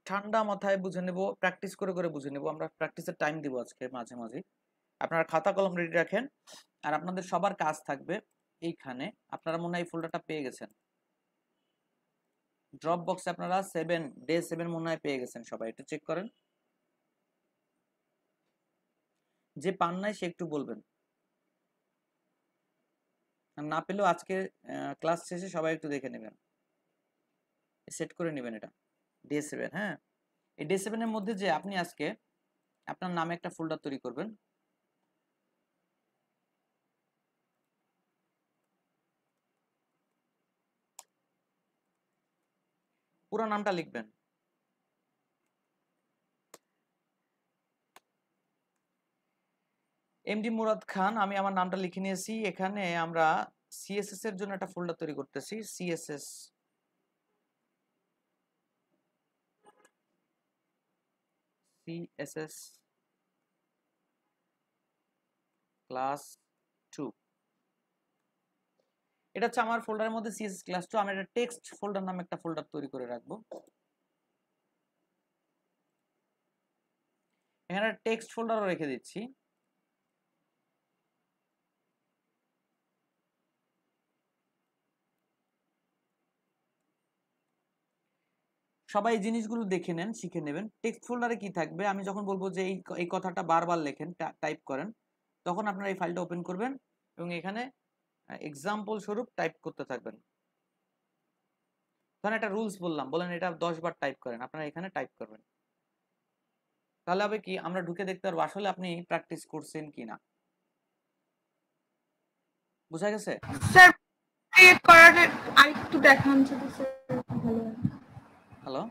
ঠান্ডা মাথায় বুঝে নেব, প্র্যাকটিস করে করে বুঝে নেব। আমরা প্র্যাকটিসের টাইম দিব আজকে মাঝে মাঝে। আপনারা খাতা কলম রেডি রাখেন। আর আপনাদের সবার কাজ থাকবে এইখানে, আপনারা মনে হয় এই ফোল্ডারটা পেয়ে গেছেন। ড্রপ বক্সে আপনারা 7 মনে হয় পেয়ে গেছেন সবাই, একটু চেক করেন। যে পান নাই সে একটু বলবেন, আর না পেলেও আজকে ক্লাস শেষে সবাই একটু দেখে নেবেন, সেট করে নেবেন এটা ডে 7। হ্যাঁ, এই ডে 7-এর মধ্যে যে আপনি আজকে আপনার নামে একটা ফোল্ডার তৈরি করবেন। পুরো নামটা লিখবেন। এমডি মুরাদ খান, আমি আমার নামটা লিখে নিয়েছি। এখানে আমরা সিএসএস এর জন্য একটা ফোল্ডার তৈরি করতেছি। সিএসএস ক্লাস 2, এটা হচ্ছে আমার ফোল্ডারের মধ্যে সিএসএস ক্লাস 2। আমি একটা টেক্সট ফোল্ডার নামে একটা ফোল্ডার তৈরি করে রাখবো। এখানে টেক্সট ফোল্ডারও রেখে দিচ্ছি। সবাই এই জিনিসগুলো দেখে নেন, শিখে নেবেন। টেক্সট ফোল্ডারে কি থাকবে, আমি যখন বলবো যে এই কথাটা বারবার লেখেন, টাইপ করেন, তখন আপনারা এই ফাইলটা ওপেন করবেন এবং এখানে এক্সাম্পল স্বরূপ টাইপ করতে থাকবেন। ধরেন একটা রুলস বললাম, বলেন এটা 10 বার টাইপ করেন, আপনারা এখানে টাইপ করবেন। তাহলে হবে কি, আমরা ঢুকে দেখতে পারবো আসলে আপনি প্র্যাকটিস করছেন কিনা। বুঝা গেছে? স্যার ক্রিয়েট করাটা আরেকটু দেখান যদি স্যার ভালো হয়। হ্যালো,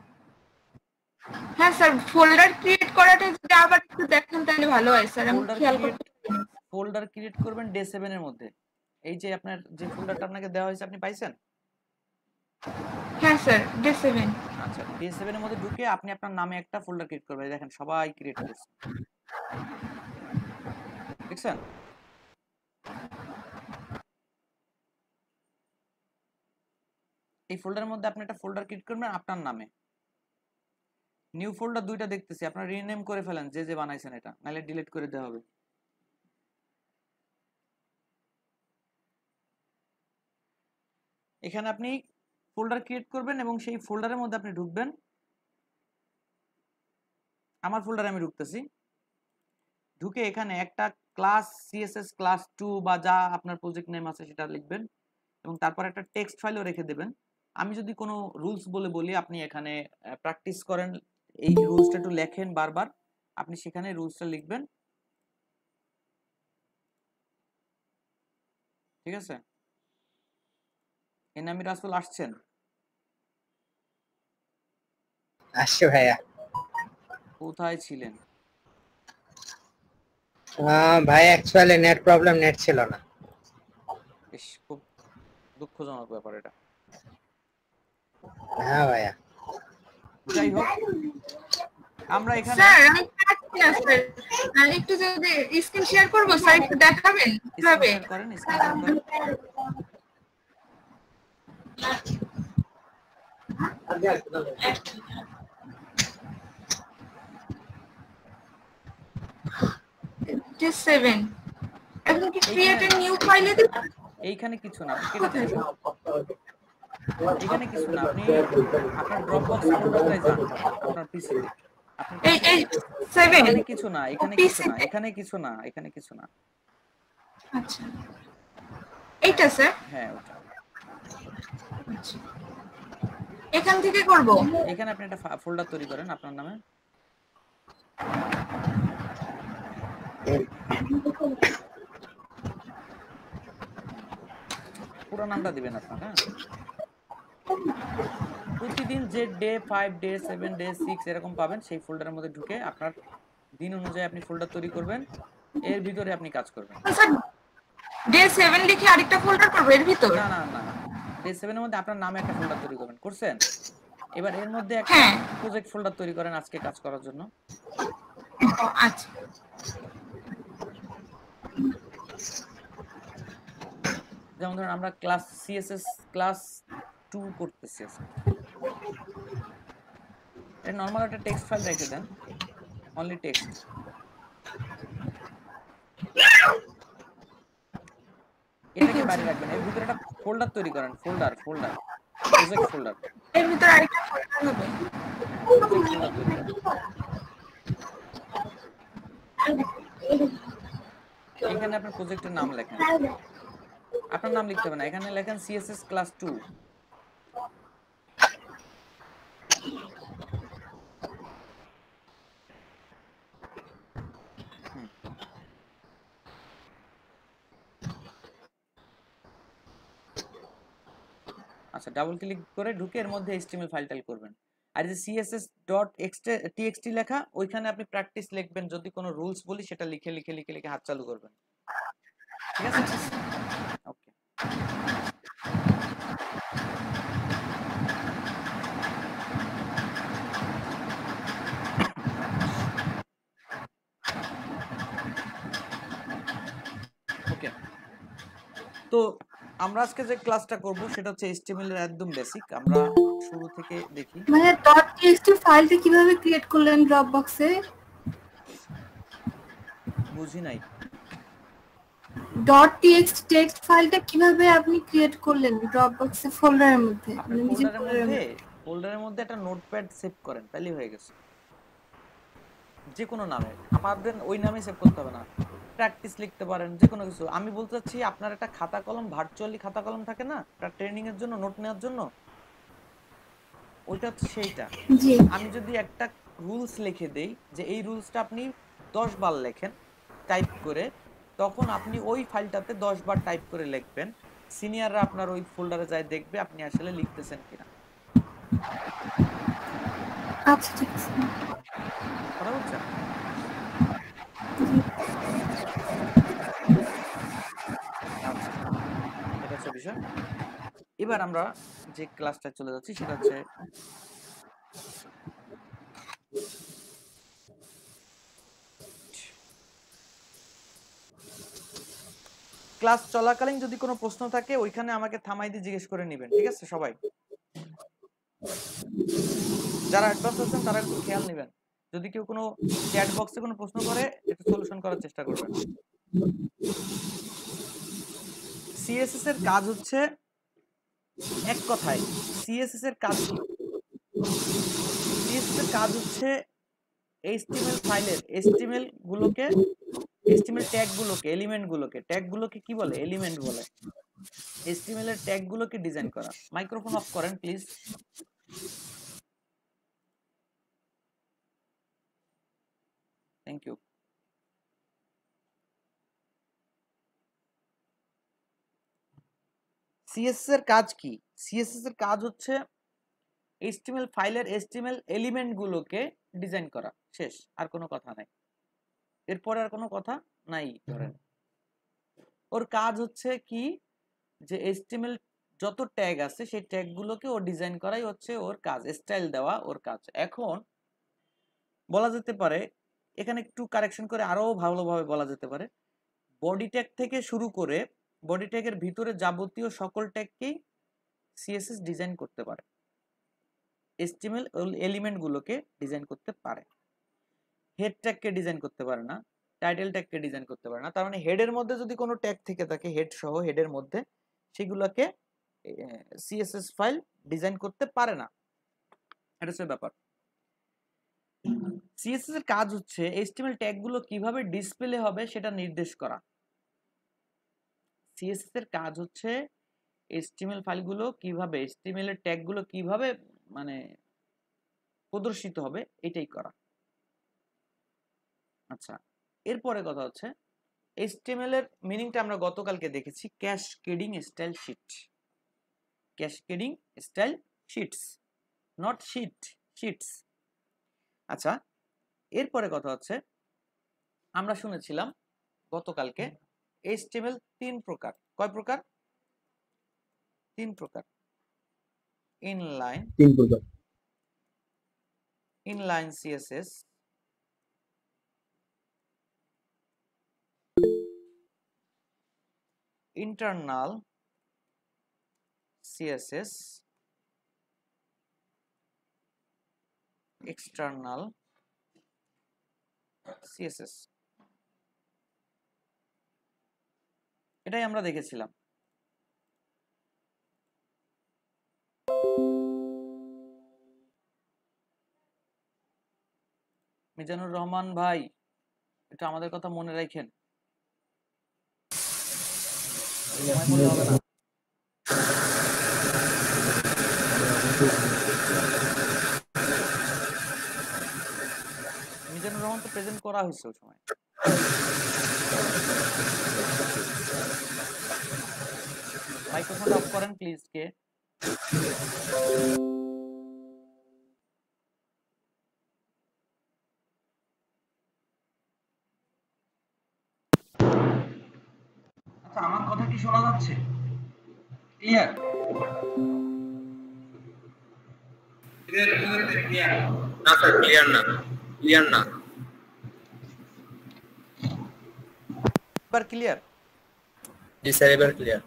হ্যাঁ স্যার, ফোল্ডার ক্রিয়েট করাটা যদি আবার একটু দেখান তাহলে ভালো হয় স্যার, আমি খেয়াল করতে পারিনি। ফোল্ডার ক্রিয়েট করবেন ডে 7 এর মধ্যে। এই যে আপনার যে ফোল্ডারটা আপনাকে দেওয়া হয়েছে, আপনি পাইছেন? হ্যাঁ স্যার, ডে 7। আচ্ছা, ডে 7 এর মধ্যে ঢুকে আপনি আপনার নামে একটা ফোল্ডার ক্রিয়েট করবেন। দেখেন সবাই ক্রিয়েট করছে, দেখছেন? এই ফোল্ডারের মধ্যে আপনি একটা ফোল্ডার ক্রিয়েট করবেন আপনার নামে। নিউ ফোল্ডার 2টা দেখতেছি, আপনারা রিনেম করে ফেলেন যে যে বানাইছেন, এটা নাহলে ডিলিট করে দেওয়া হবে। এখানে আপনি ফোল্ডার ক্রিয়েট করবেন এবং সেই ফোল্ডারের মধ্যে আপনি ঢুকবেন। আমার ফোল্ডারে আমি ঢুকতেছি। ঢুকে এখানে একটা ক্লাস সিএসএস ক্লাস 2 বা যা আপনার প্রজেক্ট নেম আছে সেটা লিখবেন এবং তারপর একটা টেক্সট ফাইলও রেখে দেবেন। আমি যদি কোনো রুলস বলি, আপনি এখানে প্র্যাকটিস করেন, এই রুলসটা একটু লেখেন বারবার, আপনি সেখানে রুলসটা লিখবেন। ঠিক আছে? এনামি রাসূল আসছেন? আসছে ভাইয়া। কোথায় ছিলেন? ভাই অ্যাকচুয়ালি নেট প্রবলেম, নেট ছিল না। ইস, খুব দুঃখজনক ব্যাপার এটা। হ্যাঁ ভাইয়া। যাই হোক, আমরা এখানে স্যার আমি পাচ্ছি না স্যার, একটু যদি স্ক্রিন শেয়ার করবো স্যার, একটু দেখাবেন কিভাবে? স্ক্রিন শেয়ার করেন, স্ক্রিন শেয়ার করেন। ডে 7 এখন কি ক্রিয়েট এ নিউ ফাইলে দিই? এইখানে কিছু না, আপনি কেটে দেন। এখানে কিছু না, আপনি আপনার ড্রপবক্স ফোল্ডারটাই যান আপনার পিসিতে। আপনার এই পিসিতে 7 এখানে কিছু না, এখানে কিছু না, এখানে কিছু না, এখানে কিছু না। আচ্ছা, এইটা স্যার? হ্যাঁ, ওটা। আচ্ছা, এখান থেকে করব? এখানে আপনি একটা ফোল্ডার তৈরি করেন আপনার নামে। পুরো নামটা দিবেন আপনার। হ্যাঁ, প্রতিদিন যে ডে 5, ডে 7, ডে 6 এরকম পাবেন, সেই ফোল্ডারের মধ্যে ঢুকে আপনার দিন অনুযায়ী আপনি ফোল্ডার তৈরি করবেন, এর ভিতরে আপনি কাজ করবেন। স্যার ডে 7 লিখে আরেকটা ফোল্ডার করব এর ভিতর? না না না, ডে 7 এর মধ্যে আপনার নামে একটা ফোল্ডার তৈরি করবেন, করছেন? এবার এর মধ্যে একটা প্রজেক্ট ফোল্ডার তৈরি করেন আজকে কাজ করার জন্য। আচ্ছা, যেমন ধরুন আমরা ক্লাস সিএসএস ক্লাস 2 করতেছি আজকে। এটা নরমাল একটা টেক্সট ফাইল রেখে দেন, অনলি টেক্সট। এটাকে বাইরে রাখবেন, এর ভিতরে একটা ফোল্ডার তৈরি করেন, ফোল্ডার প্রজেক্ট ফোল্ডার, এর ভিতরে আরেকটা ফোল্ডার হবে। প্রজেক্ট ফোল্ডার তৈরি করেন। এখানে আপনার প্রজেক্টের নাম লেখেন, আপনার নাম লিখতে হবে না, এখানে লেখেন সিএসএস ক্লাস 2। আচ্ছা, ডাবল ক্লিক করে ঢুকে এর মধ্যে এইচটিএমএল ফাইল টাইল করবেন। আর যে css.txt লেখা, ওইখানে আপনি প্র্যাকটিস লিখবেন, যদি কোনো রুলস বলি সেটা লিখে লিখে লিখে লিখে হাত চালু করবেন, ঠিক আছে? ওকে। ওকে, তো আমরা আজকে যে ক্লাসটা করব সেটা হচ্ছে এইচটিএমএল এর একদম বেসিক। আমরা শুরু থেকে দেখি। মানে .txt ফাইলটা কিভাবে ক্রিয়েট করলেন ড্রপবক্সে? বুঝি নাই। .txt টেক্সট ফাইলটা কিভাবে আপনি ক্রিয়েট করলেন ড্রপবক্সে ফোল্ডারের মধ্যে? আপনি মানে নিজের ফোল্ডারের মধ্যে একটা নোটপ্যাড সেভ করেন, তাহলেই হয়ে গেছে। যে কোনো নামে, আপনাদের ওই নামে সেভ করতে হবে না, প্র্যাকটিস লিখতে পারেন, যে কোনো কিছু। আমি বলতে চাচ্ছি আপনার একটা খাতা কলম, ভার্চুয়ালি খাতা কলম থাকে না একটা ট্রেনিং এর জন্য, নোট নেওয়ার জন্য, ওইটা হচ্ছে সেইটা। জি। আমি যদি একটা রুলস লিখে দেই যে এই রুলসটা আপনি 10 বার লেখেন টাইপ করে, তখন আপনি ওই ফাইলটাতে 10 বার টাইপ করে লিখবেন, সিনিয়ররা আপনার ওই ফোল্ডারে যায় দেখবে আপনি আসলে লিখতেছেন কিনা। আচ্ছা, ঠিক আছে। কথা বুঝছেন? আচ্ছা, এটা হচ্ছে বিষয়। এবার আমরা যে ক্লাসটা চলে যাচ্ছি সেটা হচ্ছে ক্লাস চলাকালীন যদি কোনো প্রশ্ন থাকে ওইখানে আমাকে থামাই দিয়ে জিজ্ঞেস করে নেবেন, ঠিক আছে? সবাই যারা অ্যাডভান্স আছেন তারা একটু খেয়াল নেবেন, যদি কেউ কোনো চ্যাট বক্সে কোনো প্রশ্ন করে একটু সলিউশন করার চেষ্টা করবেন। সিএসএস এর কাজ হচ্ছে, এক কথায় সিএসএস এর কাজ কি? সিএসএস এর কাজ হচ্ছে এইচটিএমএল ফাইলের এইচটিএমএল গুলোকে, এইচটিএমএল ট্যাগ গুলোকে কি বলে? এলিমেন্ট বলে। এইচটিএমএল এর ট্যাগ গুলোকে ডিজাইন করা। মাইক্রোফোন অফ করেন প্লিজ। Thank you. সিএসএস এর কাজ কি? সিএসএস এর কাজ হচ্ছে এইচটিএমএল ফাইলের এইচটিএমএল এলিমেন্ট গুলোকে ডিজাইন করা, শেষ। আর কোনো কথা নাই, এরপরে আর কোনো কথা নাই। ধরেন ওর কাজ হচ্ছে কি, যে এইচটিএমএল যত ট্যাগ আছে সেই ট্যাগ গুলোকে ও ডিজাইন করাই হচ্ছে ওর কাজ, স্টাইল দেওয়া ওর কাজ। এখন বলা যেতে পারে, এখানে একটু কারেকশন করে আরো ভালোভাবে বলা যেতে পারে, বডি ট্যাগ থেকে শুরু করে বডি ট্যাগের ভিতরে যাবতীয় সকল ট্যাগকেই সিএসএস ডিজাইন করতে পারে, এইচটিএমএল এলিমেন্ট গুলোকে ডিজাইন করতে পারে। হেড ট্যাগকে ডিজাইন করতে পারে না, টাইটেল ট্যাগকে ডিজাইন করতে পারে না। তার মানে হেডের মধ্যে যদি কোনো ট্যাগ থেকে থাকে, হেড সহ হেডের মধ্যে, সেগুলোকে সিএসএস ফাইল ডিজাইন করতে পারে না। এটা হচ্ছে ব্যাপার। সিএসএস এর কাজ হচ্ছে এইচটিএমএল ট্যাগ গুলো কিভাবে ডিসপ্লে হবে সেটা নির্দেশ করা। সিএসএস এর কাজ হচ্ছে এইচটিএমএল ফাইলগুলো কিভাবে, এইচটিএমএল এর ট্যাগ গুলো কিভাবে মানে প্রদর্শিত হবে এটাই করা। আচ্ছা, এরপরে কথা হচ্ছে এইচটিএমএল এর মিনিংটা আমরা গতকালকে দেখেছি, cascading style sheet. Cascading style sheets, not sheet, sheets. আচ্ছা, এরপরে কথা হচ্ছে আমরা শুনেছিলাম গতকালকে এইচটিএমএল 3 প্রকার। কয় প্রকার? 3 প্রকার। ইনলাইন, 3 প্রকার। Inline CSS, internal CSS external CSS, এটাই আমরা দেখেছিলাম। মিজানুর রহমান ভাই, এটা আমাদের কথা মনে রাখেন, সময় বললে হবে না। মিজানুর রহমান তো প্রেজেন্ট করা হয়েছে ওই সময়। মাইক্রোফোনটা অফ করেন প্লিজ। কে আচ্ছা, আমার কথা কি শোনা যাচ্ছে? ক্লিয়ার? না স্যার, ক্লিয়ার না, ক্লিয়ার না। এবার ক্লিয়ার? জি স্যার, এবার ক্লিয়ার।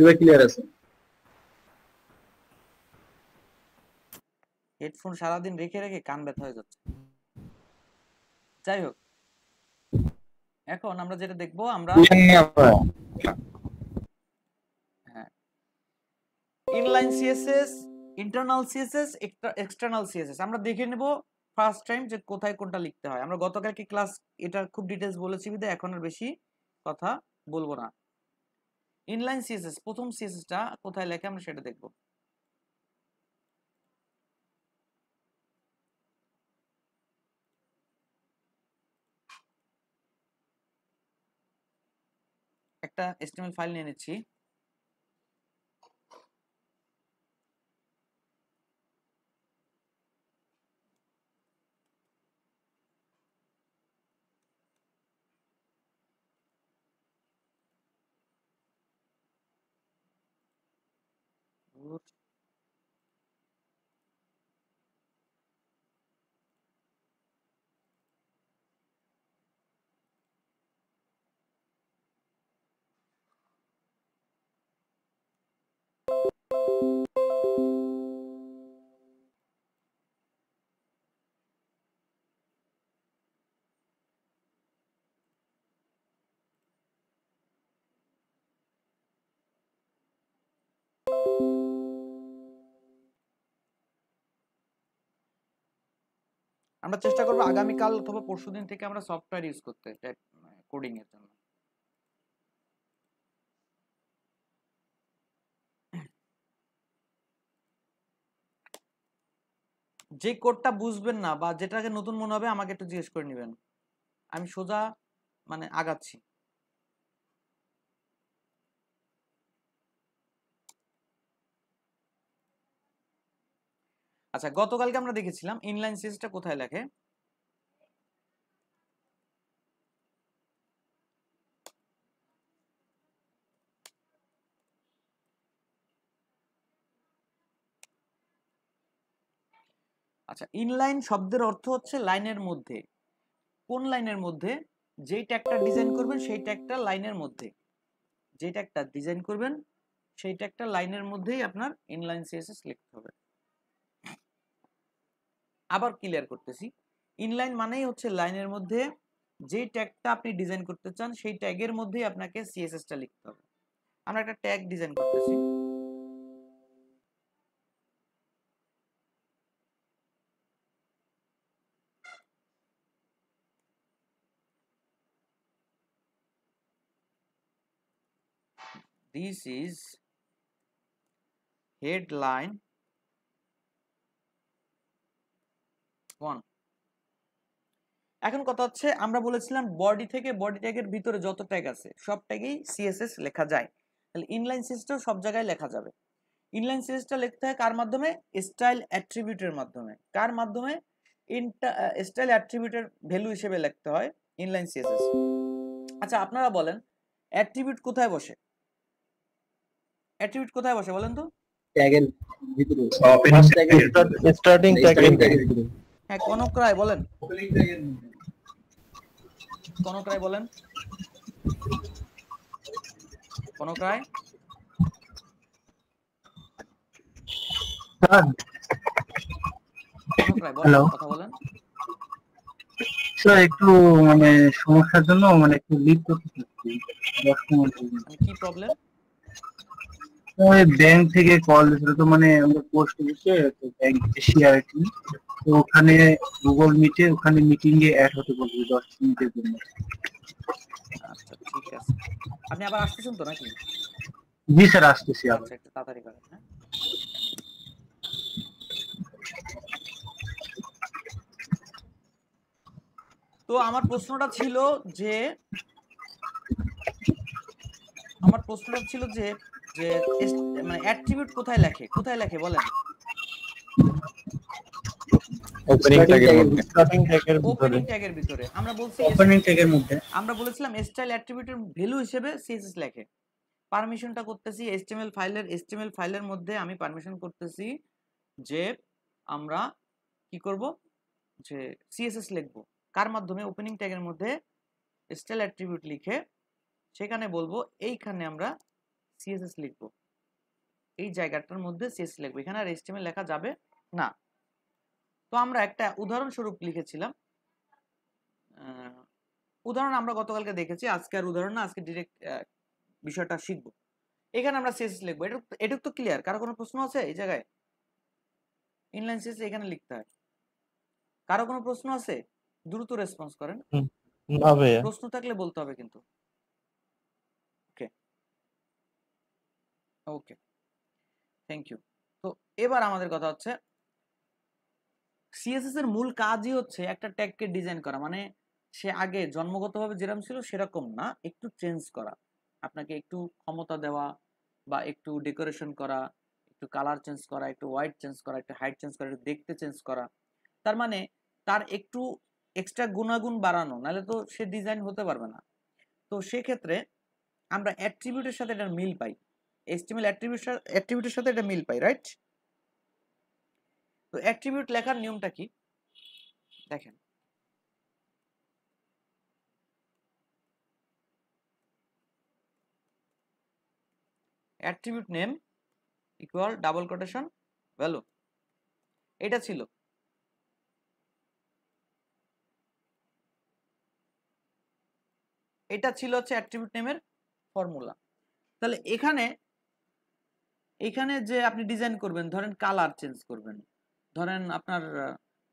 এবার ক্লিয়ার আছে। হেডফোন সারাদিন রেখে রেখে কান ব্যথা হয়ে যাচ্ছে। যাই হোক, এখন আমরা যেটা দেখবো, আমরা inline CSS, internal CSS, external CSS আমরা দেখে নেব ফার্স্ট টাইম যে কোথায় কোনটা লিখতে হয়। আমরা গতকালকে ক্লাস এটা খুব ডিটেইলস বলেছি, বিধায় এখন আর বেশি কথা বলবো না। ইনলাইন সিএসএস, প্রথম সিএসএসটা কোথায় লেখে আমরা সেটা দেখব। একটা HTML ফাইল নিয়ে নিচ্ছি। আমরা চেষ্টা করব আগামীকাল অথবা পরশুদিন থেকে আমরা সফটওয়্যার ইউজ করতে কোডিং এর জন্য। যে কোডটা বুঝবেন না বা যেটাকে নতুন মনে হবে আমাকে একটু জিজ্ঞেস করে নেবেন, আমি সোজা মানে আগাচ্ছি। আচ্ছা, গতকালকে আমরা দেখেছিলাম ইনলাইন সিএসএসটা কোথায় লেখে। আচ্ছা, ইনলাইন শব্দের অর্থ হচ্ছে লাইনের মধ্যে। কোন লাইনের মধ্যে? যেই ট্যাগটা ডিজাইন করবেন সেই ট্যাগটা লাইনের মধ্যে, যেই ট্যাগটা ডিজাইন করবেন সেই ট্যাগটা লাইনের মধ্যেই আপনার ইনলাইন সিএসএস লিখতে হবে। আবার ক্লিয়ার করতেছি, ইনলাইন মানেই হচ্ছে লাইনের মধ্যে যে ট্যাগটা আপনি ডিজাইন করতে চান সেই ট্যাগের মধ্যেই আপনাকে সিএসএসটা লিখতে হবে। আমরা একটা ট্যাগ ডিজাইন করতেছি। This is headline 1। এখন কথা হচ্ছে, আমরা বলেছিলাম বডি থেকে বডি ট্যাগের ভিতরে যত ট্যাগ আছে সব ট্যাগেই সিএসএস লেখা যায়, তাহলে ইনলাইন সিএসএসটাও সব জায়গায় লেখা যাবে। ইনলাইন সিএসএসটা লিখতে হয় কার মাধ্যমে? স্টাইল অ্যাট্রিবিউটের মাধ্যমে। কার মাধ্যমে? স্টাইল অ্যাট্রিবিউটের ভ্যালু হিসেবে লিখতে হয় ইনলাইন সিএসএস। আচ্ছা, আপনারা বলেন অ্যাট্রিবিউট কোথায় বসে? অ্যাট্রিবিউট কোথায় বসে বলেন তো? ট্যাগের ভিতরে, স্টার্টিং ট্যাগের ভিতরে। হ্যাঁ, কনক রায় বলেন। কনক রায় বলেন। কনক রায়। কনক রায় বলেন, Hello. কথা বলেন। স্যার একটু মানে সমস্যার জন্য মানে একটু লিভ করতে চাচ্ছি 10 মিনিটের জন্য। মানে কি প্রবলেম? ওই ব্যাংক থেকে কল দিছিল, তো মানে আমরা পোস্ট দিচ্ছে তো ব্যাংক শেয়ার কি, তো ওখানে গুগল মিটে ওখানে মিটিং এ অ্যাড হতে বলছে 10 মিনিটের জন্য। আচ্ছা ঠিক আছে, আপনি আবার আসতেছেন তো নাকি? জি স্যার, আসতেছি আবার। আচ্ছা একটু তাড়াতাড়ি করেন। হ্যাঁ, তো আমার প্রশ্নটা ছিল যে যে মানে অ্যাট্রিবিউট কোথায় লেখে, কোথায় লেখে বলেন? ওপেনিং ট্যাগের মধ্যে, স্টার্টিং ট্যাগের ভিতরে, ওপেনিং ট্যাগের ভিতরে। আমরা বলছি ওপেনিং ট্যাগের মধ্যে আমরা বলেছিলাম স্টাইল অ্যাট্রিবিউটের ভ্যালু হিসেবে সিএসএস লেখে। পারমিশনটা করতেছি এইচটিএমএল ফাইলের মধ্যে আমি পারমিশন করতেছি যে আমরা কি করব, যে সিএসএস লিখব। কার মাধ্যমে? ওপেনিং ট্যাগের মধ্যে স্টাইল অ্যাট্রিবিউট লিখে সেখানে বলবো এইখানে আমরা সিএসএস লিখব, এই জায়গাটার মধ্যে সিএসএস লিখব, এখানে আর এইচটিএমএল লেখা যাবে না। তো আমরা একটা উদাহরণস্বরূপ লিখেছিলাম, উদাহরণ আমরা গতকালকে দেখেছি, আজকে আর উদাহরণ না, আজকে ডিরেক্ট বিষয়টা শিখবো। এখানে আমরা সিএসএস লিখবো, এটা তো ক্লিয়ার। কারো কোনো প্রশ্ন আছে এই জায়গায়? ইনলাইন সিএসএস এখানে লিখতে হয়। কারো কোনো প্রশ্ন আছে? দ্রুত রেসপন্স করেন, না ভাইয়া। প্রশ্ন থাকলে বলতে হবে কিন্তু। ওকে ওকে, থ্যাংক ইউ। তো এবার আমাদের কথা হচ্ছে সিএসএস এর মূল কাজই হচ্ছে একটা ট্যাগকে ডিজাইন করা, মানে সে আগে জন্মগতভাবে যেরকম ছিল সেরকম না, একটু চেঞ্জ করা, আপনাকে একটু ক্ষমতা দেওয়া বা একটু ডেকোরেশন করা, একটু কালার চেঞ্জ করা, একটু হোয়াইট চেঞ্জ করা, একটু হাইট চেঞ্জ করা, একটু দেখতে চেঞ্জ করা। তার মানে তার একটু এক্সট্রা গুণাগুণ বাড়ানো, নাহলে তো সে ডিজাইন হতে পারবে না। তো সেক্ষেত্রে আমরা অ্যাট্রিবিউটের সাথে এটা মিল পাই, এইচটিএমএল অ্যাট্রিবিউটের সাথে এটা মিল পাই, রাইট? তো অ্যাট্রিবিউট লেখার নিয়মটা কি দেখেন, attribute name equal double quotation value, এটা ছিল। এটা ছিল হচ্ছে অ্যাট্রিবিউট নেমের ফর্মুলা। তাহলে এখানে যে আপনি ডিজাইন করবেন, ধরেন কালার চেঞ্জ করবেন, ধরেন আপনার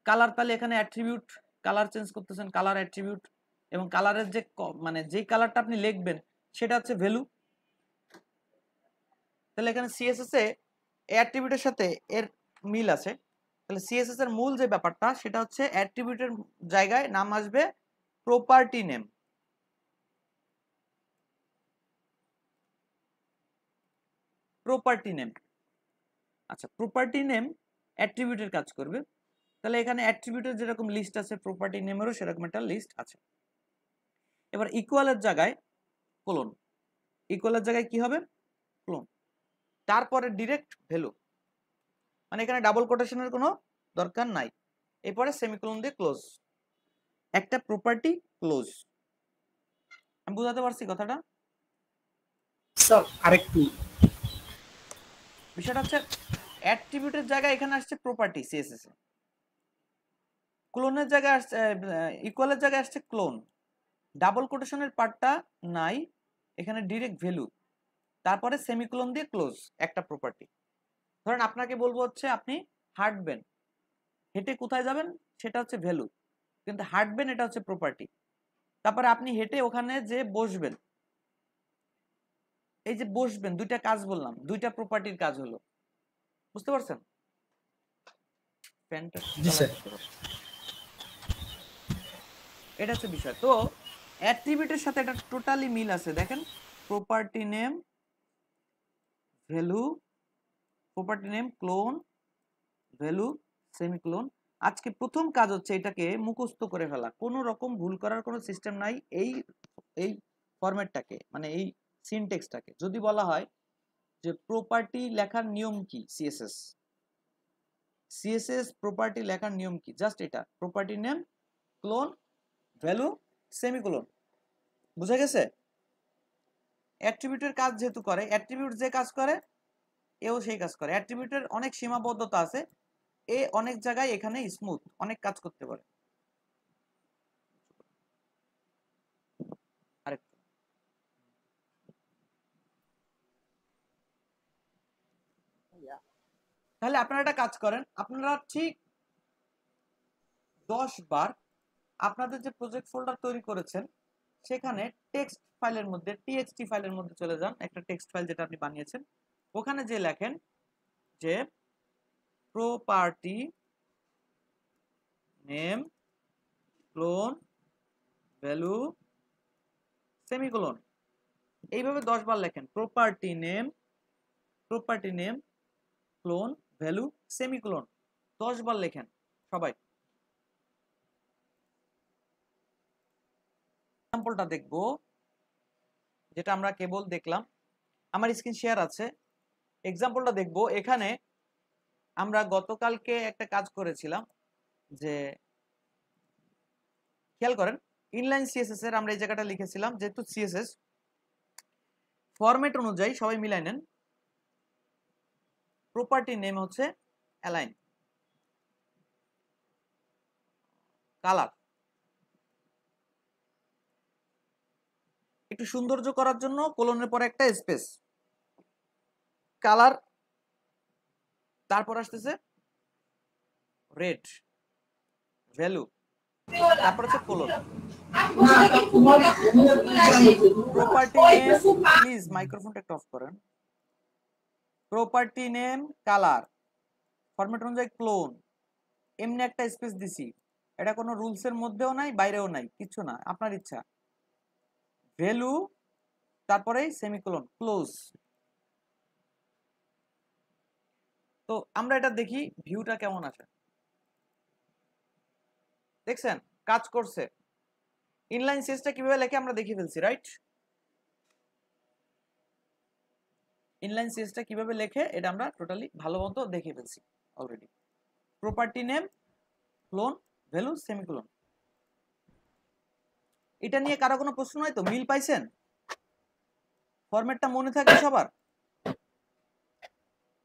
কালার, তাহলে এখানে অ্যাট্রিবিউট কালার চেঞ্জ করতেছেন, কালার অ্যাট্রিবিউট, এবং কালারের যে মানে যেই কালারটা আপনি লিখবেন সেটা হচ্ছে ভ্যালু। তাহলে এখানে সিএসএস এ অ্যাট্রিবিউটের সাথে এর মিল আছে। তাহলে সিএসএস এর মূল যে ব্যাপারটা সেটা হচ্ছে অ্যাট্রিবিউটের জায়গায় নাম আসবে প্রপার্টি নেম। প্রপার্টি নেম, আচ্ছা প্রপার্টি নেম অ্যাট্রিবিউটের কাজ করবে। তাহলে এখানে অ্যাট্রিবিউটের যেরকম লিস্ট আছে প্রপার্টি নেমেরও সেরকম একটা লিস্ট আছে। এবার ইকুয়ালের জায়গায় কোলন, ইকুয়ালের জায়গায় কি হবে? ক্লোন, তারপরে ডিরেক্ট ভ্যালু, মানে এখানে ডাবল কোটেশনের কোনো দরকার নাই, এরপরে সেমিকোলন দিয়ে ক্লোজ, একটা প্রপার্টি ক্লোজ। আমি বুঝাতে পারছি কথাটা? স্যার আরেকটু বিষয়টা হচ্ছে অ্যাট্রিবিউটের জায়গায় এখানে আসছে প্রপার্টি সিএসএস এ, ক্লোনের জায়গায় আসছে ইকুয়ালের জায়গায় আসছে ক্লোন, ডাবল কোটেশনের পার্টটা নাই, এখানে ডিরেক্ট ভ্যালু, তারপরে সেমিকোলন দিয়ে ক্লোজ একটা প্রপার্টি। ধরেন আপনাকে বলবো হচ্ছে আপনি হাঁটবেন, হেঁটে কোথায় যাবেন সেটা হচ্ছে ভ্যালু, কিন্তু হাঁটবেন এটা হচ্ছে প্রপার্টি। তারপরে আপনি হেঁটে ওখানে যে বসবেন, এই যে বসবেন, দুইটা কাজ বললাম, দুইটা প্রপার্টির কাজ হলো, বুঝতে পারছেন? এটা হচ্ছে বিষয়। তো অ্যাট্রিবিউটের সাথে এটা টোটালি মিল আছে, দেখেন property name value, property name clone value semicolon. আজকে প্রথম কাজ হচ্ছে এটাকে মুখস্থ করে ফেলা, কোনো রকম ভুল করার কোনো সিস্টেম নাই। এই ফরম্যাটটাকে, মানে এই সিনট্যাক্সটাকে যদি বলা হয় যে প্রপার্টি লেখার নিয়ম কি, সিএসএস প্রপার্টি লেখার নিয়ম কি, জাস্ট এটা property name clone value semicolon, বুঝা গেছে? অ্যাট্রিবিউটের কাজ যেহেতু করে, অ্যাট্রিবিউট যে কাজ করে এও সেই কাজ করে। অ্যাট্রিবিউটের অনেক সীমাবদ্ধতা আছে, এ অনেক জায়গায় এখানে স্মুথ, অনেক কাজ করতে পারে। আরেকটু তাহলে আপনারা একটা কাজ করেন, আপনারা ঠিক 10 বার আপনাদের যে প্রজেক্ট ফোল্ডার তৈরি করেছেন সেখানে টেক্সট ফাইলের মধ্যে, টিএক্সটি ফাইলের মধ্যে চলে যান, একটা টেক্সট ফাইল যেটা আপনি বানিয়েছেন, ওখানে যে লেখেন যে property name clone value semicolon, এইভাবে 10 বার লেখেন property name clone value semicolon, 10 বার লেখেন সবাই। এক্সাম্পলটা দেখব যেটা আমরা কেবল দেখলাম, আমার স্ক্রিন শেয়ার আছে। এক্সাম্পলটা দেখব, এখানে আমরা গতকালকে একটা কাজ করেছিলাম যে খেয়াল করেন ইনলাইন সিএসএস এর আমরা এই জায়গাটা লিখেছিলাম, যেহেতু সিএসএস ফরম্যাট অনুযায়ী সবাই মিলাই নেন, প্রপার্টি নেম হচ্ছে অ্যালাইন, কালার একটু সৌন্দর্য করার জন্য কোলনের পরে একটা স্পেস, কালার, তারপর আসতেছে রেড, ভ্যালু, তারপর হচ্ছে কোলন। প্রপার্টি নেম, প্লিজ মাইক্রোফোনটা একটু অফ করেন। প্রপার্টি নেম কালার, ফরম্যাট অনুযায়ী ক্লোন, এমনি একটা স্পেস দিছি, এটা কোনো রুলস এর মধ্যেও নাই বাইরেও নাই, কিছু না, আপনার ইচ্ছা। ভ্যালু, তারপরে সেমিকোলন, ক্লোজ। তো আমরা এটা দেখি ভিউটা কেমন আসে, দেখছেন কাজ করছে। ইনলাইন সিএসটা কিভাবে লেখে আমরা দেখে ফেলছি, রাইট? ইনলাইন সিএসটা কিভাবে লেখে এটা আমরা টোটালি ভালো মতো দেখে ফেলছি already. Property name clone value semicolon, এটা নিয়ে কারো কোনো প্রশ্ন নাই তো? মিল পাইছেন? ফরম্যাটটা মনে থাকবে সবার?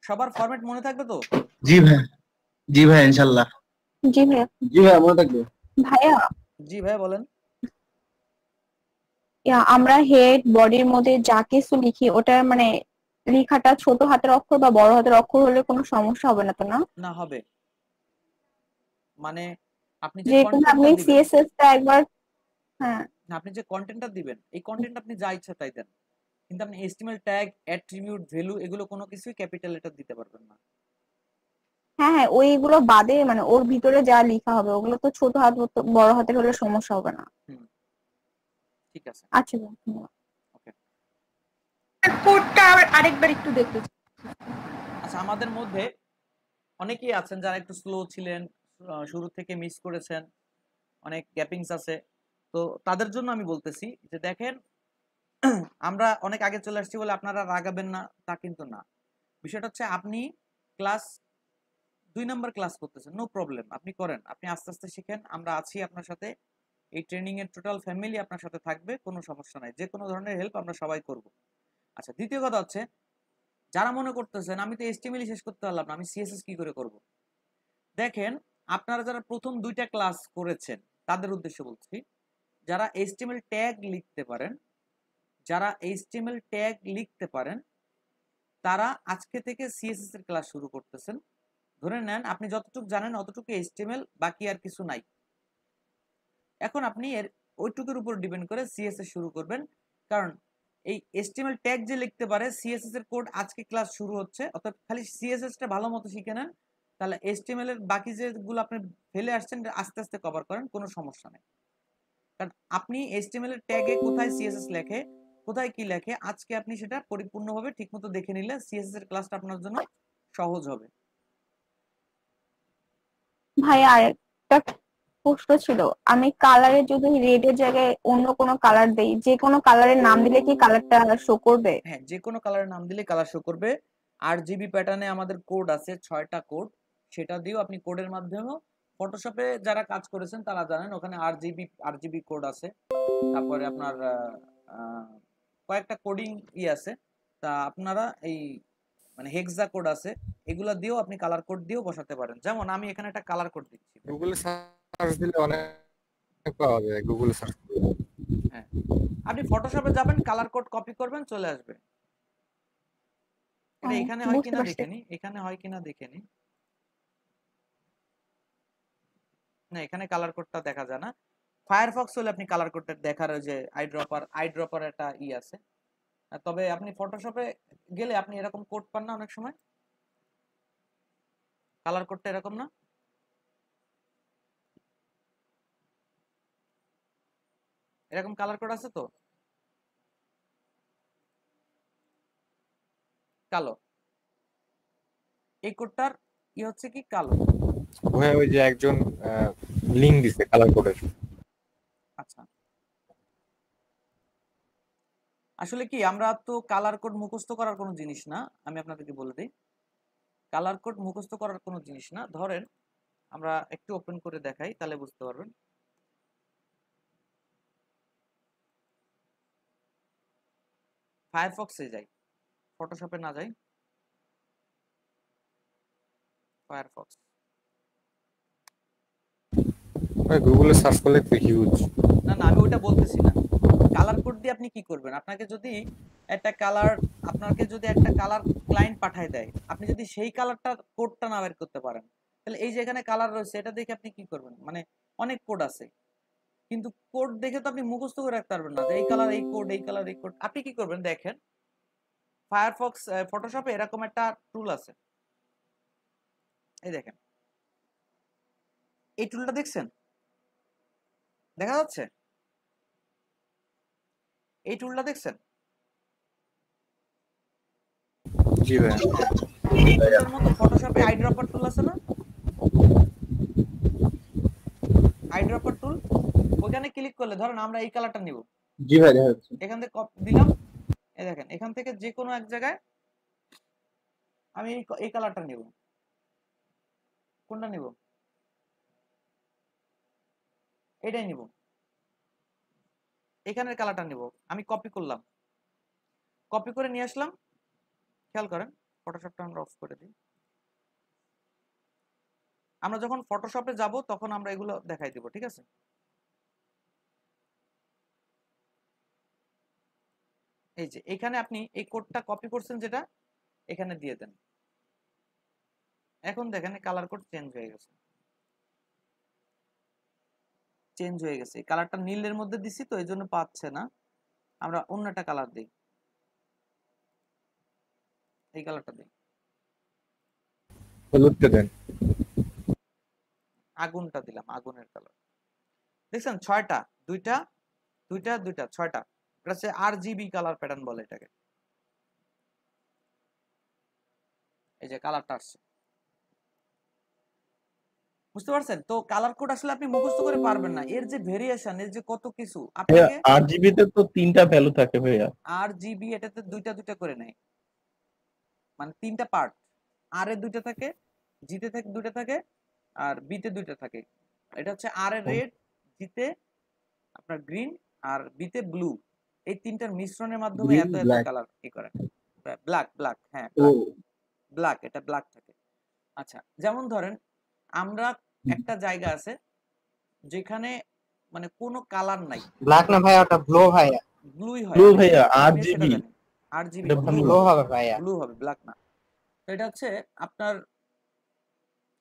সবার ফরম্যাট মনে থাকবে তো? জি ভাই, জি ভাই ইনশাআল্লাহ। জি ভাইয়া। জি ভাই মনে থাকবে। ভাইয়া জি ভাই বলেন। আমরা হেড বডির মধ্যে যা কিছু লিখি ওটা মানে লেখাটা ছোট হাতের অক্ষর বা বড় হাতের অক্ষর হলে কোনো সমস্যা হবে না তো? না না হবে, মানে আপনি যে যেহেতু কন্টেন্টটা আপনি দিবেন, সিএসএস টা একবার, হ্যাঁ আপনি যে কন্টেন্টটা দিবেন এই কন্টেন্ট আপনি যা ইচ্ছা তাই দেন, কিন্তু আপনি এসটিএমএল ট্যাগ, অ্যাট্রিবিউট, ভ্যালু এগুলো কোনো কিছুই ক্যাপিটাল লেটার দিতে পারবেন না। হ্যাঁ হ্যাঁ ওইগুলো বাদে মানে ওর ভিতরে যা লেখা হবে ওগুলো তো ছোট হাত বড় হাতের হলে সমস্যা হবে না। ঠিক আছে, আচ্ছা ওকে। কোডটা আরেকবার একটু দেখতে চাই। আচ্ছা, আমাদের মধ্যে অনেকেই আছেন যারা একটু স্লো ছিলেন, শুরু থেকে মিস করেছেন, অনেক গ্যাপিংস আছে, তো তাদের জন্য আমি বলতেছি যে দেখেন আমরা অনেক আগে চলে আসছি বলে আপনারা রাগাবেন না তা কিন্তু না। বিষয়টা হচ্ছে আপনি ক্লাস 2 নাম্বার ক্লাস করতেছেন, নো প্রবলেম, আপনি করেন, আপনি আস্তে আস্তে শিখেন, আমরা আছি আপনার সাথে, এই ট্রেনিং এর টোটাল ফ্যামিলি আপনার সাথে থাকবে, কোনো সমস্যা নাই, যে কোনো ধরনের হেল্প আমরা সবাই করব। আচ্ছা, দ্বিতীয় কথা হচ্ছে যারা মনে করতেছেন আমি তো এসটিএমএল শেষ করতে পারলাম না, আমি সিএসএস কি করে করব, দেখেন আপনারা যারা প্রথম 2টা ক্লাস করেছেন তাদের উদ্দেশ্য বলছি, যারা এইচটিএমএল ট্যাগ লিখতে পারেন, তারা আজকে থেকে সিএসএস এর ক্লাস শুরু করতেছেন। ধরে নেন আপনি যতটুকু জানেন অতটুকু এইচটিএমএল, বাকি আর কিছু নাই। এখন আপনি এর ওইটুকুর উপর ডিপেন্ড করে সিএসএস শুরু করবেন, কারণ এই এইচটিএমএল ট্যাগ যে লিখতে পারে সিএসএস এর কোড আজকে ক্লাস শুরু হচ্ছে, অর্থাৎ খালি সিএসএসটা ভালো মতো শিখে নেন, তাহলে এইচটিএমএল এর বাকি যেগুলো আপনি ফেলে আসছেন আস্তে আস্তে কভার করেন, কোনো সমস্যা নেই। কারণ আপনি এইচটিএমএল এর ট্যাগে কোথায় সিএসএস লেখে, কোথায় কি লেখে, আজকে আপনি সেটা পরিপূর্ণভাবে ঠিকমতো দেখে নিলে সিএসএস এর ক্লাসটা আপনার জন্য সহজ হবে। ভাই আরেকটা প্রশ্ন ছিল, আমি কালারে যদি রেড এর জায়গায় অন্য কোনো কালার দেই, যে কোনো কালারের নাম দিলে কি কালারটা শো করবে? হ্যাঁ, যে কোনো কালারের নাম দিলে কালার শো করবে। আরজিবি প্যাটার্নে আমাদের কোড আছে 6টা কোড, সেটা দিয়েও আপনি কোডের মাধ্যমেও, ফটোশপে যারা কাজ করেছেন তারা জানেন ওখানে আরজিবি কোড আছে, তারপরে আপনার কয়েকটা কোডিং আছে, তা আপনারা এই মানে হেক্সা কোড আছে, এগুলা দিয়েও আপনি কালার কোড দিয়েও বসাতে পারেন। যেমন আমি এখানে একটা কালার কোড দিচ্ছি। গুগলে সার্চ দিলে অনেক পাওয়া যায়, গুগলে সার্চ দিলে। হ্যাঁ, আপনি ফটোশপে যাবেন, কালার কোড কপি করবেন, চলে আসবে। এটা এখানে হয় কিনা দেখে নি, এখানে হয় কিনা দেখে নি। না, এখানে কালার কোডটা দেখা যায় না। ফায়ারফক্স হলে আপনি কালার কোডটা দেখার ওই যে আইড্রপার একটা আছে। তবে আপনি ফটোশপে গেলে আপনি এরকম কোড পান না অনেক সময়, কালার কোডটা এরকম না, এরকম কালার কোড আছে তো কালো, এই কোডটার হচ্ছে কি কালো। ভাই ওই যে একজন লিংক দিছে কালার কোডের। আচ্ছা, আসলে কি আমরা তো কালার কোড মুখস্থ করার কোনো জিনিস না, আমি আপনাদেরকে বলে দিই, কালার কোড মুখস্থ করার কোনো জিনিস না। ধরেন আমরা একটু ওপেন করে দেখাই, তাহলে বুঝতে পারবেন। ফায়ারফক্সে যাই, ফটোশপে না যাই, ফায়ারফক্স। ভাই গুগলে সার্চ করলে তো হিউজ। না না, আমি ওটা বলতেছি না। কালার কোড দিয়ে আপনি কি করবেন, আপনাকে যদি একটা কালার ক্লায়েন্ট পাঠায় দেয়, আপনি যদি সেই কালারটা কোডটা না বের করতে পারেন, তাহলে এই যে এখানে কালার রয়েছে এটা দেখে আপনি কি করবেন, মানে অনেক কোড আছে, কিন্তু কোড দেখে তো আপনি মুখস্থ করে রাখতে পারবেন না যে এই কালার এই কোড, এই কালার এই কোড। আপনি কি করবেন দেখেন, ফায়ারফক্স ফটোশপে এরকম একটা টুল আছে, এই দেখেন, এই টুলটা দেখছেন, দেখা যাচ্ছে এই টুলটা দেখছেন? জি ভাই। এই টুলটার মতো ফটোশপে আইড্রপার টুল আছে না, আইড্রপার টুল, ওখানে ক্লিক করলে ধরেন আমরা এই কালারটা নিব। জি ভাই, দেখা যাচ্ছে। এখান থেকে কপি দিলাম, এই দেখেন এখান থেকে যে কোনো এক জায়গায় আমি এই কালারটা নিব। কোনটা নিব? এটাই নিব, এখানের কালারটা নিব। আমি কপি করলাম, কপি করে নিয়ে আসলাম। খেয়াল করেন, ফটোশপটা আমরা অফ করে দিই। আমরা যখন ফটোশপে যাব তখন আমরা এগুলো দেখাই দিব, ঠিক আছে? এই যে এখানে আপনি এই কোডটা কপি করছেন, যেটা এখানে দিয়ে দেন। এখন দেখেন কালার কোড চেঞ্জ হয়ে গেছে, চেঞ্জ হয়ে গেছে। কালারটা নীলের মধ্যে দিছি তো এই জন্য পাচ্ছে না, আমরা অন্য একটা কালার দিই, এই কালারটা দিই, হলুদটা দেন, আগুনটা দিলাম, আগুনের কালার। দেখছেন ছয়টা, দুইটা দুইটা দুইটা, ছয়টা। এটা হচ্ছে আরজিবি কালার প্যাটার্ন বলে এটাকে। এই যে কালারটা আসছে, বুঝতে পারছেন তো? কালার কোড আসলে আপনি মুখস্থ করে পারবেন না, এর যে ভেরিয়েশন, এর যে কত কিছু। আপনাকে আরজিবি তে তো 3টা ভ্যালু থাকে ভাইয়া, আরজিবি এটাতে দুইটা দুইটা করে নেয়, মানে 3টা পার্ট। আর এ দুইটা থাকে, জিতে থাকে দুইটা থাকে, আর বিতে দুইটা থাকে। এটা হচ্ছে আর এ রেড, জিতে আপনার গ্রিন, আর বিতে ব্লু। এই তিনটার মিশ্রণের মাধ্যমে Green, এত এত black. কালার ই করে। ব্ল্যাক, ব্ল্যাক, হ্যাঁ ও ব্ল্যাক, এটা ব্ল্যাক থাকে। আচ্ছা, যেমন ধরেন আমরা একটা জায়গা আছে যেখানে মানে কোনো কালার নাই, ব্ল্যাক না ভাইয়া, ওটা ব্লু ভাইয়া। ব্লুই হয়। ব্লু ভাইয়া, আমি সেটা আরজিবি জানি, আরজিবি এটা ব্লু হবে ভাইয়া। ব্লু হবে, ব্ল্যাক না। তো এটা হচ্ছে আপনার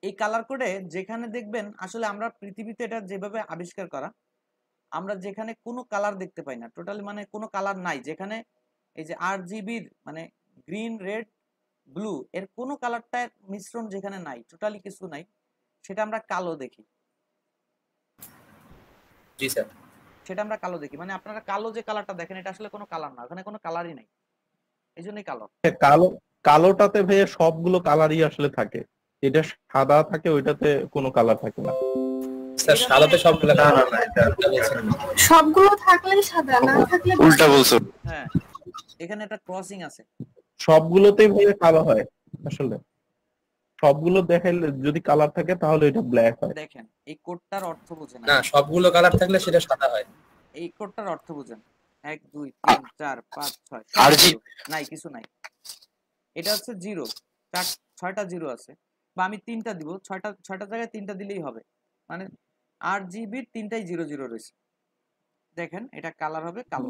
এই কালার কোডে যেখানে দেখবেন, আসলে আমরা পৃথিবীতে এটা যেভাবে আবিষ্কার করা, আমরা যেখানে কোনো কালার দেখতে পাই না, টোটালি মানে কোনো কালার নাই, যেখানে এই যে আরজিবির মানে গ্রিন, রেড, ব্লু এর কোনো কালারটার মিশ্রণ যেখানে নাই, টোটালি কিছু নাই, সেটা আমরা কালো দেখি। জি স্যার। সেটা আমরা কালো দেখি, মানে আপনারা কালো যে কালারটা দেখেন এটা আসলে কোনো কালার না, ওখানে কোনো কালারই নাই, এই জন্যই কালো। কালোটাতে ভাইয়া সবগুলো কালারই আসলে থাকে, যেটা সাদা থাকে ওইটাতে কোনো কালার থাকে না। স্যার সাদাতে সবগুলো না না না, এটা সবগুলো থাকলেই সাদা, না থাকলে উল্টা বলছো। হ্যাঁ, এখানে একটা ক্রসিং আছে। সবগুলোতেই ভাইয়া কালো হয় আসলে, সবগুলো দেখাইলে যদি কালার থাকে তাহলে এটা ব্ল্যাক হয়। দেখেন এই কোডটার অর্থ বুঝেন, না, সবগুলো কালার থাকলে সেটা সাদা হয়। এই কোডটার অর্থ বুঝেন। 1 2 3 4 5 6 আরজি নাই, কিছু নাই। এটা হচ্ছে 0, 6টা 0 আছে, বা আমি 3টা দিব, 6টা জায়গায় 3টা দিলেই হবে, মানে RGBর 3টাই 0 0 রয়েছে। দেখেন এটা কালার হবে কালো,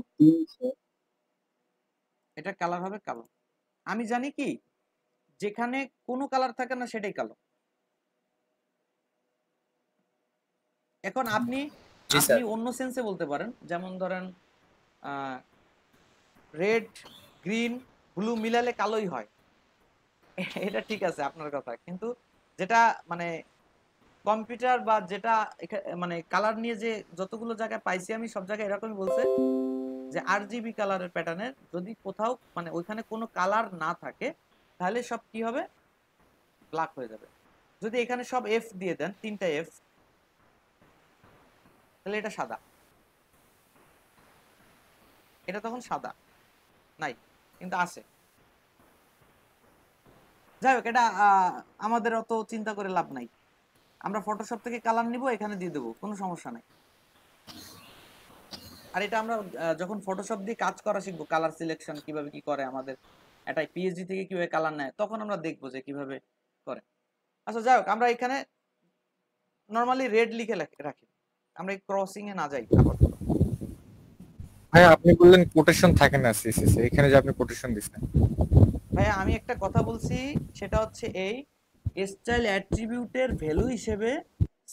এটা কালার হবে কালো। আমি জানি কি যেখানে কোনো কালার থাকে না সেটাই কালো। এখন আপনি অন্য সেন্সে বলতে পারেন, যেমন ধরেন রেড, গ্রিন, ব্লু মিলালে কালোই হয়, এটা ঠিক আছে আপনার কথা, কিন্তু যেটা মানে কম্পিউটার বা যেটা মানে কালার নিয়ে যে যতগুলো জায়গায় পাইছি আমি সব জায়গায় এরকমই বলছে যে RGB কালারের প্যাটার্নের যদি কোথাও মানে ওইখানে কোনো কালার না থাকে তাহলে সব কি হবে, ব্ল্যাক হয়ে যাবে। যদি এখানে সব F দিয়ে দেন, 3টা F, তাহলে এটা সাদা, এটা তখন সাদা নাই, কিন্তু আছে। যাই হোক, এটা আমাদের অত চিন্তা করে লাভ নাই, আমরা ফটোশপ থেকে কালার নিব, এখানে দিয়ে দেবো, কোনো সমস্যা নাই। আর এটা আমরা যখন ফটোশপ দিয়ে কাজ করা শিখবো, কালার সিলেকশন কিভাবে কি করে, আমাদের এটা পিএইচডি থেকে কিভাবে কালার নেয়, তখন আমরা দেখবো যে কিভাবে করে। আচ্ছা যাই হোক, আমরা এখানে নরমালি রেড লিখে রাখি, আমরা এই ক্রসিং এ না যাই। ভাইয়া আপনি বললেন কোটেশন থাকে না সিএসএস, এখানে যে আপনি কোটেশন দিচ্ছেন। ভাইয়া আমি একটা কথা বলছি, সেটা হচ্ছে এই স্টাইল অ্যাট্রিবিউটের ভ্যালু হিসেবে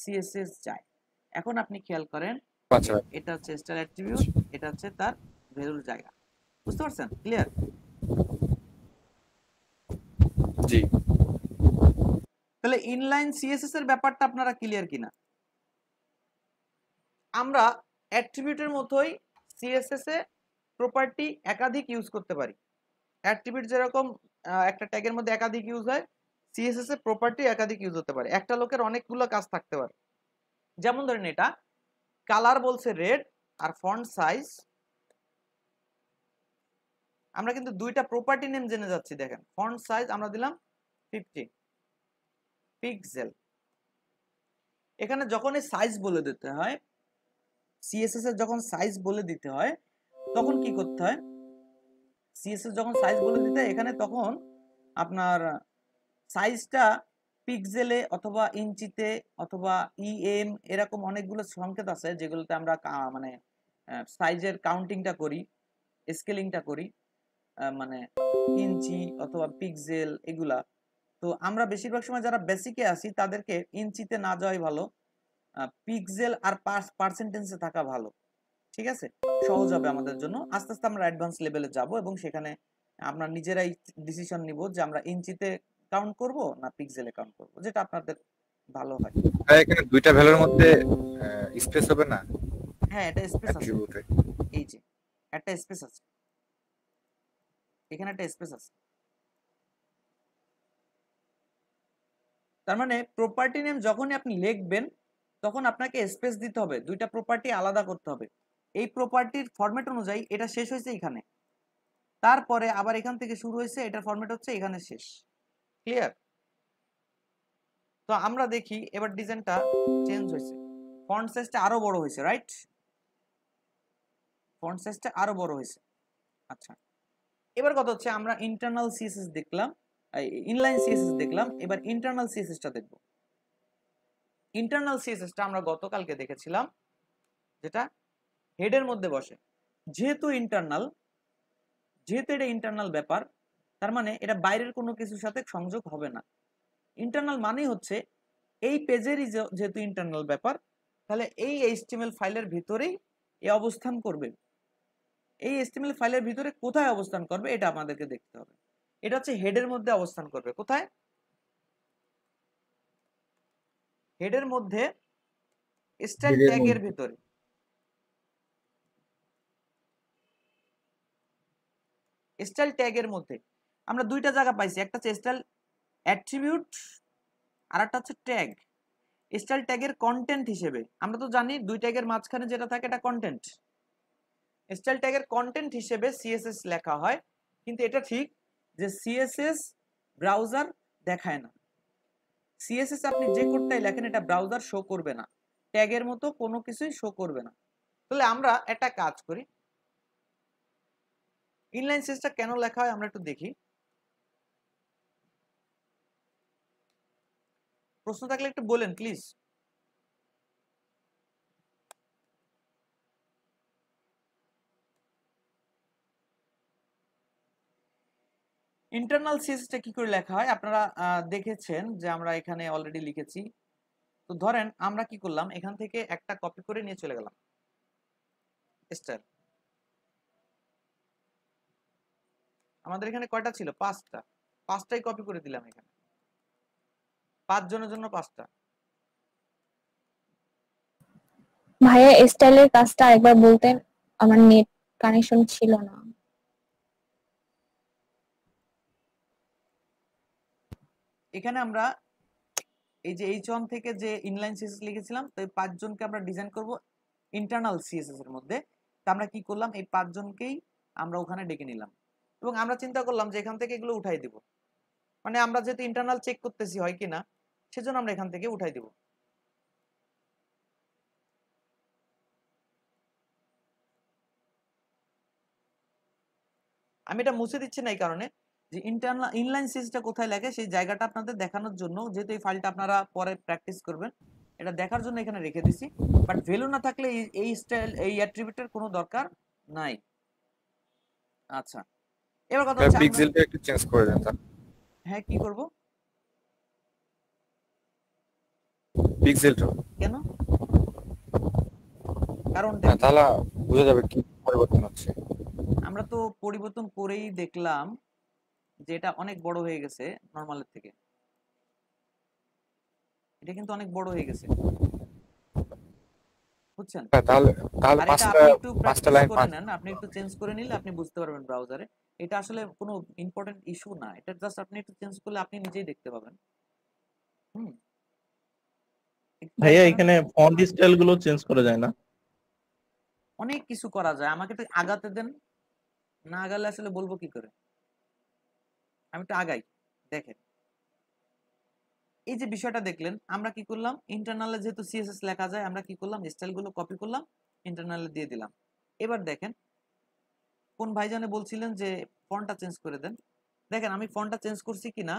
সিএসএস যায়। এখন আপনি খেয়াল করেন, আচ্ছা এটা হচ্ছে স্টাইল অ্যাট্রিবিউট, এটা হচ্ছে তার ভ্যালুর জায়গা, বুঝতে পারছেন? ক্লিয়ার? জি। তাহলে ইনলাইন সিএসএস এর ব্যাপারটা আপনারা ক্লিয়ার কিনা? আমরা অ্যাট্রিবিউটের মতোই সিএসএস এ প্রপার্টি একাধিক ইউজ করতে পারি। অ্যাট্রিবিউট যেরকম একটা ট্যাগের মধ্যে একাধিক ইউজ হয়, সিএসএস এ প্রপার্টি একাধিক ইউজ হতে পারে। একটা লোকের অনেকগুলো কাজ থাকতে পারে। যেমন ধরেন এটা কালার বলছে রেড, আর ফন্ট সাইজ, আমরা কিন্তু দুইটা প্রপার্টি নেম জেনে যাচ্ছি। দেখেন ফন্ট সাইজ আমরা দিলাম 50 পিক্সেল। এখানে যখন এই সাইজ বলে দিতে হয়, সিএসএস এর যখন সাইজ বলে দিতে হয় তখন কি করতে হয়, সিএসএস যখন সাইজ বলে দিতে হয় এখানে তখন আপনার সাইজটা পিক্সেলে অথবা ইঞ্চিতে অথবা ইএম এরকম অনেকগুলো সংকেত আছে যেগুলোতে আমরা মানে সাইজের কাউন্টিংটা করি, স্কেলিংটা করি, মানে ইঞ্চি অথবা পিক্সেল এগুলা। তো আমরা বেশিরভাগ সময় যারা বেসিকে আসি তাদেরকে ইঞ্চিতে না যাওয়াই ভালো, পিক্সেল আর পার্সেন্টেজে থাকা ভালো, ঠিক আছে? সহজ হবে আমাদের জন্য। আস্তে আস্তে আমরা অ্যাডভান্স লেভেলে যাব এবং সেখানে আমরা নিজেরাই ডিসিশন নিব যে আমরা ইঞ্চিতে কাউন্ট করব না পিক্সেলে কাউন্ট করব, যেটা আপনাদের ভালো হয়। এখানে দুইটা ভ্যালুর মধ্যে স্পেস হবে না? হ্যাঁ, এটা স্পেস আছে, এই যে একটা স্পেস আছে, এখানে একটা স্পেস আছে। তার মানে প্রপার্টি নেম যখনই আপনি লিখবেন তখন আপনাকে স্পেস দিতে হবে, দুইটা প্রপার্টি আলাদা করতে হবে। এই প্রপার্টির ফরম্যাট অনুযায়ী এটা শেষ হয়েছে এখানে, তারপরে আবার এখান থেকে শুরু হয়েছে, এটার ফরম্যাট হচ্ছে এখানে শেষ। ক্লিয়ার? তো আমরা দেখি এবার ডিজাইনটা চেঞ্জ হয়েছে, ফন্ট সাইজটা আরো বড় হয়েছে, রাইট? ফন্ট সাইজটা আরো বড় হয়েছে। আচ্ছা, এবার কথা হচ্ছে আমরা ইন্টারনাল সিএসএস দেখলাম, ইনলাইন সিএসএস দেখলাম, এবার ইন্টারনাল সিএসএসটা দেখব। ইন্টারনাল সিএসএসটা আমরা গতকালকে দেখেছিলাম, যেটা হেডের মধ্যে বসে। যেহেতু এটা ইন্টারনাল ব্যাপার, তার মানে এটা বাইরের কোনো কিছুর সাথে সংযোগ হবে না। ইন্টারনাল মানেই হচ্ছে এই পেজেরই যেহেতু ইন্টারনাল ব্যাপার, তাহলে এই এইচটিএমএল ফাইলের ভিতরেই এ অবস্থান করবে। এই এইচটিএমএল ফাইলের ভিতরে কোথায় অবস্থান করবে এটা আমাদেরকে দেখতে হবে। এটা হচ্ছে হেডের মধ্যে অবস্থান করবে। কোথায়? হেডের মধ্যে স্টাইল ট্যাগের ভিতরে। স্টাইল ট্যাগের মধ্যে আমরা দুইটা জায়গা পাইছি, একটা হচ্ছে স্টাইল অ্যাট্রিবিউট আর একটা হচ্ছে ট্যাগ। স্টাইল ট্যাগের কন্টেন্ট হিসেবে আমরা তো জানি দুই ট্যাগের মাঝখানে যেটা থাকে এটা কন্টেন্ট। স্টাইল ট্যাগের কন্টেন্ট হিসেবে সিএসএস লেখা হয়, কিন্তু এটা ঠিক যে সিএসএস ব্রাউজার দেখায় না। সিএসএস আপনি যে কোডটাই লেখেন এটা ব্রাউজার শো করবে না, ট্যাগের মতো কোনো কিছুই শো করবে না। তাহলে আমরা একটা কাজ করি, ইনলাইন সিএসএসটা কেন লেখা হয় আমরা একটু দেখি। প্রশ্ন থাকলে একটু বলেন প্লিজ। ইন্টারনাল সিএসএসটা কি করে লেখা হয় আপনারা দেখেছেন যে আমরা এখানে অলরেডি লিখেছি। তো ধরেন আমরা কি করলাম, এখান থেকে একটা কপি করে নিয়ে চলে গেলাম স্টাইল। আমাদের এখানে কয়টা ছিল? 5টা। 5টাই কপি করে দিলাম এখানে, 5 জনের জন্য 5টা। ভাইয়া স্টাইলের কাজটা একবার বলতেন, আমার নেট কানেকশন ছিল না। এখানে আমরা এই যে H1 থেকে যে ইনলাইন সিএসএস লিখেছিলাম, তো এই 5 জনকে আমরা ডিজাইন করব ইন্টারনাল সিএসএস এর মধ্যে। তো আমরা কি করলাম, এই 5 জনকেই আমরা ওখানে ডেকে নিলাম এবং আমরা চিন্তা করলাম যে এখান থেকে এগুলো উঠাই দিব, মানে আমরা যেহেতু ইন্টারনাল চেক করতেছি হয় কিনা, সেজন্য আমরা এখান থেকে উঠাই দিব। আমি এটা মুছে দিচ্ছি না এই কারণে যে ইন্টারনাল ইনলাইন সিএসএসটা কোথায় লাগে সেই জায়গাটা আপনাদের দেখানোর জন্য, যেহেতু এই ফাইলটা আপনারা পরে প্র্যাকটিস করবেন, এটা দেখার জন্য এখানে রেখে দিছি। বাট ভ্যালু না থাকলে এই স্টাইল এই অ্যাট্রিবিউটের কোনো দরকার নাই। আচ্ছা, এবার কথা হচ্ছে পিক্সেলটা একটু চেঞ্জ করে দেন স্যার। হ্যাঁ, কি করব? পিক্সেলটা কেন? কারণ তাহলে বোঝা যাবে কি পরিবর্তন হচ্ছে। আমরা তো পরিবর্তন করেই দেখলাম যে এটা অনেক বড় হয়ে গেছে নরমালের থেকে। এটা কিন্তু অনেক বড় হয়ে গেছে, বুঝছেন? তাহলে তাহলে আর এটা পাঁচটা আপনি একটু পাঁচটা প্র্যাকটিস লাইন করে নেন, আপনি একটু চেঞ্জ করে নিলে আপনি বুঝতে পারবেন ব্রাউজারে। এটা আসলে কোনো ইম্পর্টেন্ট ইস্যু না, এটা জাস্ট আপনি একটু চেঞ্জ করলে আপনি নিজেই দেখতে পাবেন। ভাইয়া এখানে ফন্ট স্টাইল গুলো চেঞ্জ করা যায় না? অনেক কিছু করা যায়, আমাকে একটু আগাতে দেন। না আগালে আসলে বলবো কি করে? আমি একটু আগাই, দেখেন। এই যে বিষয়টা দেখলেন, আমরা কি করলাম, ইন্টারনালে যেহেতু সিএসএস লেখা যায়, আমরা কি করলাম, স্টাইলগুলো কপি করলাম, ইন্টারনালে দিয়ে দিলাম। এবার দেখেন, কোন ভাইজানে বলছিলেন যে ফন্টটা চেঞ্জ করে দেন, দেখেন আমি ফন্টটা চেঞ্জ করছি কিনা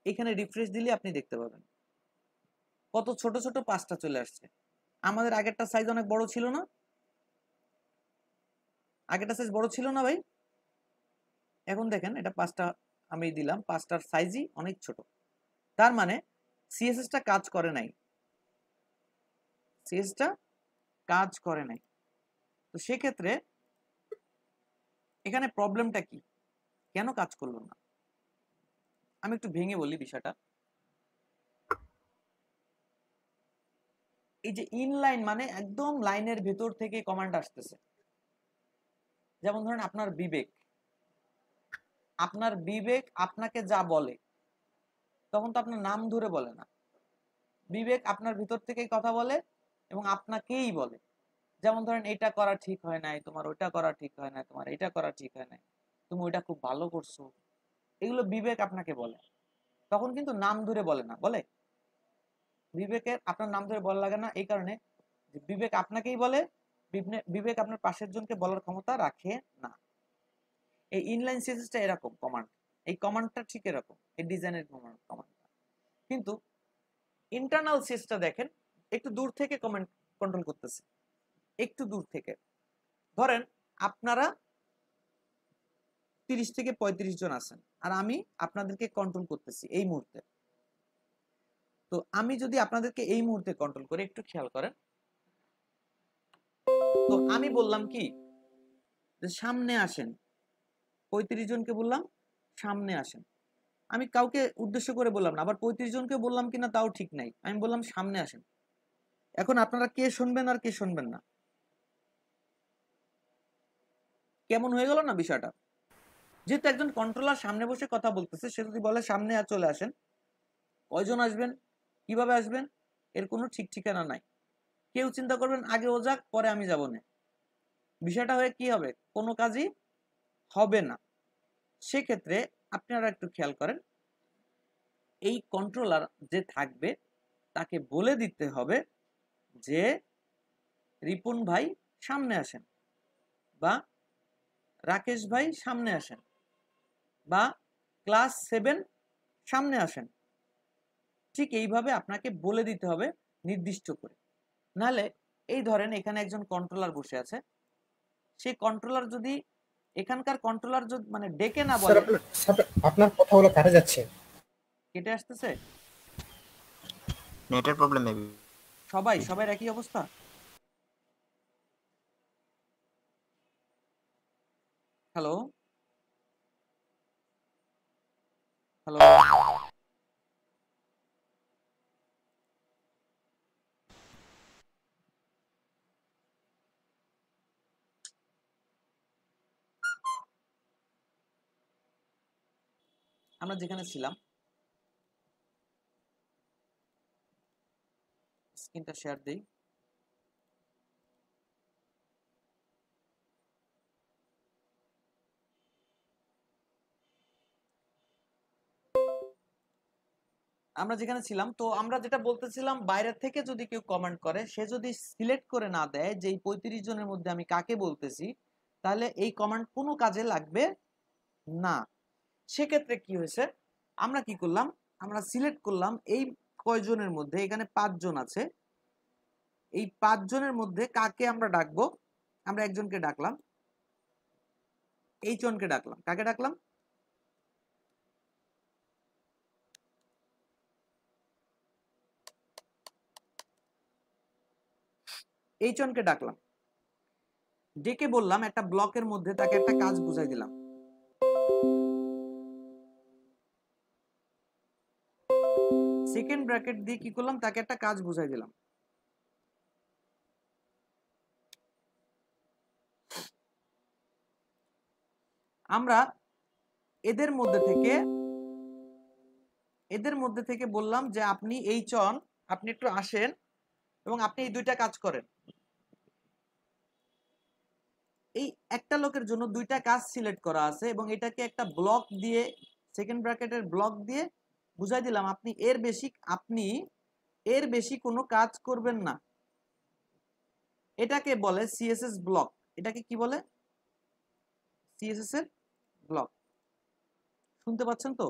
এখানে রিফ্রেশ দিলে আপনি দেখতে পাবেন কত ছোট ছোট 5টা চলে আসছে। আমাদের আগেরটা সাইজ অনেক বড় ছিল না? আগেরটা সাইজ বড় ছিল না ভাই? এখন দেখেন এটা 5টা আমি দিলাম, 5টার সাইজই অনেক ছোট। তার মানে সিএসএসটা কাজ করে নাই, সিএসএসটা কাজ করে নাই। তো সেক্ষেত্রে এখানে প্রবলেমটা কি, কেন কাজ করলো না? আমি একটু ভেঙে বলি বিষয়টা। এই যে ইনলাইন মানে একদম লাইনের ভেতর থেকে কমান্ড আসতেছে। যেমন ধরেন আপনার বিবেক আপনাকে যা বলে, তখন তো আপনার নাম ধরে বলে না, বিবেক আপনার ভিতর থেকেই কথা বলে এবং আপনাকেই বলে। যেমন ধরেন এটা করা ঠিক হয় নাই, তোমার ওইটা করা ঠিক হয় নাই, তোমার এটা করা ঠিক হয় নাই, তুমি ওইটা খুব ভালো করছো, এগুলো বিবেক আপনাকে বলে। তখন কিন্তু নাম ধরে বলে না, বলে? বিবেকের আপনার নাম ধরে বলা লাগে না এই কারণে যে বিবেক আপনাকেই বলে, বিবেক আপনার পাশের জনকে বলার ক্ষমতা রাখে না। এই ইনলাইন সিএসএসটা এরকম কমান্ড, এই কমান্ডটা ঠিক এরকম, এই ডিজাইনের কমান্ডটা। কিন্তু ইন্টারনাল সিএসএসটা দেখেন একটু দূর থেকে কমান্ড কন্ট্রোল করতেছে, একটু দূর থেকে। ধরেন আপনারা 30 থেকে 35 জন আছেন আর আমি আপনাদেরকে কন্ট্রোল করতেছি এই মুহূর্তে। তো আমি যদি আপনাদেরকে এই মুহূর্তে কন্ট্রোল করে, একটু খেয়াল করেন, তো আমি বললাম কি যে সামনে আসেন, 35 জনকে বললাম সামনে আসেন। আমি কাউকে উদ্দেশ্য করে বললাম না, আবার 35 জনকে বললাম কিনা তাও ঠিক নাই, আমি বললাম সামনে আসেন। এখন আপনারা কে শুনবেন আর কে শুনবেন না? কেমন হয়ে গেল না বিষয়টা? যেহেতু একজন কন্ট্রোলার সামনে বসে কথা বলতেছে, সে যদি বলে সামনে আর চলে আসেন, কয়জন আসবেন, কিভাবে আসবেন, এর কোনো ঠিক ঠিকানা নাই। কেউ চিন্তা করবেন আগে ও যাক পরে আমি যাব না, বিষয়টা হয়ে কি হবে, কোনো কাজই হবে না। সেক্ষেত্রে আপনারা একটু খেয়াল করেন, এই কন্ট্রোলার যে থাকবে তাকে বলে দিতে হবে যে রিপুন ভাই সামনে আসেন, বা রাকেশ ভাই সামনে আসেন, বা ক্লাস 7 সামনে আসেন। ঠিক এইভাবে আপনাকে বলে দিতে হবে নির্দিষ্ট করে, নাহলে এই ধরেন এখানে একজন কন্ট্রোলার বসে আছে, সেই কন্ট্রোলার যদি এখানকার কন্ট্রোলার যদি মানে ডেকে না বলে, আপনার কথাগুলো কাটা যাচ্ছে, কেটে আসতেছে, নেটের প্রবলেম মেবি। সবাই একই অবস্থা। হ্যালো হ্যালো আমরা যেখানে ছিলাম, স্ক্রিনটা শেয়ার দেই। আমরা যেখানে ছিলাম, তো আমরা যেটা বলতেছিলাম, বাইরে থেকে যদি কেউ কমেন্ট করে, সে যদি সিলেক্ট করে না দেয় যে এই 35 জনের মধ্যে আমি কাকে বলতেছি, তাহলে এই কমেন্ট কোনো কাজে লাগবে না। সেক্ষেত্রে কি হয়েছে, আমরা কি করলাম, আমরা সিলেক্ট করলাম এই কয়জনের মধ্যে, এখানে 5 জন আছে, এই 5 জনের মধ্যে কাকে আমরা ডাকবো, আমরা একজনকে ডাকলাম, এই জনকে ডাকলাম, কাকে ডাকলাম, এই জনকে ডাকলাম, ডেকে বললাম একটা ব্লকের মধ্যে তাকে একটা কাজ বুঝাই দিলাম। সেকেন্ড ব্র্যাকেট দিয়ে কি করলাম, তাকে একটা কাজ বুঝাই দিলাম। আমরা এদের মধ্যে থেকে বললাম যে আপনি এই চন, আপনি একটু আসেন এবং আপনি এই দুইটা কাজ করেন। এই একটা লোকের জন্য দুইটা কাজ সিলেক্ট করা আছে এবং এটাকে একটা ব্লক দিয়ে, সেকেন্ড ব্র্যাকেটের ব্লক দিয়ে বুঝাই দিলাম আপনি এর বেশি কোনো কাজ করবেন না। এটাকে বলে সিএসএস ব্লক। এটাকে কি বলে, সিএসএস এর ব্লক। শুনতে পাচ্ছেন তো?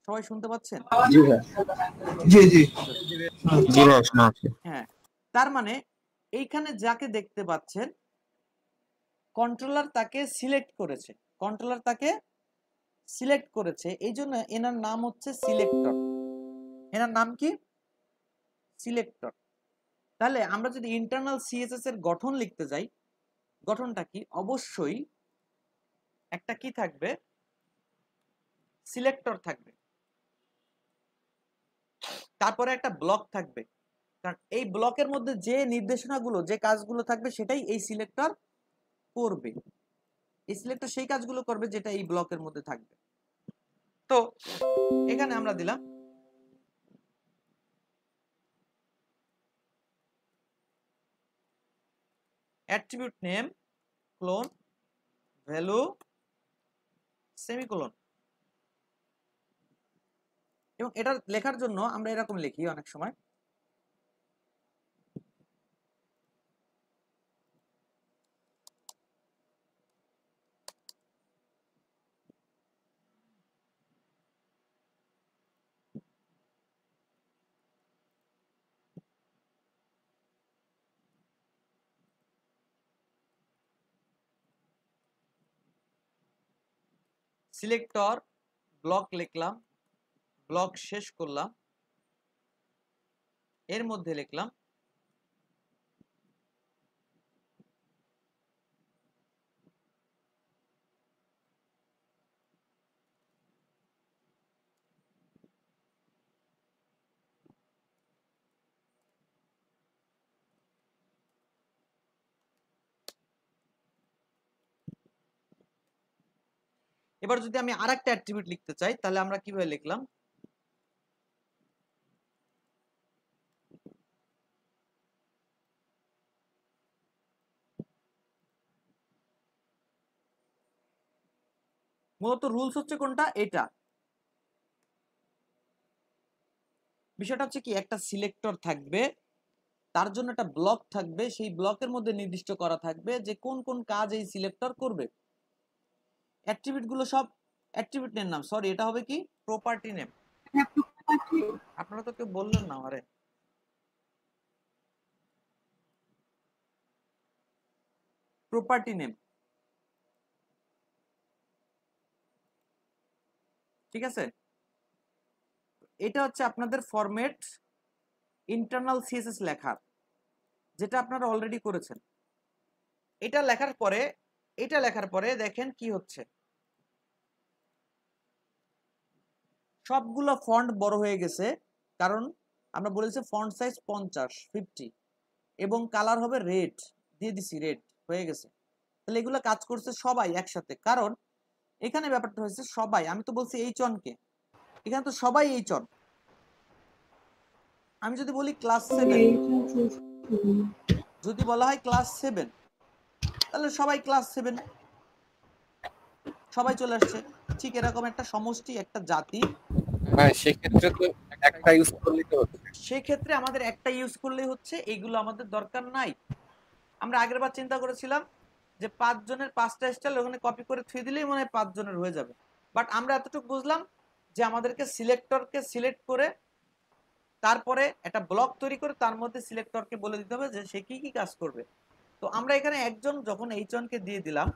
সবাই শুনতে পাচ্ছেন? জি ভাই। জি জি জি ভাই, শোনা যাচ্ছে। হ্যাঁ, তার মানে এইখানে যাকে দেখতে পাচ্ছেন, কন্ট্রোলার তাকে সিলেক্ট করেছে, এই জন্য এনার নাম হচ্ছে সিলেক্টর। এনার নাম কি? সিলেক্টর। তাহলে আমরা যদি ইন্টারনাল সিএসএস এর গঠন লিখতে যাই, গঠনটা কি? অবশ্যই একটা কি থাকবে, সিলেক্টর থাকবে, তারপরে একটা ব্লক থাকবে, কারণ এই ব্লকের মধ্যে যে নির্দেশনাগুলো, যে কাজগুলো থাকবে সেটাই এই সিলেক্টর করবে। এই সিলেক্টর সেই কাজগুলো করবে যেটা এই ব্লকের মধ্যে থাকবে। তো এখানে আমরা দিলাম attribute name clone value semicolon, এবং এটা লেখার জন্য আমরা এরকম লিখি অনেক সময়, সিলেক্টর ব্লক লিখলাম, ব্লক শেষ করলাম, এর মধ্যে লিখলাম এবার যদি আমি আরেকটা অ্যাট্রিবিউট লিখতে চাই, তাহলে আমরা কিভাবে লিখলাম, মূলত রুলস হচ্ছে কোনটা, এটা। বিষয়টা হচ্ছে কি, একটা সিলেক্টর থাকবে, তার জন্য একটা ব্লক থাকবে, সেই ব্লকের মধ্যে নির্দিষ্ট করা থাকবে যে কোন কোন কাজ এই সিলেক্টর করবে। অ্যাট্রিবিউট গুলো সব অ্যাট্রিবিউট নেম নাম, সরি এটা হবে কি প্রপার্টি নেম। হ্যাঁ, property আপনারা তো কেউ বললেন না আমারে। প্রপার্টি নেম, ঠিক আছে? এটা হচ্ছে আপনাদের ফরম্যাট ইন্টারনাল সিএসএস লেখার, যেটা আপনারা অলরেডি করেছেন। এটা লেখার পরে দেখেন কি হচ্ছে, সবগুলো ফন্ট বড় হয়ে গেছে, কারণ আমরা বলেছি ফন্ট সাইজ 50 এবং কালার হবে রেড, দিয়ে দিছি রেড হয়ে গেছে। তাহলে এগুলো কাজ করছে সবাই একসাথে, কারণ এখানে ব্যাপারটা হয়েছে সবাই, আমি তো বলছি H1 কে, এখানে তো সবাই H1। আমি যদি বলি ক্লাস 7, যদি বলা হয় ক্লাস 7, তাহলে সবাই ক্লাস 7, সবাই চলে আসছে। ঠিক এরকম একটা সমষ্টি, একটা জাতি, হ্যাঁ, সেক্ষেত্রে তো একটা ইউজ করলেই তো হচ্ছে। সেক্ষেত্রে আমাদের একটা ইউজ করলেই হচ্ছে, এইগুলো আমাদের দরকার নাই। আমরা আগের বার চিন্তা করেছিলাম যে 5 জনের 5টা স্টাইল ওখানে কপি করে থুয়ে দিলেই মনে হয় 5 জনের হয়ে যাবে, বাট আমরা এতটুকু বুঝলাম যে আমাদেরকে সিলেক্টরকে সিলেক্ট করে তারপরে একটা ব্লক তৈরি করে তার মধ্যে সিলেক্টরকে বলে দিতে হবে যে সে কি কি কাজ করবে। তো আমরা এখানে একজন যখন H1 কে দিয়ে দিলাম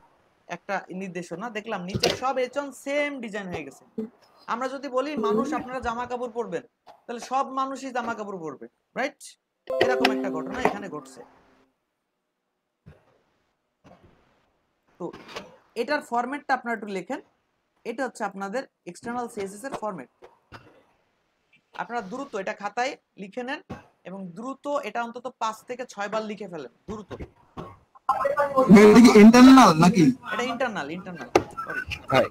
একটা নির্দেশনা, দেখলাম নিচে সব H1 সেম ডিজাইন হয়ে গেছে। আমরা যদি বলি মানুষ আপনারা জামা কাপড় পরবেন, তাহলে সব মানুষই জামা কাপড় পরবে, রাইট? এরকম একটা ঘটনা এখানে ঘটছে। তো এটার ফরম্যাটটা আপনারা একটু লেখেন। এটা হচ্ছে আপনাদের এক্সটার্নাল সিএসএস এর ফরম্যাট। আপনারা দ্রুত এটা খাতায় লিখে নেন এবং দ্রুত এটা অন্তত 5 থেকে 6 বার লিখে ফেলেন দ্রুত। এটা কি ইন্টারনাল নাকি? এটা ইন্টারনাল সরি, ভাই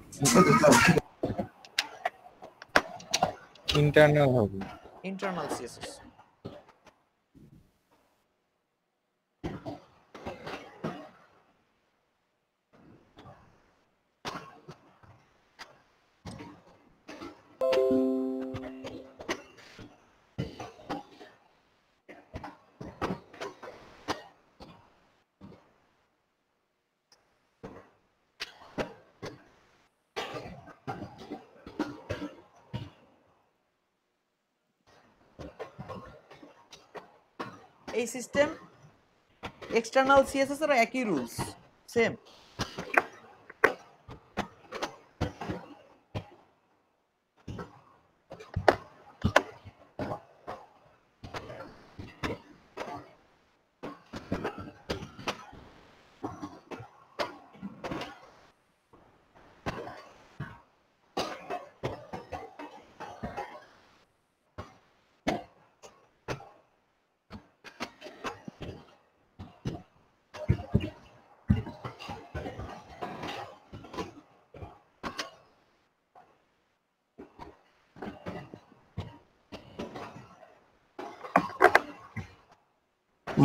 ইন্টারনাল হবে। Internal CSS. এই সিস্টেম এক্সটার্নাল সিএসএস এর একই রুলস, সেম।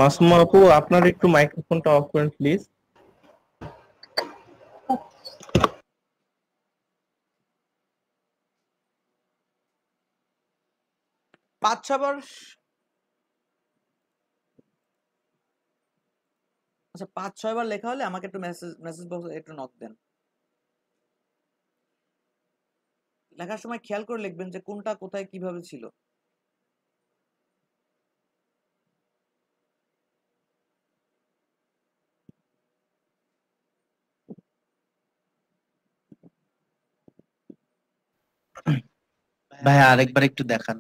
মাসুমা আপু, আপনার একটু মাইক্রোফোনটা অফ করেন প্লিজ। 5-6 বার, আচ্ছা 5-6 বার লেখা হলে আমাকে একটু মেসেজ বক্সে একটু নক দেন। লেখার সময় খেয়াল করে লিখবেন যে কোনটা কোথায় কিভাবে ছিল। ভাই আরেকবার একটু দেখান।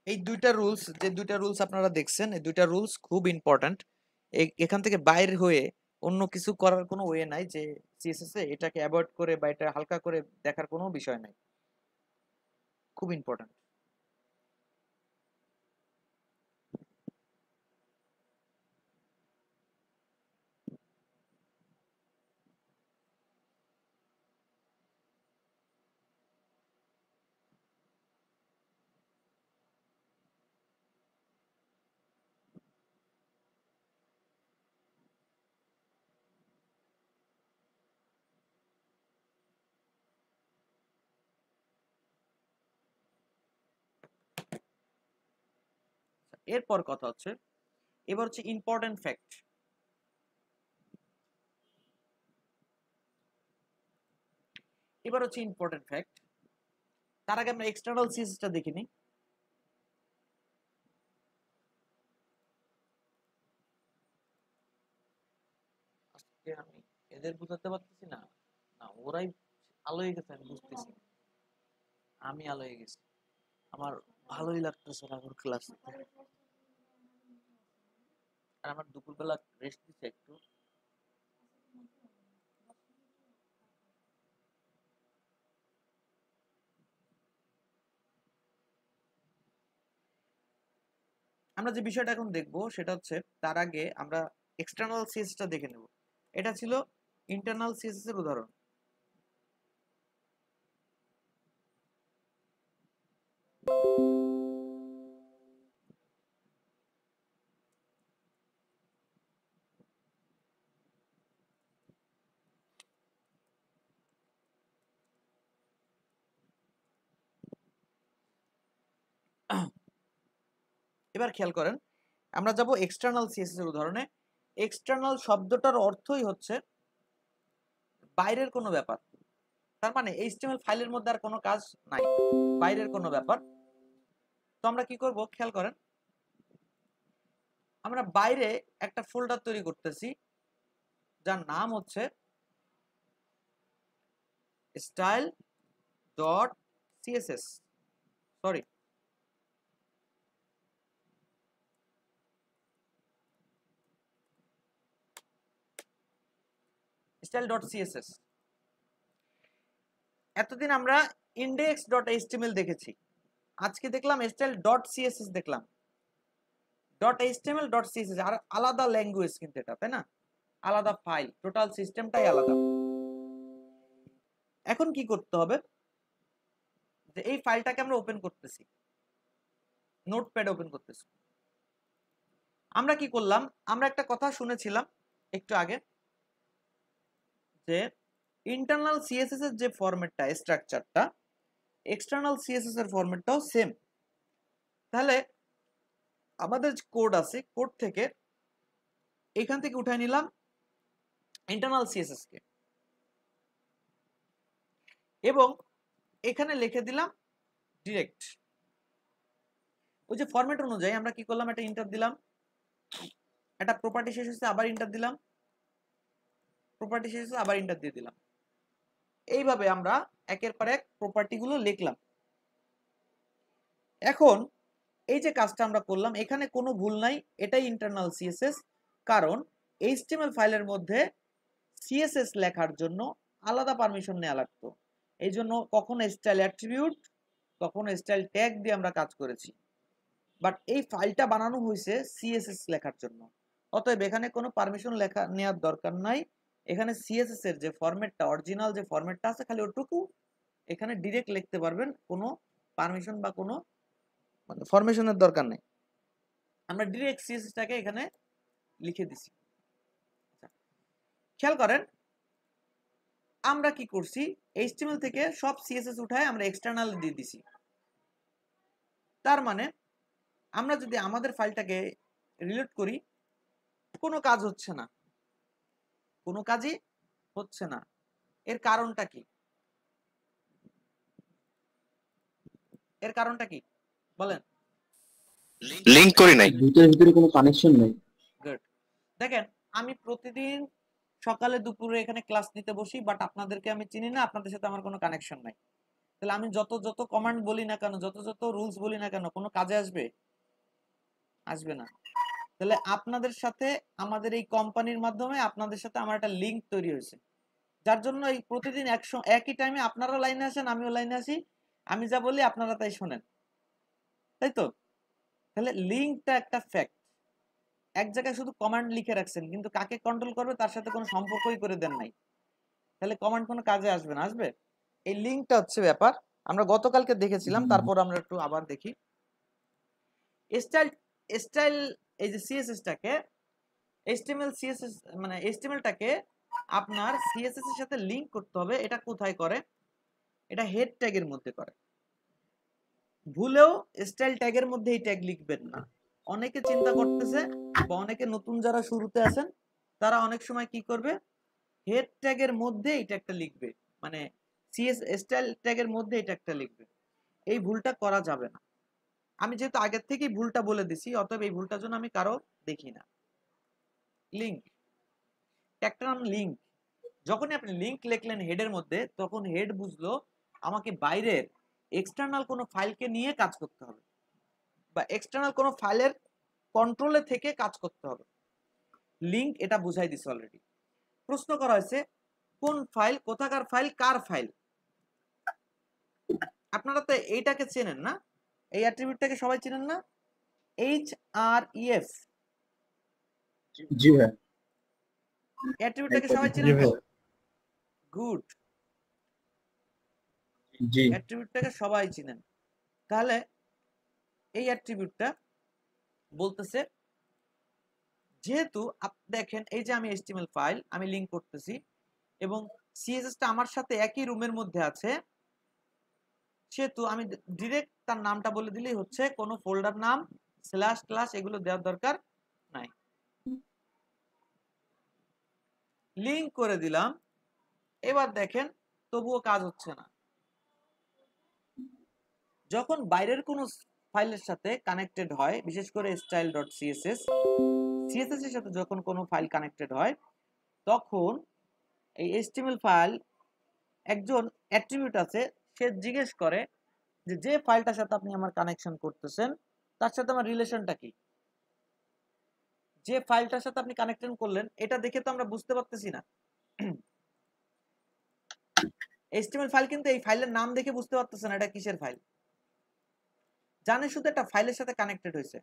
এই যে দুইটা রুলস আপনারা দেখছেন, এই দুইটা রুলস খুব ইম্পর্ট্যান্ট। এখান থেকে বাইরে হয়ে অন্য কিছু করার কোনো ওয়ে নাই, যে সিএসএস এ এটাকে অ্যাভয়েড করে বা এটা হালকা করে দেখার কোনো বিষয় নাই, খুব ইম্পর্ট্যান্ট। এরপর কথা হচ্ছে, এবার হচ্ছে ইম্পর্টেন্ট ফ্যাক্ট। এবার হচ্ছে ইম্পর্টেন্ট ফ্যাক্ট। তার আগে আমরা এক্সটার্নাল সিএসএসটা দেখে নিই। আজকে আমি এদের বুঝাতে পারতেছি না, না ওরাই আলো হয়ে গেছে, আমি বুঝতেছি, আমি আলো হয়ে গেছি, আমার ভালোই লাগতেছে না আমার ক্লাস। আর আমার দুপুরবেলা রেস্ট দিচ্ছে একটু। আমরা যে বিষয়টা এখন দেখব সেটা হচ্ছে, তার আগে আমরা এক্সটার্নাল সিএসএসটা দেখে নেব। এটা ছিল ইন্টারনাল সিএসএস এর উদাহরণ। এবার খেয়াল করেন, আমরা যাব এক্সটার্নাল সিএসএস এর উদাহরণে। এক্সটার্নাল শব্দটার অর্থই হচ্ছে বাইরের কোনো ব্যাপার। তার মানে এইচটিএমএল ফাইলের মধ্যে আর কোনো কাজ নাই, বাইরের কোনো ব্যাপার। তো আমরা কি করব, খেয়াল করেন, আমরা বাইরে একটা ফোল্ডার তৈরি করতেছি যার নাম হচ্ছে style.css, সরি style.css। এতদিন আমরা index.html দেখেছি, আজকে দেখলাম style.css দেখলাম। .html .css আর আলাদা ল্যাঙ্গুয়েজ কিন্তু এটা, তাই না? আলাদা ফাইল, টোটাল সিস্টেমটাই আলাদা। এখন কি করতে হবে, যে এই ফাইলটাকে আমরা ওপেন করতেছি, নোটপ্যাড ওপেন করতেছি। আমরা কি করলাম, আমরা একটা কথা শুনেছিলাম একটু আগে, যে ইন্টারনাল সিএসএস এর যে ফরম্যাটটা, স্ট্রাকচারটা, এক্সটার্নাল সিএসএস এর ফরম্যাটটাও সেম। তাহলে আমাদের কোড আছে, কোড থেকে এখান থেকে উঠায় নিলাম ইন্টারনাল সিএসএস কে, এবং এখানে লিখে দিলাম ডিরেক্ট। ওই যে ফরম্যাট অনুযায়ী আমরা কি করলাম, একটা ইন্টার দিলাম, একটা প্রপার্টি শেষ হচ্ছে আবার ইন্টার দিলাম, প্রপার্টি শেষ হচ্ছে আবার ইন্টার দিয়ে দিলাম। এইভাবে আমরা একের পর এক প্রপার্টি গুলো লিখলাম। এখন এই যে কাজটা আমরা করলাম, এখানে কোনো ভুল নাই, এটাই ইন্টারনাল সিএসএস। কারণ এইচটিএমএল ফাইলের মধ্যে সিএসএস লেখার জন্য আলাদা পারমিশন নেওয়া লাগতো। এই জন্য কখনো স্টাইল অ্যাট্রিবিউট, কখনো স্টাইল ট্যাগ দিয়ে আমরা কাজ করেছি। বাট এই ফাইলটা বানানো হয়েছে সিএসএস লেখার জন্য, অতএব এখানে কোনো পারমিশন লেখা নেওয়ার দরকার নাই। এখানে সিএসএস এর যে ফরম্যাটটা, অরিজিনাল যে ফরম্যাটটা আছে, খালি ওটুকু এখানে ডিরেক্ট লিখতে পারবেন, কোনো পারমিশন বা কোনো ফরমেশনের দরকার নেই। আমরা ডিরেক্ট সিএসএসটাকে এখানে লিখে দিছি। খেয়াল করেন, আমরা কি করছি, এইচটিএমএল থেকে সব সিএসএস উঠায় আমরা এক্সটার্নাল দিয়ে দিছি। তার মানে আমরা যদি আমাদের ফাইলটাকে রিলোড করি, কোনো কাজ হচ্ছে না, কোনো কাজই হচ্ছে না। এর কারণটা কি? এর কারণটা কি বলেন? লিংক করি নাই, দুটোর ভিতরে কোনো কানেকশন নেই। গুড। দেখেন, আমি প্রতিদিন সকালে দুপুরে এখানে ক্লাস নিতে বসি, বাট আপনাদেরকে আমি চিনি না, আপনাদের সাথে আমার কোনো কানেকশন নাই। তাহলে আমি যত কমান্ড বলি না কেন, যত রুলস বলি না কেন, কোনো কাজে আসবে? আসবে না। তাহলে আপনাদের সাথে আমাদের এই কোম্পানির মাধ্যমে আপনাদের সাথে আমার একটা লিংক তৈরি হয়েছে, যার জন্য এই প্রতিদিন একই টাইমে আপনারা লাইনে আসেন, আমিও লাইনে আসি, আমি যা বলি আপনারা তাই শোনেন, তাই তো? তাহলে লিংকটা একটা ফ্যাক্ট। এক জায়গায় শুধু কমান্ড লিখে রাখছেন, কিন্তু কাকে কন্ট্রোল করবে তার সাথে কোনো সম্পর্কই করে দেন নাই, তাহলে কমান্ড কোনো কাজে আসবে না। আসবে? এই লিংকটা হচ্ছে ব্যাপার। আমরা গতকালকে দেখেছিলাম, তারপর আমরা একটু আবার দেখি। স্টাইল এই যে সিএসএসটাকে, এইচটিএমএল সিএসএস মানে এইচটিএমএলটাকে আপনার সিএসএস এর সাথে লিংক করতে হবে। এটা কোথায় করে? এটা হেড ট্যাগের মধ্যে করে। ভুলেও স্টাইল ট্যাগের মধ্যে এই ট্যাগ লিখবেন না, অনেকে চিন্তা করতেছে বা অনেকে নতুন যারা শুরুতে আছেন তারা অনেক সময় কি করবে, হেড ট্যাগের মধ্যে এটা একটা লিখবে, মানে সিএস স্টাইল ট্যাগের মধ্যে এটা একটা লিখবে। এই ভুলটা করা যাবে না। আমি যেহেতু আগের থেকেই ভুলটা বলে দিছি, অতএব এই ভুলটার জন্য আমি কারো দেখি না। লিংক, ট্যাগটার নাম লিংক। যখনই আপনি লিংক লিখলেন হেডের মধ্যে, তখন হেড বুঝলো আমাকে বাইরের এক্সটার্নাল কোনো ফাইলকে নিয়ে কাজ করতে হবে বা এক্সটার্নাল কোনো ফাইলের কন্ট্রোলে থেকে কাজ করতে হবে। লিংক এটা বুঝাই দিছে অলরেডি। প্রশ্ন করা হয়েছে কোন ফাইল, কোথাকার ফাইল, কার ফাইল। আপনারা তো এইটাকে চেনেন না, এই অ্যাট্রিবিউটটাকে সবাই চেনেন না, HREF জি ভাই। অ্যাট্রিবিউটটাকে সবাই জি চেনেন তো? ভাই। গুড, জি। অ্যাট্রিবিউটটাকে সবাই চিনেন। তাহলে এই অ্যাট্রিবিউটটা বলতেছে যেহেতু দেখেন এই যে আমি HTML ফাইল আমি লিংক করতেছি এবং CSS-টা আমার সাথে একই রুমের মধ্যে আছে, সেহেতু আমি ডিরেক্ট তার নামটা বলে দিলেই হচ্ছে, কোনো ফোল্ডার নাম স্ল্যাশ ক্লাস এগুলো দেওয়ার দরকার নাই। লিংক করে দিলাম। এবার দেখেন তবুও কাজ হচ্ছে না। যখন বাইরের কোনো ফাইলের সাথে কানেক্টেড হয়, বিশেষ করে style.css, CSS এর সাথে যখন কোনো ফাইল কানেক্টেড হয়, তখন এই HTML ফাইল একজন অ্যাট্রিবিউট আছে, সে জিজ্ঞেস করে যে যে ফাইলটার সাথে আপনি আমার কানেকশন করতেছেন তার সাথে আমার রিলেশনটা কি। যে ফাইলটার সাথে আপনি কানেকশন করলেন এটা দেখে তো আমরা বুঝতে পারতেছি না। HTML ফাইল কিন্তু এই ফাইলের নাম দেখে বুঝতে পারতেছে না এটা কিসের ফাইল, জানে শুধু একটা ফাইলের সাথে কানেক্টেড হয়েছে।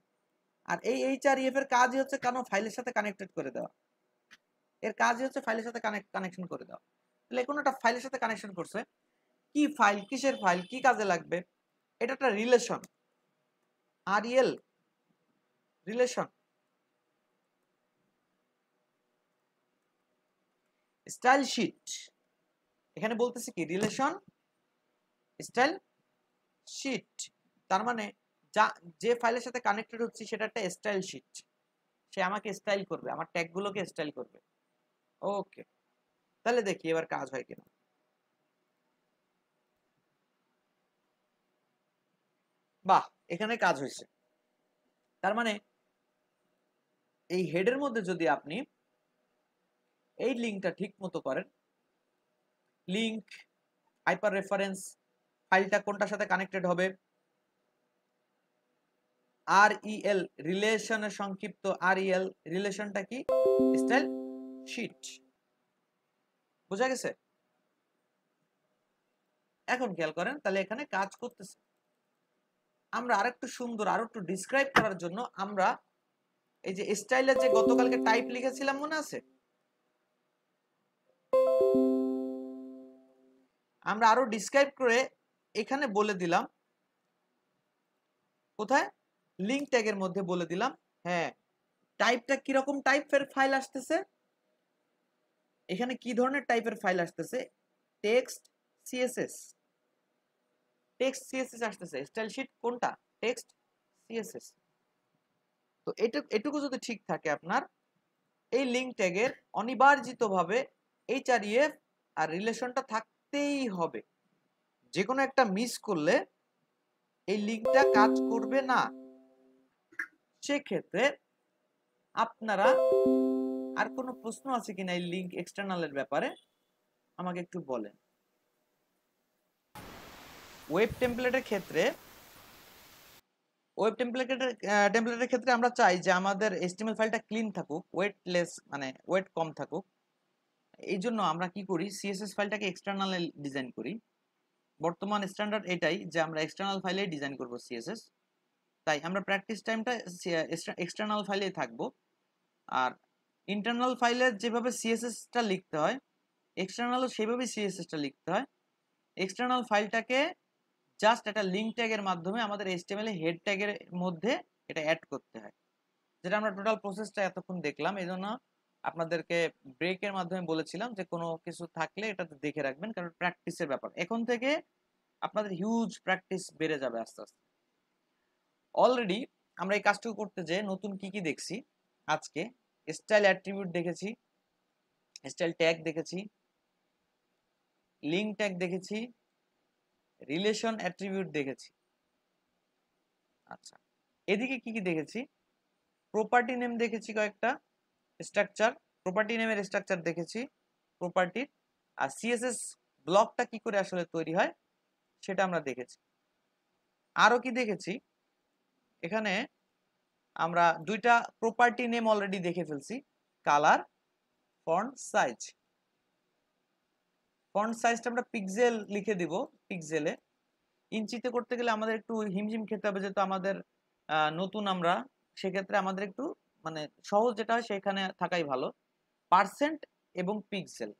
আর এই HREF এর কাজই হচ্ছে কোনো ফাইলের সাথে কানেক্টেড করে দেওয়া, এর কাজই হচ্ছে ফাইলের সাথে কানেকশন করে দেওয়া। তাহলে কোনো একটা ফাইলের সাথে কানেকশন করছে, কি ফাইল, কিসের ফাইল, কি কাজে লাগবে, এটা একটা relation, REL relation. Style sheet এখানে বলতেছে কি রিলেশন স্টাইল শিট, তার মানে যে ফাইলের সাথে কানেক্টেড হচ্ছে সেটা একটা স্টাইল শিট, সে আমাকে স্টাইল করবে, আমার ট্যাগগুলোকে স্টাইল করবে। ওকে, তাহলে দেখি এবার কাজ হয় কিনা। বাহ, এখানে কাজ হয়েছে। তার মানে এই হেডের মধ্যে যদি আপনি এই লিংকটা ঠিক মতো করেন, লিংক হাইপার রেফারেন্স, ফাইলটা কোনটার সাথে কানেক্টেড হবে, REL রিলেশনের সংক্ষিপ্ত, REL রিলেশনটা কি, স্টাইল শিট। বোঝা গেছে? এখন খেয়াল করেন, তাহলে এখানে কাজ করতেছে। আমরা আরেকটু সুন্দর, আরো একটু ডিসক্রাইব করার জন্য আমরা এই যে স্টাইলের যে গতকালকে টাইপ লিখেছিলাম মনে আছে, আমরা আরো ডিসক্রাইব করে এখানে বলে দিলাম, কোথায়, লিংক ট্যাগের মধ্যে বলে দিলাম, হ্যাঁ টাইপটা কিরকম টাইপের ফাইল আসতেছে, এখানে কি ধরনের টাইপের ফাইল আসতেছে, টেক্সট সিএসএস, টেক্সট সিএসএস আসতেছে। স্টাইল শিট কোনটা, টেক্সট সিএসএস। তো এটুকু যদি ঠিক থাকে আপনার, এই লিংক ট্যাগের অনিবার্জিতভাবে HREF আর রিলেশনটা থাকতেই হবে। যে কোনো একটা মিস করলে এই লিংকটা কাজ করবে না। সেক্ষেত্রে আপনারা, আর কোনো প্রশ্ন আছে কিনা এই লিংক এক্সটার্নালের ব্যাপারে আমাকে একটু বলেন। ওয়েব টেমপ্লেটের ক্ষেত্রে, ওয়েব টেমপ্লেটের ক্ষেত্রে আমরা চাই যে আমাদের HTML ফাইলটা ক্লিন থাকুক, ওয়েটলেস, মানে ওয়েট কম থাকুক। এই জন্য আমরা কি করি, CSS ফাইলটাকে এক্সটার্নালে ডিজাইন করি। বর্তমান স্ট্যান্ডার্ড এটাই যে আমরা এক্সটার্নাল ফাইলে ডিজাইন করব CSS। তাই আমরা প্র্যাকটিস টাইমটা এক্সটার্নাল ফাইলেই থাকবো। আর ইন্টারনাল ফাইলে যেভাবে CSS-টা লিখতে হয়, এক্সটার্নালও সেভাবেই CSS-টা লিখতে হয়। এক্সটার্নাল ফাইলটাকে জাস্ট একটা লিংক ট্যাগের মাধ্যমে আমাদের HTML হেড ট্যাগের মধ্যে এটা অ্যাড করতে হয়, যেটা আমরা টোটাল প্রসেসটা এতক্ষণ দেখলাম। এই জন্য আপনাদেরকে ব্রেকের মাধ্যমে বলেছিলাম যে কোনো কিছু থাকলে এটা দেখে রাখবেন, কারণ প্র্যাকটিসের ব্যাপার। এখন থেকে আপনাদের হিউজ প্র্যাকটিস বেড়ে যাবে আস্তে আস্তে। অলরেডি আমরা এই কাজটুকু করতে যে নতুন কি কি দেখছি আজকে, স্টাইল অ্যাট্রিবিউট দেখেছি, স্টাইল ট্যাগ দেখেছি, লিঙ্ক ট্যাগ দেখেছি, রিলেশন অ্যাট্রিবিউট দেখেছি। আচ্ছা, এদিকে কি কি দেখেছি? প্রপার্টি নেম দেখেছি কয়েকটা, স্ট্রাকচার, প্রপার্টি নেমের স্ট্রাকচার দেখেছি, প্রপার্টির, আর সিএসএস ব্লকটা কি করে আসলে তৈরি হয় সেটা আমরা দেখেছি। আরো কি দেখেছি? এখানে আমরা দুইটা প্রপার্টি নেম অলরেডি দেখে ফেলছি, কালার, ফন্ট সাইজ। ফন্ট সাইজটা আমরা পিক্সেল লিখে দিব, পিক্সেলে। ইঞ্চিতে করতে গেলে আমাদের একটু হিমঝিম খেতে হবে, যেহেতু আমাদের নতুন আমরা, সেক্ষেত্রে আমাদের একটু মানে সহজ যেটা হয় সেখানে থাকাই ভালো, পার্সেন্ট এবং পিক্সেল।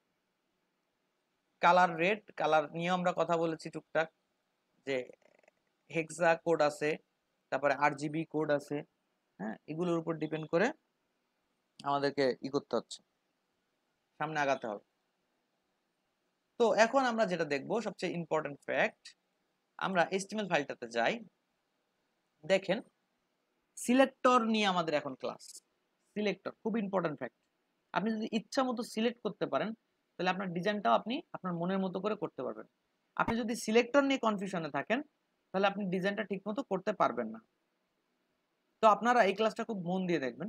কালার রেড, কালার নিয়েও আমরা কথা বলেছি টুকটাক, যে হেক্সা কোড আছে, তারপরে আরজিবি কোড আছে, হ্যাঁ, এগুলোর উপর ডিপেন্ড করে আমাদেরকে করতে হচ্ছে, সামনে আগাতে হবে। তো এখন আমরা যেটা দেখবো সবচেয়ে ইম্পর্টেন্ট ফ্যাক্ট, আমরা HTML ফাইলটাতে যাই। দেখেন, সিলেক্টর নিয়ে আমাদের এখন ক্লাস। সিলেক্টর খুব ইম্পর্টেন্ট ফ্যাক্ট। আপনি যদি ইচ্ছা মতো সিলেক্ট করতে পারেন তাহলে আপনার ডিজাইনটাও আপনি আপনার মনের মতো করে করতে পারবেন। আপনি যদি সিলেক্টর নিয়ে কনফিউশনে থাকেন তাহলে আপনি ডিজাইনটা ঠিক মতো করতে পারবেন না। তো আপনারা এই ক্লাসটা খুব মন দিয়ে দেখবেন।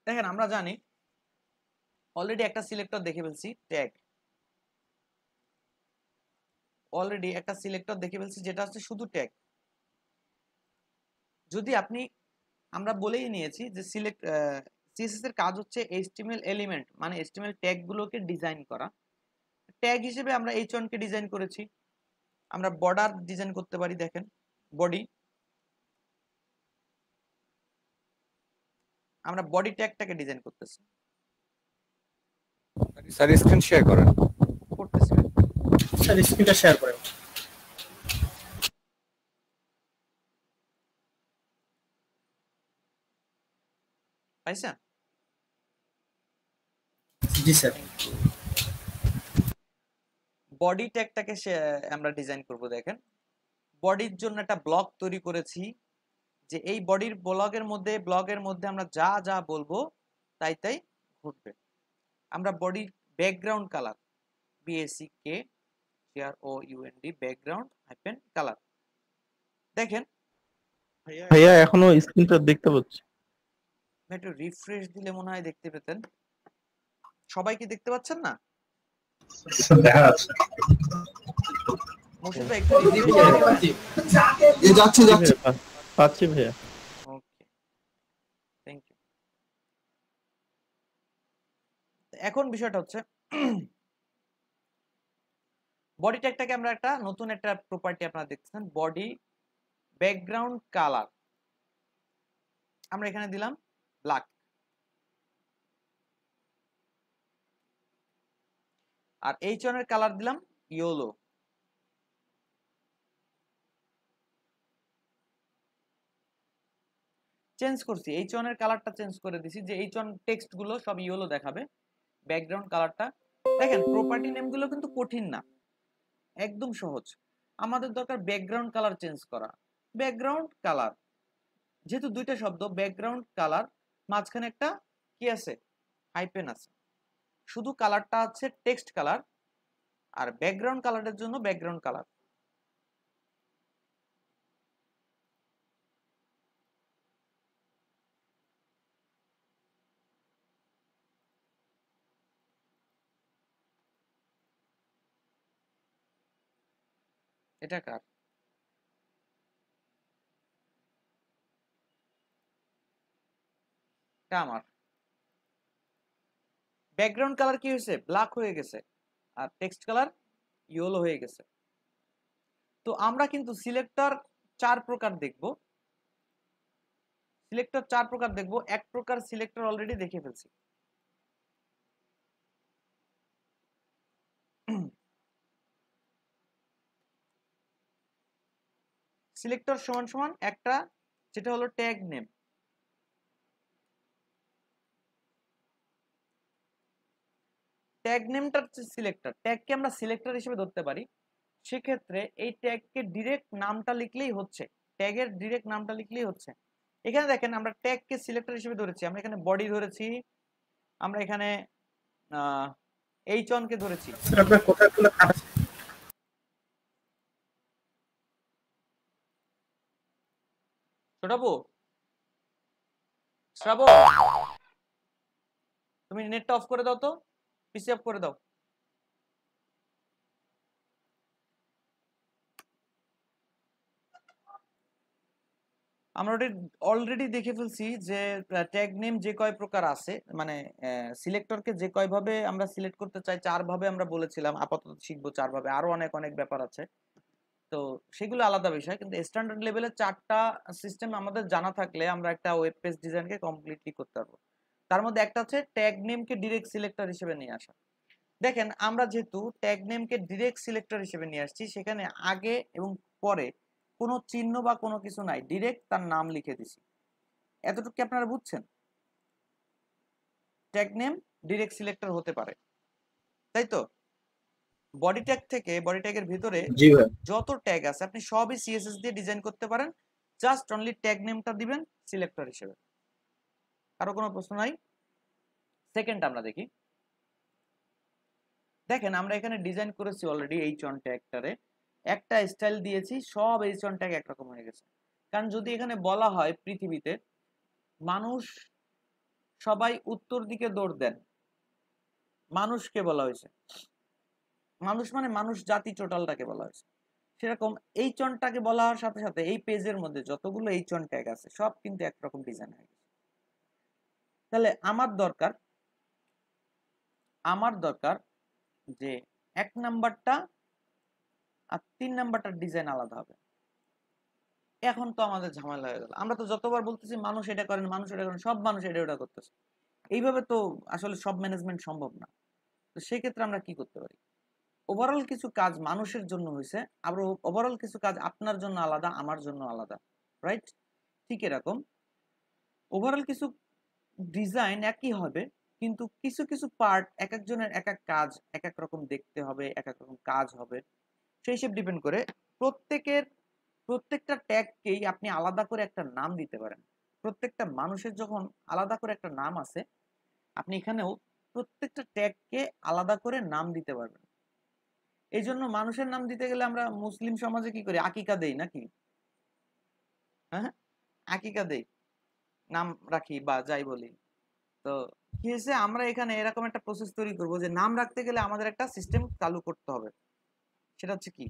দেখেন, আমরা জানি অলরেডি একটা সিলেক্টর দেখে ফেলছি, ট্যাগ। অলরেডি একটা সিলেক্টর দেখে ফেলছি যেটা হচ্ছে শুধু ট্যাগ। যদি আপনি, আমরা বলেই নিয়েছি যে সিএসএস এর কাজ হচ্ছে HTML এলিমেন্ট মানে HTML ট্যাগ গুলোকে ডিজাইন করা। ট্যাগ হিসেবে আমরা H1 কে ডিজাইন করেছি, আমরা বর্ডার ডিজাইন করতে পারি। দেখেন, বডি, আমরা বডি ট্যাগটাকে ডিজাইন করতেছি। স্যার স্ক্রিন শেয়ার করেন। করতেছি স্যার, স্ক্রিনটা শেয়ার করেন। পাইছা? জি স্যার। বডি ট্যাগটাকে আমরা ডিজাইন করব। দেখেন, বডির জন্য একটা ব্লক তৈরি করেছি, যে এই বডির ব্লগের মধ্যে আমরা যা যা বলবো তাই তাই ঘটবে। আমরা বডির background colour, BACK background hyphen colour. দেখেন ভাইয়া এখনো স্ক্রিনটা দেখতে পাচ্ছি। একটু রিফ্রেশ দিলে মনে হয় দেখতে পেতেন। সবাই কি দেখতে পাচ্ছেন না? দেখা যাচ্ছে। মুর্শিদ ভাই একটু যাচ্ছে যাচ্ছে। পাচ্ছি ভাইয়া। ওকে, থ্যাংক ইউ। এখন বিষয়টা হচ্ছে, বডি ট্যাগটাকে আমরা একটা নতুন একটা প্রপার্টি আপনারা দেখছেন, বডি ব্যাকগ্রাউন্ড কালার। আমরা এখানে দিলাম ব্ল্যাক, আর H1 এর কালার দিলাম ইয়েলো। চেঞ্জ করছি, H1 এর কালারটা চেঞ্জ করে দিছি, যে H1 টেক্সট গুলো সব ইয়েলো দেখাবে। ব্যাকগ্রাউন্ড কালারটা দেখেন, প্রপার্টি নেম গুলো কিন্তু কঠিন না, একদম সহজ। আমাদের দরকার ব্যাকগ্রাউন্ড কালার চেঞ্জ করা। ব্যাকগ্রাউন্ড কালার, যেহেতু দুইটা শব্দ, ব্যাকগ্রাউন্ড কালার, মাঝখানে একটা কি আছে, হাইপেন আছে। শুধু কালারটা আছে টেক্সট কালার, আর ব্যাকগ্রাউন্ড কালারের জন্য ব্যাকগ্রাউন্ড কালার। এটা কার? এটা আমার। ব্যাকগ্রাউন্ড কালার কি হয়েছে, ব্ল্যাক হয়ে গেছে, আর টেক্সট কালার ইয়েলো হয়ে গেছে। তো আমরা কিন্তু সিলেক্টর 4 প্রকার দেখব। সিলেক্টর 4 প্রকার দেখব। এক প্রকার সিলেক্টর অলরেডি দেখে ফেলছি। সিলেক্টর সমান সমান একটা, যেটা হলো ট্যাগ নেম। ট্যাগ নেমটা হচ্ছে সিলেক্টর। ট্যাগকে আমরা সিলেক্টর হিসেবে ধরতে পারি। সেক্ষেত্রে এই ট্যাগকে ডিরেক্ট নামটা লিখলেই হচ্ছে, ট্যাগের ডিরেক্ট নামটা লিখলেই হচ্ছে। এখানে দেখেন আমরা ট্যাগকে সিলেক্টর হিসেবে ধরেছি, আমরা এখানে বডি ধরেছি, আমরা এখানে H1 কে ধরেছি। আপনার কথাগুলো কাটছে। ছোটাবো শ্রাবণ, তুমি নেটটা অফ করে দাও তো, পিসি অফ করে দাও। আমরা অলরেডি দেখে ফেলছি যে ট্যাগ নেম যে কয় প্রকার আছে, মানে সিলেক্টরকে যে কয় ভাবে আমরা সিলেক্ট করতে চাই 4 ভাবে আমরা বলেছিলাম, আপাতত শিখবো 4 ভাবে, আরো অনেক অনেক ব্যাপার আছে, তো সেগুলো আলাদা বিষয়। কিন্তু স্ট্যান্ডার্ড লেভেলে 4টা সিস্টেম আমাদের জানা থাকলে আমরা একটা ওয়েব পেজ ডিজাইনকে কমপ্লিটলি করতে পারবো। তার মধ্যে একটা হচ্ছে ট্যাগ নেমকে ডিরেক্ট সিলেক্টর হিসেবে নিয়ে আসা। দেখেন আমরা যেহেতু ট্যাগ নেমকে ডিরেক্ট সিলেক্টর হিসেবে নিয়ে আসছি, সেখানে আগে এবং পরে কোনো চিহ্ন বা কোনো কিছু নাই, ডিরেক্ট তার নাম লিখে দিছি। এতটুকু কি আপনারা বুঝছেন? ট্যাগ নেম ডিরেক্ট সিলেক্টর হতে পারে, তাই তো? বডি ট্যাগ থেকে, বডি ট্যাগের ভিতরে জি ভাই। যত ট্যাগ আছে আপনি সবই সিএসএস দিয়ে ডিজাইন করতে পারেন, জাস্ট অনলি ট্যাগ নেমটা দিবেন সিলেক্টর হিসেবে। আরো কোনো প্রশ্ন নাই? সেকেন্ড আমরা দেখি। দেখেন আমরা এখানে ডিজাইন করেছি অলরেডি H1 ট্যাগটারে, একটা স্টাইল দিয়েছি, সব H1 ট্যাগ একরকম হয়ে গেছে। কারণ যদি এখানে বলা হয় পৃথিবীতে মানুষ সবাই উত্তর দিকে দৌড় দেন, মানুষকে বলা হয়েছে, মানুষ মানে মানুষ জাতি টোটালটাকে বলা হয়েছে, সেরকম H1 ট্যাগে বলা হওয়ার সাথে সাথে এই পেজের মধ্যে যতগুলো H1 ট্যাগ আছে সব কিন্তু একরকম ডিজাইন হয়ে গেছে। তাহলে আমার দরকার যে 1 নাম্বারটা আর 3 নাম্বারটার ডিজাইন আলাদা হবে। এখন তো আমাদের ঝামেলা হয়ে গেল, আমরা তো যতবার বলতেছি মানুষ এটা করেন, মানুষ এটা করেন, সব মানুষ এটা ওটা করতেছে, এইভাবে তো আসলে সব ম্যানেজমেন্ট সম্ভব না। তো সেক্ষেত্রে আমরা কি করতে পারি? ওভারঅল কিছু কাজ মানুষের জন্য হয়েছে, আবার ওভারঅল কিছু কাজ আপনার জন্য আলাদা, আমার জন্য আলাদা, রাইট? ঠিক এরকম ওভারঅল কিছু ডিজাইন একই হবে, কিন্তু কিছু কিছু পার্ট এক একজনের এক এক কাজ, এক এক রকম দেখতে হবে, এক এক রকম কাজ হবে, সেই হিসেব ডিপেন্ড করে। প্রত্যেকটা ট্যাগকেই আপনি আলাদা করে একটা নাম দিতে পারেন। প্রত্যেকটা মানুষের যখন আলাদা করে একটা নাম আছে, আপনি এখানেও প্রত্যেকটা ট্যাগকে আলাদা করে নাম দিতে পারবেন। এই জন্য মানুষের নাম দিতে গেলে আমরা মুসলিম সমাজে কি করি, আকিকা দেই নাকি? হ্যাঁ, আকিকা দেই, নাম রাখি বা যাই বলি। তো কি হয়েছে, আমরা এখানে এরকম একটা প্রসেস তৈরি করবো যে নাম রাখতে গেলে আমাদের একটা সিস্টেম চালু করতে হবে। সেটা হচ্ছে কি,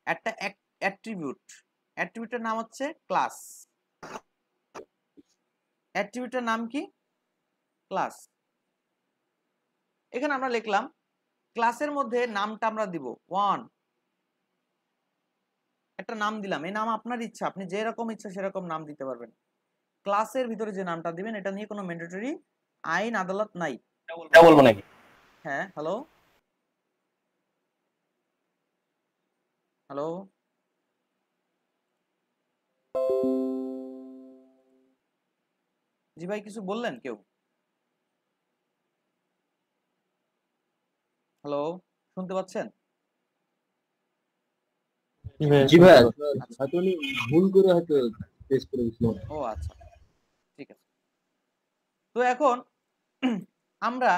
একটা অ্যাট্রিবিউটের নাম হচ্ছে ক্লাস। অ্যাট্রিবিউটের নাম কি? ক্লাস। এখানে আমরা লিখলাম ক্লাসের মধ্যে নামটা আমরা দিব 1, একটা নাম দিলাম, এই নাম আপনার ইচ্ছা, আপনি যে রকম ইচ্ছা সেরকম নাম দিতে পারবেন। ক্লাসের ভিতরে যে নামটা দিবেন এটা নিয়ে কোনো ম্যান্ডেটরি আইন আদালত নাই। এটা বলবো নাকি? হ্যাঁ, হ্যালো হ্যালো জি ভাই, কিছু বললেন কেউ? হ্যালো, শুনতে পাচ্ছেন? জি ভাই। আচ্ছা। হয়তো উনি ভুল করে হয়তো পেস্ট করে দিয়েছিল। ও আচ্ছা, ঠিক আছে। তো এখন আমরা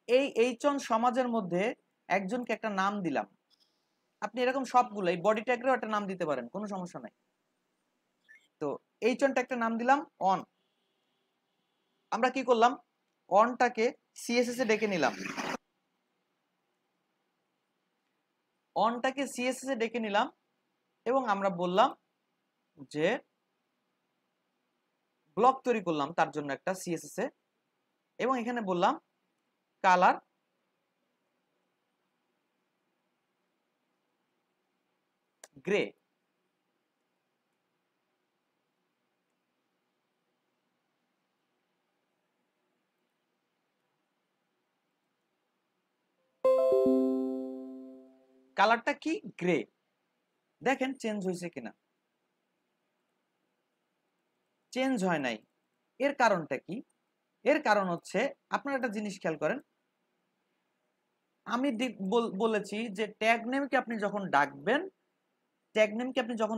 এই H1 সমাজের মধ্যে একজনকে একটা নাম দিলাম। আপনি এরকম সবগুলো এই বডি ট্যাগেরও একটা নাম দিতে পারেন, কোনো সমস্যা নাই। তো H1 ট্যাগটা নাম দিলাম অন। আমরা কি করলাম, অনটাকে সিএসএস এ ডেকে নিলাম, অনটাকে সিএসএস এ ডেকে নিলাম এবং আমরা বললাম যে ব্লক তৈরি করলাম তার জন্য একটা সিএসএস এ, এবং এখানে বললাম কালার গ্রে। কালারটা কি? গ্রে। দেখেন চেঞ্জ হয়েছে কিনা? চেঞ্জ হয় নাই। এর কারণটা কি? এর কারণ হচ্ছে আপনারা একটা জিনিস খেয়াল করেন, আমি বলেছি যে ট্যাগ নেমকে আপনি যখন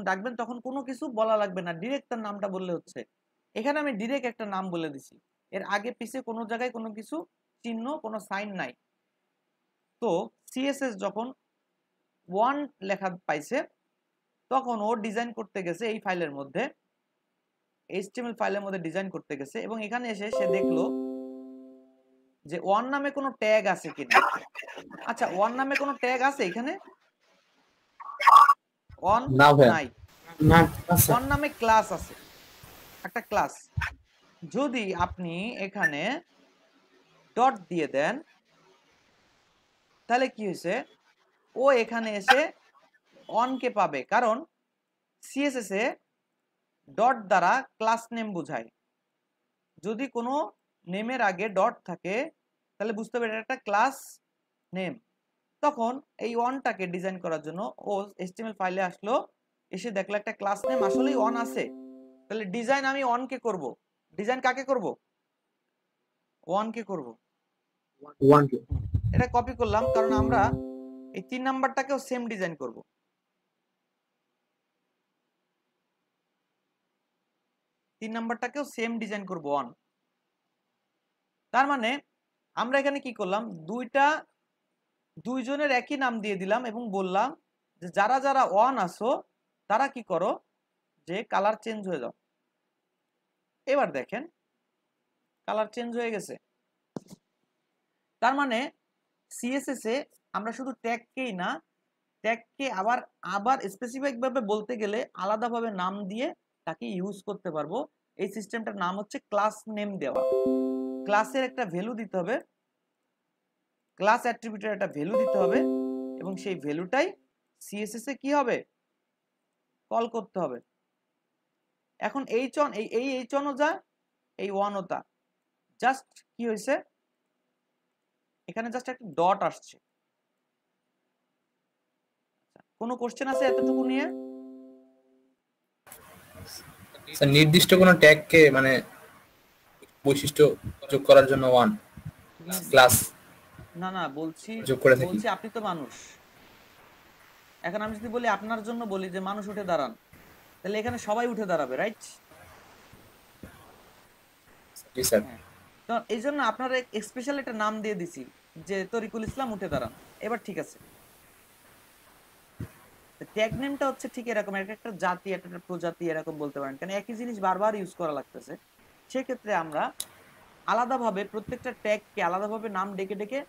ডাকবেন তখন কোনো কিছু বলা লাগবে না, ডিরেক্ট তার নামটা বললে হচ্ছে। এখানে আমি ডিরেক্ট একটা নাম বলে দিছি, এর আগে পিছে কোনো জায়গায় কোনো কিছু চিহ্ন কোনো সাইন নাই। তো সিএসএস যখন 1 লেখা পাইছে তখন ও ডিজাইন করতে গেছে এই ফাইলের মধ্যে, এইচটিএমএল ফাইলের মধ্যে ডিজাইন করতে গেছে, এবং এখানে এসে সে দেখলো যে 1 নামে কোনো ট্যাগ আছে কিনা। আচ্ছা 1 নামে কোনো ট্যাগ আছে এখানে? 1 নাই। 1 নামে ক্লাস আছে, একটা ক্লাস। যদি আপনি এখানে ডট দিয়ে দেন তাহলে কি হয়েছে, ও এখানে এসে অন কে পাবে, কারণ সিএসএস এ ডট দ্বারা ক্লাস নেম বোঝায়। যদি কোনো নেমের আগে ডট থাকে তাহলে বুঝতে হবে এটা একটা ক্লাস নেম। তখন এই অনটাকে ডিজাইন করার জন্য ও এইচটিএমএল ফাইলে আসলো, এসে দেখলো একটা ক্লাস নেম আসলেই অন আছে। তাহলে ডিজাইন আমি অন কে করব, ডিজাইন কাকে করব? ওয়ান কে করব। এটা কপি করলাম কারণ আমরা এই 3 নাম্বারটাকেও সেম ডিজাইন করব। 3 নাম্বারটাকেও সেম ডিজাইন করব অন। তার মানে আমরা এখানে কি করলাম, দুইজনের একই নাম দিয়ে দিলাম এবং বললাম যে যারা যারা অন আসো তারা কি করো, যে কালার চেঞ্জ হয়ে যাও। এবার দেখেন কালার চেঞ্জ হয়ে গেছে। তার মানে সিএসএস এ আমরা শুধু ট্যাগকেই না, ট্যাগকে আবার স্পেসিফিক ভাবে বলতে গেলে আলাদাভাবে নাম দিয়ে তাকে ইউজ করতে পারবো। এই সিস্টেমটার নাম হচ্ছে ক্লাস নেম দেওয়া। ক্লাসের একটা ভ্যালু দিতে হবে, ক্লাস অ্যাট্রিবিউটের একটা ভ্যালু দিতে হবে, এবং সেই ভ্যালুটাই সিএসএস এ কি হবে, কল করতে হবে। এখন এইচ অনও যা, এই ওয়ানও তা, জাস্ট কি হয়েছে এখানে জাস্ট একটা ডট আসছে। কোনো কোশ্চেন আছে এতটুকু নিয়ে? স্যার নির্দিষ্ট কোনো ট্যাগকে মানে বৈশিষ্ট্য যোগ করার জন্য ওয়ান ক্লাস না বলছি আপনি তো মানুষ। এখন আমি যদি বলি আপনার জন্য বলি যে মানুষ উঠে দাঁড়ান, তাহলে এখানে সবাই উঠে দাঁড়াবে, রাইট? জি স্যার। তো এই জন্য আপনারা স্পেশাল একটা নাম দিয়ে দিছি যে তরিকুল ইসলাম উঠে দাঁড়ান। এবার ঠিক আছে, ট্যাগ নেমটা হচ্ছে ঠিক এরকম, একটা জাতি একটা প্রজাতি এরকম বলতে পারেন, কারণ একই জিনিস বারবার ইউজ করা লাগতেছে। সেক্ষেত্রে আমরা আলাদাভাবে প্রত্যেকটা ট্যাগকে আলাদাভাবে নাম ডেকে ডেকে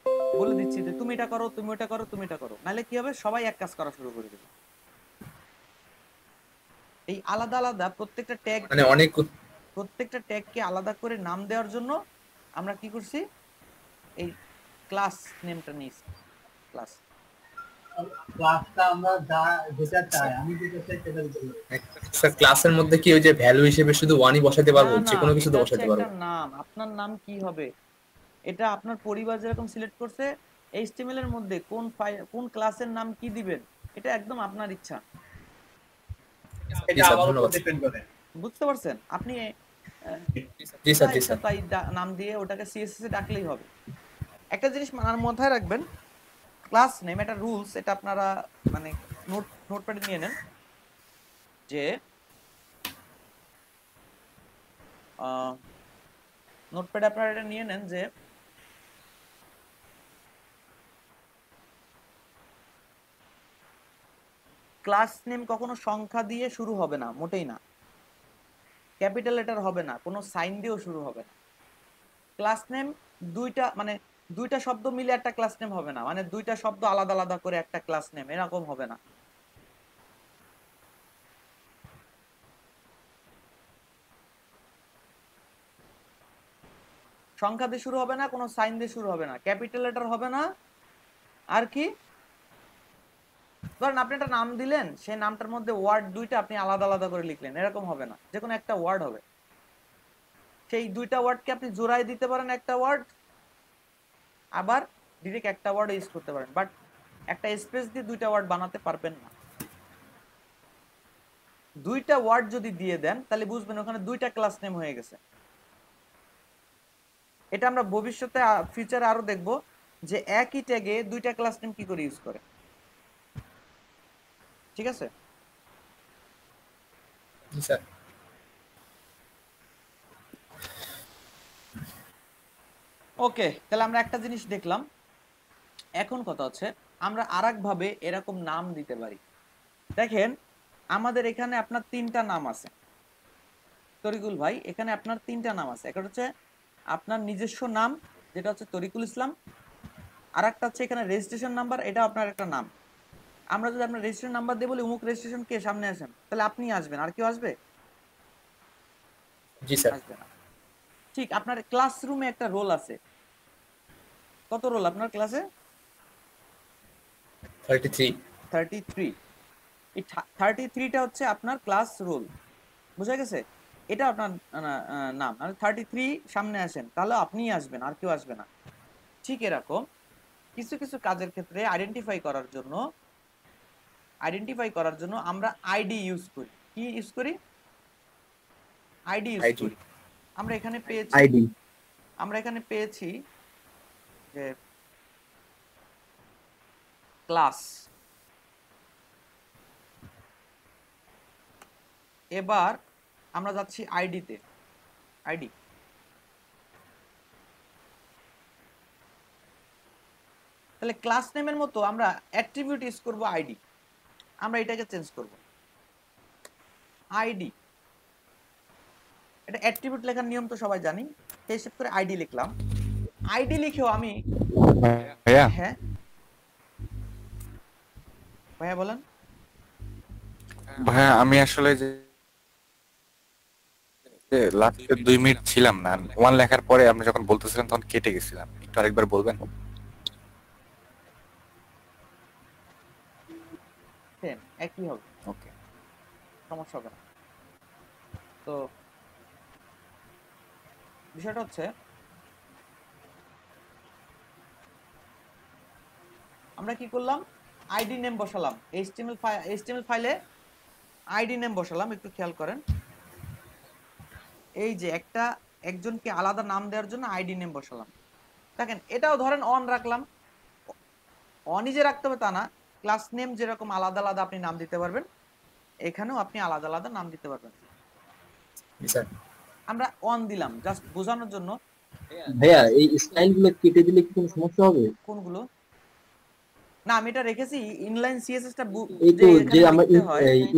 বলে দিচ্ছি যে তুমি এটা করো, তুমি ওটা করো, তুমি এটা করো, নাহলে কি হবে, সবাই এক কাজ করা শুরু করে দেবে। এই আলাদা আলাদা প্রত্যেকটা ট্যাগ মানে প্রত্যেকটা ট্যাগকে আলাদা করে নাম দেওয়ার জন্য আমরা কি করছি, এই ক্লাস নেমটা নিয়েছি। ক্লাসটা আমরা যেটা চাই, আমি যেটা চাই সেটা দিতে হবে। স্যার ক্লাসের মধ্যে কি ওই যে ভ্যালু হিসেবে শুধু ওয়ানই বসাতে পারবো, যে কোনো কিছু তো বসাতে পারবো? একটা নাম, আপনার নাম কি হবে এটা আপনার পরিবার যেরকম সিলেক্ট করছে, এইচটিএমএল এর মধ্যে কোন ক্লাসের নাম কি দিবেন এটা একদম আপনার ইচ্ছা। এটা আমার উপর ডিপেন্ড করে। বুঝতে পারছেন? আপনি জি স্যার তাই নাম দিয়ে ওটাকে সিএসএস এ ডাকলেই হবে। একটা জিনিস মাথায় রাখবেন, ক্লাস নেম এটা রুলস, এটা আপনারা মানে নোটপ্যাডে নিয়ে নেন যে নোটপ্যাডে আপনারা এটা নিয়ে নেন যে ক্লাস নেম কখনো সংখ্যা দিয়ে শুরু হবে না, মোটেই না। ক্যাপিটাল লেটার হবে না, কোনো সাইন দিয়েও শুরু হবে না। ক্লাস নেম দুইটা শব্দ মিলে একটা ক্লাস নেম হবে না, মানে দুইটা শব্দ আলাদা আলাদা করে একটা ক্লাস নেম, এরকম হবে না। সংখ্যা দিয়ে শুরু হবে না, কোনো সাইন দিয়ে শুরু হবে না, ক্যাপিটাল লেটার হবে না। আর কি, ধরেন আপনি একটা নাম দিলেন, সেই নামটার মধ্যে ওয়ার্ড দুইটা আপনি আলাদা আলাদা করে লিখলেন, এরকম হবে না, যে কোনো একটা ওয়ার্ড হবে। সেই দুইটা ওয়ার্ডকে আপনি জোড়ায় দিতে পারেন একটা ওয়ার্ড, আবার ডিরেক্ট একটা ওয়ার্ড ইউজ করতে পারেন, বাট একটা স্পেস দিয়ে দুইটা ওয়ার্ড বানাতে পারবেন না। দুইটা ওয়ার্ড যদি দিয়ে দেন তাহলে বুঝবেন ওখানে দুইটা ক্লাস নেম হয়ে গেছে। এটা আমরা ভবিষ্যতে ফিউচারে আরো দেখব যে একই ট্যাগে দুইটা ক্লাস নেম কি করে ইউজ করে। ঠিক আছে? জি স্যার। ওকে, তাহলে আমরা একটা জিনিস দেখলাম। এখন কথা হচ্ছে আমরা আরেকভাবে এরকম নাম দিতে পারি। দেখেন আমাদের এখানে আপনার তিনটা নাম আছে তরিকুল ভাই, এখানে আপনার তিনটা নাম আছে। একটা হচ্ছে আপনার নিজস্ব নাম যেটা হচ্ছে তরিকুল ইসলাম, আর একটা হচ্ছে এখানে রেজিস্ট্রেশন নাম্বার, এটা আপনার একটা নাম। আমরা যদি আপনার রেজিস্ট্রেশন নাম্বার দিয়ে বলি উমুক রেজিস্ট্রেশন কে সামনে আসেন, তাহলে আপনি আসবেন, আর কেউ আসবে? জি স্যার। আসবে না। ঠিক আপনার ক্লাসরুমে একটা রোল আছে। কত রোল আপনার ক্লাসে? 33। 33। এই 33টা হচ্ছে আপনার ক্লাস রোল, বুঝা গেছে? এটা আপনার নাম। আর 33 সামনে আসেন, তাহলে আপনিই আসবেন, আর কেউ আসবে না। ঠিক এরকম কিছু কিছু কাজের ক্ষেত্রে আইডেন্টিফাই করার জন্য আমরা আইডি ইউজ করি। কি ইউজ করি? আইডি ইউজ করি। আমরা এখানে পেয়েছি যে ক্লাস, এবার আমরা যাচ্ছি আইডিতে। আইডি তাহলে ক্লাস নেমের মতো আমরা অ্যাট্রিবিউট ইউজ করব আইডি। আমরা এটাকে চেঞ্জ করব আইডি। এটা অ্যাট্রিবিউট লেখার নিয়ম তো সবাই জানি, সেই হিসেবে করে আইডি লিখলাম। আইডি লিখেও আমি ভাইয়া হ্যাঁ ভাইয়া বলেন। ভাইয়া আমি আসলে যে লাস্টে 2 মিনিট ছিলাম না, ওয়ান লেখার পরে আপনি যখন বলতেছিলেন তখন কেটে গেছিলাম, একটু আরেকবার বলবেন? সেম একই হবে, ওকে। সমস্যা হবে না। তো বিষয়টা হচ্ছে আমরা কি করলাম, আইডি নেম বসালাম। এইচটিএমএল ফাইলে আইডি নেম বসালাম, একটু খেয়াল করেন। এই যে একজনকে আলাদা নাম দেওয়ার জন্য আইডি নেম বসালাম। দেখেন এটাও ধরেন অন রাখলাম। অনই যে রাখতে হবে তা না, ক্লাস নেম যেরকম আলাদা আলাদা আপনি নাম দিতে পারবেন, এখানেও আপনি আলাদা আলাদা নাম দিতে পারবেন। আমরা অন দিলাম জাস্ট বোঝানোর জন্য। ভাইয়া এই স্টাইলগুলো কেটে দিলে কি কোনো সমস্যা হবে? কোনগুলো? না আমি এটা রেখেছি ইনলাইন সিএসএসটা এই তো যে আমরা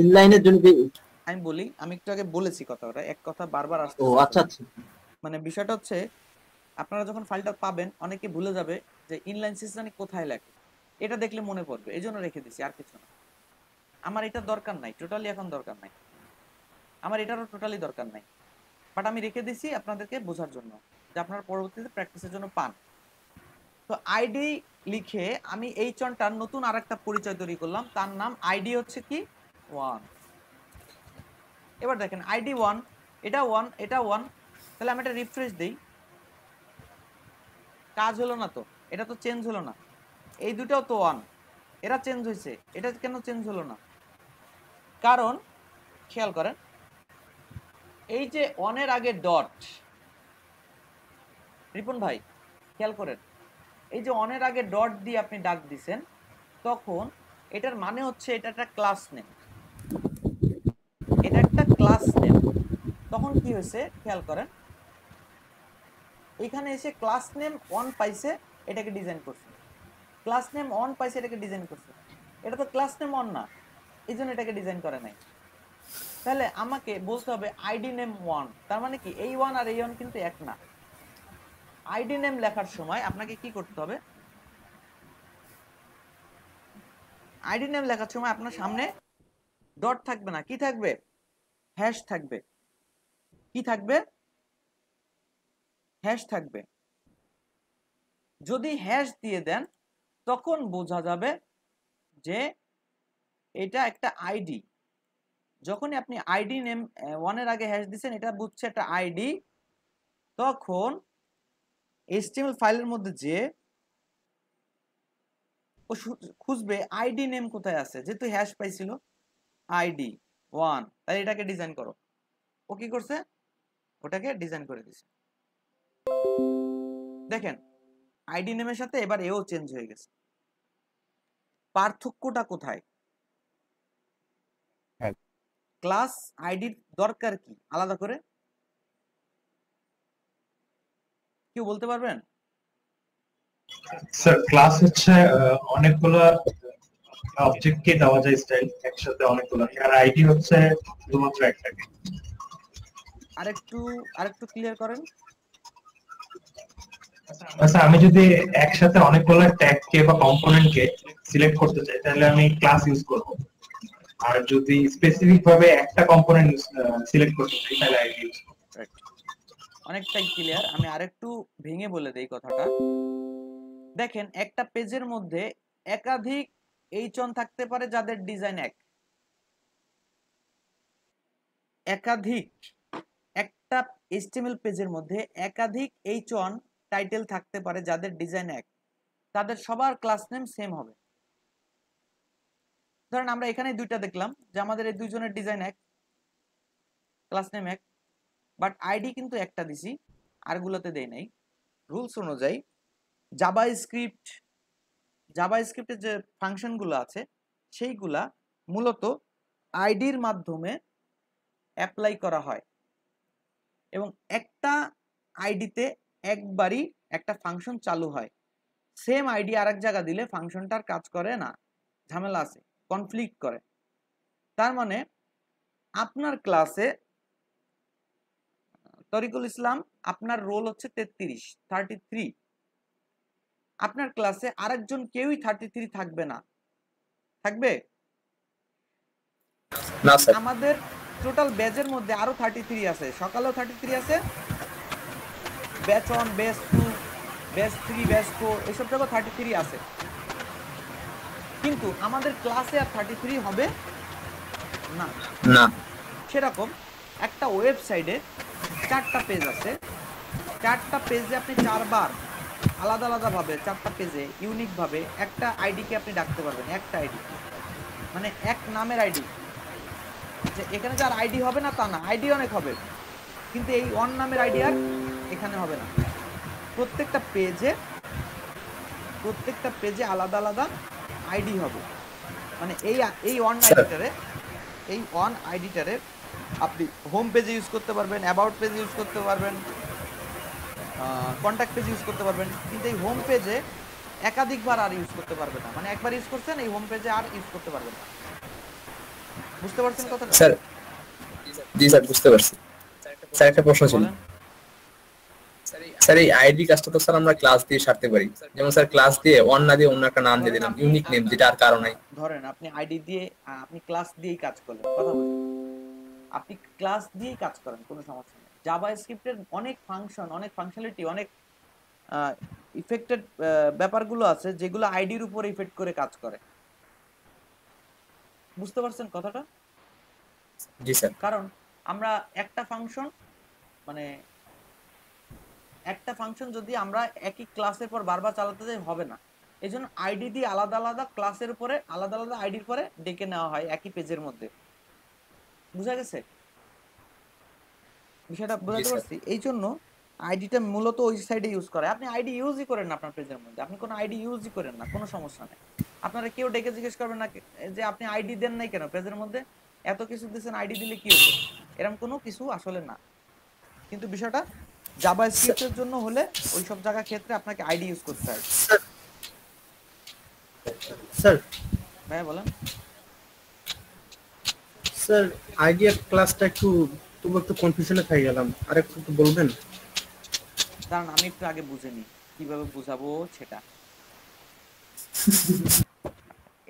ইনলাইনের জন্য যে আমি বলি, আমি একটু আগে বলেছি কথাটা, এক কথা বারবার আসছে। ও আচ্ছা আচ্ছা। মানে বিষয়টা হচ্ছে আপনারা যখন ফাইলটা পাবেন অনেকে ভুলে যাবে যে ইনলাইন সিএসএস জানি কোথায় লেখে, এটা দেখলে মনে পড়বে, এই জন্য রেখে দিছি, আর কিছু না। আমার এটা দরকার নাই, টোটালি এখন দরকার নাই, আমার এটারও টোটালি দরকার নাই, বাট আমি রেখে দিছি আপনাদেরকে বোঝার জন্য, যে আপনারা পরবর্তীতে প্র্যাকটিসের জন্য পান। তো আইডি লিখে আমি এই চনটার নতুন আরেকটা পরিচয় তৈরি করলাম, তার নাম আইডি হচ্ছে কি 1। এবার দেখেন আইডি 1, এটা 1, এটা 1, তাহলে আমি এটা রিফ্রেশ দেই, কাজ হলো না তো, এটা তো চেঞ্জ হলো না। এই দুটাও তো 1, এরা চেঞ্জ হয়েছে, এটা কেন চেঞ্জ হলো না? কারণ খেয়াল করেন এই যে 1 এর আগে ডট, রিপন ভাই খেয়াল করেন, এই যে 1 এর আগে ডট দিয়ে আপনি ডাক দিছেন, তখন এটার মানে হচ্ছে এটা একটা ক্লাস নেম, এটা একটা ক্লাস নেম। তখন কি হয়েছে খেয়াল করেন, এখানে এসে ক্লাস নেম 1 পাইছে, এটাকে ডিজাইন করছে, ক্লাস নেম 1 পাইছে, এটাকে ডিজাইন করছে। এটা তো ক্লাস নেম 1 না, এই জন্য এটাকে ডিজাইন করে নাই। তাহলে আমাকে বলতে হবে আইডি নেম 1, তার মানে কি এই 1 আর এই 1 কিন্তু এক না। আইডি নেম লেখার সময় আপনাকে কি করতে হবে, আইডি নেম লেখার সময় আপনার সামনে ডট থাকবে না, কি থাকবে? হ্যাশ থাকবে। কি থাকবে? হ্যাশ থাকবে। যদি হ্যাশ দিয়ে দেন তখন বোঝা যাবে যে এটা একটা আইডি। যখনই আপনি আইডি নেম 1 এর আগে হ্যাশ দিবেন, এটা বুঝছে একটা আইডি, তখন এইচটিএমএল ফাইলের মধ্যে যে ও খুঁজবে আইডি নেম কোথায় আছে, যেহেতু হ্যাশ পাইছিল আইডি 1, তাহলে এটাকে ডিজাইন করো। ও কি করছে? ওটাকে ডিজাইন করে দিছে। দেখেন আইডি নেমের সাথে এবার এও চেঞ্জ হয়ে গেছে। পার্থক্যটা কোথায়? হ্যাঁ। ক্লাস আইডির দরকার কি আলাদা করে কেউ বলতে পারবেন? স্যার ক্লাস হচ্ছে অনেকগুলো অবজেক্টকে দেওয়া যায় স্টাইল একসাথে অনেকগুলো, আর আইডি হচ্ছে শুধুমাত্র একটাকে। আরেকটু ক্লিয়ার করেন। আচ্ছা, আমি যদি একসাথে অনেকগুলো ট্যাগকে বা কম্পোনেন্টকে সিলেক্ট করতে চাই তাহলে আমি ক্লাস ইউজ করব, আর যদি স্পেসিফিক ভাবে একটা কম্পোনেন্ট সিলেক্ট করতে চাই তাহলে আইডি ইউজ করব। অনেকটাই ক্লিয়ার। আমি আরেকটু ভেঙে বলে দেই কথাটা। দেখেন, একটা পেজের মধ্যে একাধিক এইচন থাকতে পারে যাদের ডিজাইন একাধিক একটা এইচটিএমএল পেজের মধ্যে একাধিক এইচন টাইটেল থাকতে পারে যাদের ডিজাইন তাদের সবার ক্লাস নেম সেম হবে। ধরেন আমরা এখানে দুইটা দেখলাম যে আমাদের এই দুইজনের design class name but ID কিন্তু একটা দিছি, আরগুলোতে দেই নাই। রুলস অনুযায়ী জাভাস্ক্রিপ্টের যে ফাংশনগুলো আছে সেইগুলা মূলত আইডির মাধ্যমে অ্যাপ্লাই করা হয়, এবং একটা আইডিতে একবারই একটা ফাংশন চালু হয়। সেম আইডি আরেক জায়গা দিলে ফাংশনটার কাজ করে না, ঝামেলা আছে, কনফ্লিক্ট করে। তার মানে আপনার ক্লাসে তরিকুল ইসলাম, আপনার রোল হচ্ছে 33, আপনার ক্লাসে আরেকজন কেউই 33 থাকবে না, থাকবে না স্যার। আমাদের টোটাল ব্যাচের মধ্যে আরো 33 আছে, সকালেও 33 আছে, ব্যাচ 1, ব্যাচ 2, ব্যাচ 3, ব্যাচ 4 এসব জায়গায় 33 আছে, কিন্তু আমাদের ক্লাসে আর 33 হবে না। সেরকম একটা ওয়েবসাইটে 4টা পেজ আছে, 4টা পেজে আপনি 4 বার আলাদা আলাদা ভাবে 4টা পেজে ইউনিক ভাবে একটা আইডিকে আপনি ডাকতে পারবেন। একটা আইডি মানে এক নামের আইডি, যে এখানে যার আইডি হবে না তা না, আইডি অনেক হবে, কিন্তু এই ওয়ান নামের আইডি আর এখানে হবে না। প্রত্যেকটা পেজে আলাদা আলাদা আইডি হবে। মানে এই ওয়ান আইডিটারে আপনি হোম পেজে ইউজ করতে পারবেন, অ্যাবাউট পেজে ইউজ করতে পারবেন, কন্ট্যাক্ট পেজে ইউজ করতে পারবেন, কিন্তু এই হোম পেজে একাধিকবার আর ইউজ করতে পারবেন না। মানে একবার ইউজ করছেন, এই হোম পেজে আর ইউজ করতে পারবেন না। বুঝতে পারছেন কথাটা? স্যার জি স্যার, বুঝতে পারছি। স্যার একটা প্রশ্ন ছিল। স্যার এই আইডি কাজটা তো স্যার আমরা ক্লাস দিয়ে সারতে পারি, যেমন স্যার ক্লাস দিয়ে অন না দিয়ে অন্য একটা নাম দিয়ে দিলাম, ইউনিক নেম, যেটা আর কারণ নাই। ধরেন আপনি আইডি দিয়ে আপনি ক্লাস দিয়েই কাজ করলেন, কথা বলুন, আপনি ক্লাস দিয়েই কাজ করেন, কোনো সমস্যা নেই। জাভাস্ক্রিপ্টের অনেক ফাংশন, অনেক ফাংশনালিটি, অনেক ইফেক্টেড ব্যাপারগুলো আছে যেগুলো আইডির উপর ইফেক্ট করে কাজ করে। বুঝতে পারছেন কথাটা? জি স্যার। কারণ আমরা একটা ফাংশন যদি আমরা একই ক্লাসের পর বারবার চালাতে যাই হবে না, এই জন্য আইডি দিয়ে আলাদা আলাদা ক্লাসের উপরে আলাদা আলাদা আইডির পরে ডেকে নেওয়া হয় একই পেজের মধ্যে। বুঝা গেছে বিষয়টা? বুঝাতে পারছি? এই জন্য আইডিটা মূলত ওই সাইডে ইউজ করে। আপনি আইডি ইউজই করেন না আপনার পেজের মধ্যে, আপনি কোনো আইডি ইউজই করেন না, কোনো সমস্যা নেই। আপনারা কেউ ডেকে জিজ্ঞেস করবেন না যে আপনি আইডি দেন নাই কেন পেজের মধ্যে, এত কিছু দিয়েছেন, আইডি দিলে কি হতো, এরকম কোনো কিছু আসলে না। কিন্তু বিষয়টা জাভাস্ক্রিপ্টের জন্য হলে ওই সব জায়গা ক্ষেত্রে আপনাকে আইডি ইউজ করতে হয়। স্যার ভাইয়া বলেন। স্যার আইডিয়া ক্লাসটা একটু কনফিউশনে থেকে গেলাম, আর একটু বলবেন? কারণ আমি একটু আগে বুঝে নিই কিভাবে বুঝাবো সেটা।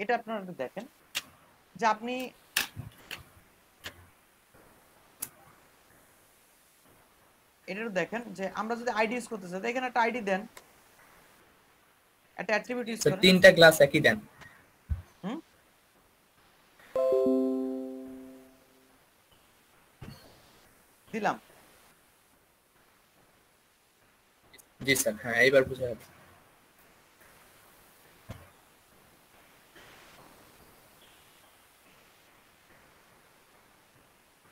এটা আপনারা একটু দেখেন যে আপনি এটা দেখেন যে আমরা যদি আইডি ইউজ করতে চাই, এখানে একটা আইডি দেন, একটা অ্যাট্রিবিউট ইউজ করেন, তিনটা ক্লাস একই দেন। দিলাম। জি স্যার, হ্যাঁ এইবার বুঝা যাবে।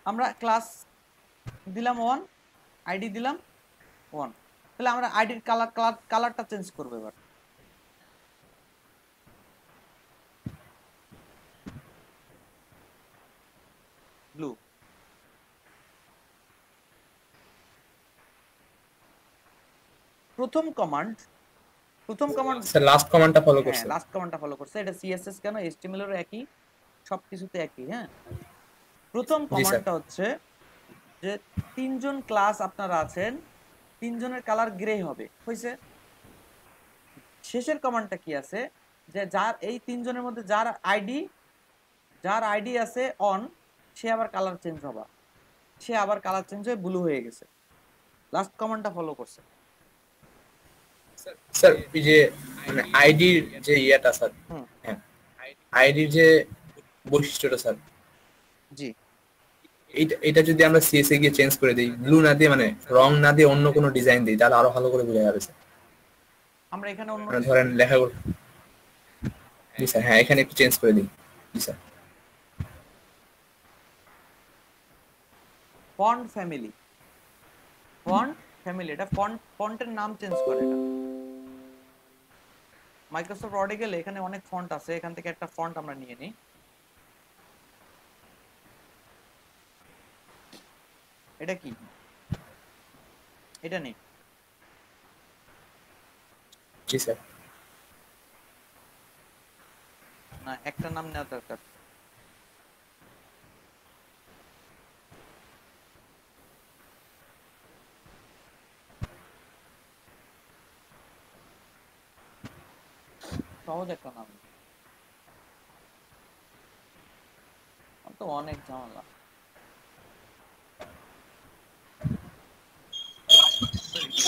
আমরা ক্লাস দিলাম 1, আইডি দিলাম 1, তাহলে আমরা আইডির কালারটা চেঞ্জ করবো এবার। ব্লু। প্রথম কমান্ড স্যার লাস্ট কমান্ডটা ফলো করছে। লাস্ট কমান্ডটা ফলো করছে। এটা সিএসএস কেন, এইচটিএমএল এর একই, সবকিছুতে একই। হ্যাঁ, প্রথম কমান্ডটা হচ্ছে যে তিনজন ক্লাস আপনারা আছেন, তিনজনের কালার গ্রে হবে, হইছে। শেষের কমান্ডটা কি আছে, যে যার এই তিনজনের মধ্যে যার আইডি আছে অন, সে আবার কালার চেঞ্জ হবে, সে আবার কালার চেঞ্জ হয়ে ব্লু হয়ে গেছে। লাস্ট কমান্ডটা ফলো করছে। স্যার এই যে মানে আইডির যে ইয়াটা স্যার, হ্যাঁ আইডির যে বৈশিষ্ট্যটা স্যার, জি এটা যদি আমরা সিএসএ গিয়ে চেঞ্জ করে দিই, ব্লু না দিয়ে মানে রং না দিয়ে অন্য কোনো ডিজাইন দিই, তাহলে আরো ভালো করে বোঝা যাবে স্যার। আমরা এখানে অন্য মানে ধরেন লেখা জি স্যার, হ্যাঁ এখানে একটু চেঞ্জ করে দিই। জি স্যার। ফন্ট ফ্যামিলি, এটা ফন্টের নাম চেঞ্জ করে। এটা মাইক্রোসফট ওয়ার্ডে গেলে এখানে অনেক ফন্ট আছে, এখান থেকে একটা ফন্ট আমরা নিয়ে নিই। এটা কি, এটা নেই। জি স্যার। না, একটা নাম নেওয়া দরকার। সহজ একটা নাম, তো অনেক ঝামেলা।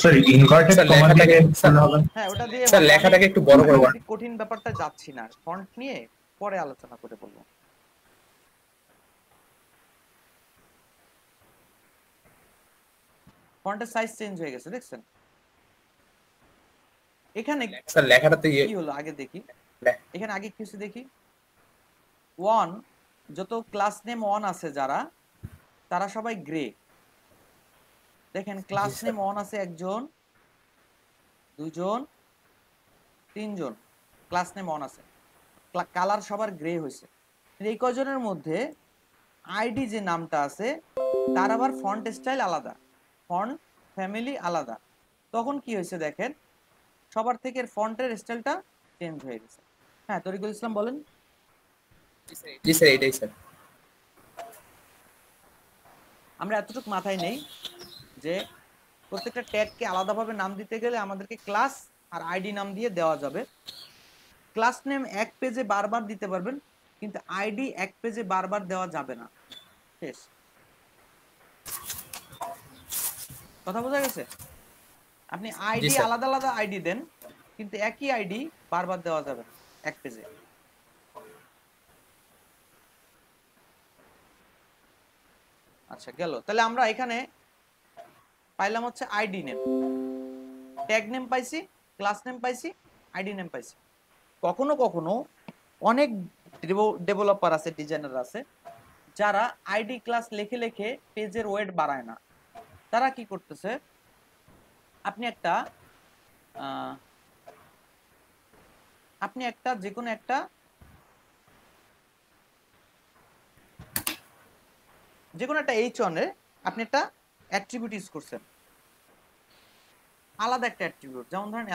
স্যার ইনভার্টেড কমাটাকে হ্যাঁ ওটা দিয়ে স্যার লেখাটাকে একটু বড় করে বলুন। কঠিন ব্যাপারটা যাচ্ছি না, ফন্ট নিয়ে পরে আলোচনা করে বলবো। ফন্টের সাইজ চেঞ্জ হয়ে গেছে, দেখছেন? এখানে স্যার লেখাটাতে কি হলো আগে দেখি, এখানে আগে কিছু দেখি। ওয়ান, যত ক্লাস নেম ওয়ান আছে যারা, তারা সবাই গ্রে। দেখেন ক্লাস নেম ওয়ান আছে একজন, দুইজন, তিনজন ক্লাস নেম ওয়ান আছে, কালার সবার গ্রে হয়েছে। এই কয়জনের মধ্যে আইডি যে নামটা আছে তার আবার ফন্ট স্টাইল আলাদা, ফন্ট ফ্যামিলি আলাদা। তখন কি হয়েছে দেখেন, সবার থেকে ফন্টের স্টাইলটা চেঞ্জ হয়ে গেছে। হ্যাঁ তরিকুল ইসলাম বলেন। জি স্যার, এটাই স্যার। আমরা এতটুকু মাথায় নেই যে প্রত্যেকটা ট্যাগকে আলাদাভাবে নাম দিতে গেলে আমাদেরকে ক্লাস আর আইডি নাম দিয়ে দেওয়া যাবে। ক্লাস নেম এক পেজে বারবার দিতে পারবেন, কিন্তু আইডি এক পেজে বারবার দেওয়া যাবে না। শেষ কথা বোঝা গেছে? আপনি আইডি আলাদা আলাদা আইডি দেন, কিন্তু একই আইডি বারবার দেওয়া যাবে না এক পেজে। আচ্ছা গেল। তাহলে আমরা এখানে পাইলাম হচ্ছে আইডি নেম, ট্যাগ নেম পাইছি, ক্লাস নেম পাইছি, আইডি নেম পাইছি। কখনো কখনো অনেক ডেভেলপার আছে, ডিজাইনার আছে, যারা আইডি ক্লাস লিখে লিখে পেজের ওয়েট বাড়ায় না। তারা কি করতেছে, আপনি একটা যে কোনো একটা H1 এ আপনি একটা অ্যাট্রিবিউট ইউজ করছেন, আলাদা একটা অ্যাট্রিবিউট, যেমন ধরেন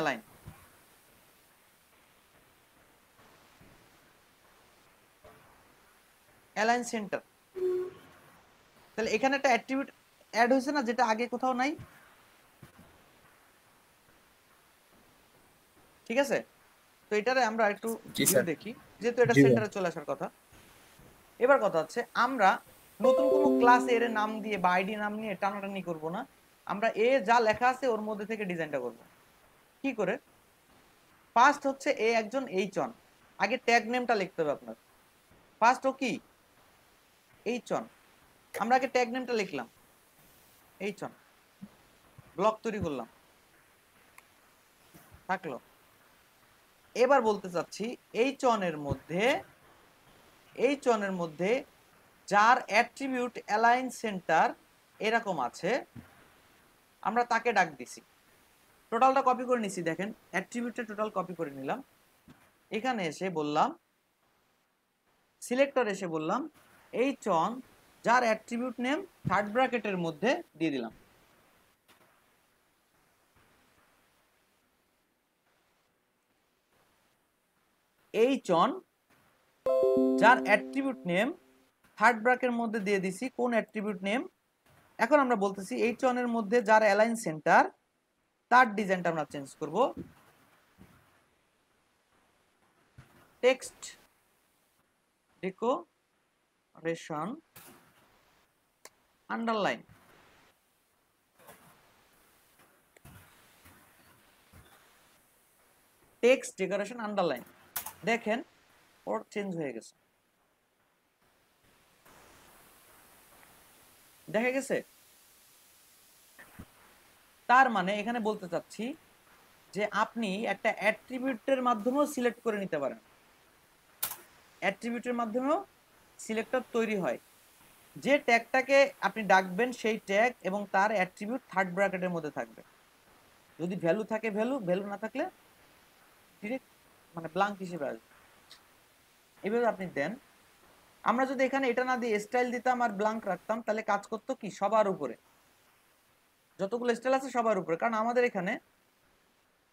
অ্যালাইন সেন্টার। তাহলে এখানে একটা অ্যাট্রিবিউট অ্যাড হয়েছে না, যেটা আগে কোথাও নাই। ঠিক আছে, তো এটারে আমরা একটু দেখি, যেহেতু এটা সেন্টারে চলে আসার কথা। এবার কথা হচ্ছে, আমরা নতুন কোনো ক্লাস এর নাম দিয়ে বা আইডি নাম নিয়ে টানাটানি করব না। আমরা এ যা লেখা আছে ওর মধ্যে থেকে ডিজাইনটা করব। কি করে? ফার্স্ট হচ্ছে এ একজন H1, আগে ট্যাগ নেমটা লিখতে হবে আপনার। ফার্স্ট ও কি H1, আমরা আগে ট্যাগ নেমটা লিখলাম H1, ব্লক তৈরি করলাম, থাকলো। এবার বলতে চাচ্ছি H1 এর মধ্যে যার অ্যাট্রিবিউট অ্যালাইন সেন্টার এরকম আছে, আমরা তাকে ডাক দিছি। টোটালটা কপি করে নিছি, দেখেন অ্যাট্রিবিউটটা টোটাল কপি করে নিলাম। এখানে এসে বললাম সিলেক্টর, এসে বললাম H1 যার অ্যাট্রিবিউট নেম থার্ড ব্র্যাকেটের মধ্যে দিয়ে দিলাম। H1 যার অ্যাট্রিবিউট নেম থার্ড ব্র্যাকেটের মধ্যে দিয়ে দিছি, কোন অ্যাট্রিবিউট নেম? এখন আমরা বলতেছি H1 এর মধ্যে যার অ্যালাইন সেন্টার তার ডিজাইনটা আমরা চেঞ্জ করব। Text decoration underline, text decoration underline. দেখেন ওর চেঞ্জ হয়ে গেছে, দেখা গেছে। তার মানে এখানে বলতে চাচ্ছি যে আপনি একটা অ্যাট্রিবিউটের মাধ্যমেও সিলেক্ট করে নিতে পারেন, অ্যাট্রিবিউটের মাধ্যমেও সিলেক্টর তৈরি হয়। যে ট্যাগটাকে আপনি ডাকবেন সেই ট্যাগ এবং তার অ্যাট্রিবিউট থার্ড ব্র্যাকেটের মধ্যে থাকবে। যদি ভ্যালু থাকে ভ্যালু, ভ্যালু না থাকলে ডিরেক্ট মানে ব্ল্যাঙ্ক হিসেবে আসবে। এইভাবে আপনি দেন। আমরা যদি এখানে এটা না দিয়ে স্টাইল দিতাম আর ব্ল্যাঙ্ক রাখতাম, তাহলে কাজ করতো কি সবার উপরে, যতগুলো স্টাইল আছে সবার উপরে, কারণ আমাদের এখানে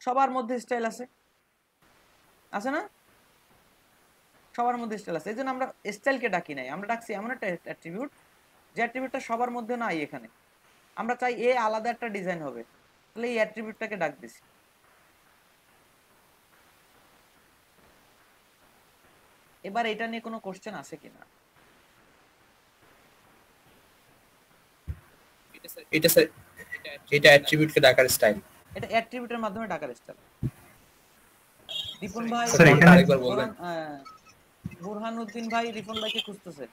সবার মধ্যে স্টাইল আছে, আছে না? সবার মধ্যে স্টাইল আছে, এই জন্য আমরা স্টাইলকে ডাকি নাই, আমরা ডাকছি এমন একটা অ্যাট্রিবিউট যে অ্যাট্রিবিউটটা সবার মধ্যে নাই। এখানে আমরা চাই এ আলাদা একটা ডিজাইন হবে, তাহলে এই অ্যাট্রিবিউটটাকে ডাক দিছি। এবার এটা নিয়ে কোনো কোশ্চেন আছে কিনা? এটা স্যার, এটা অ্যাট্রিবিউটকে ডাকার স্টাইল, এটা অ্যাট্রিবিউটের মাধ্যমে ডাকার স্টাইল। রিপন ভাই স্যার এখানে আরেকবার বলবেন। বুরহানুদ্দিন ভাই রিপন ভাইকে খুঁজতেছে,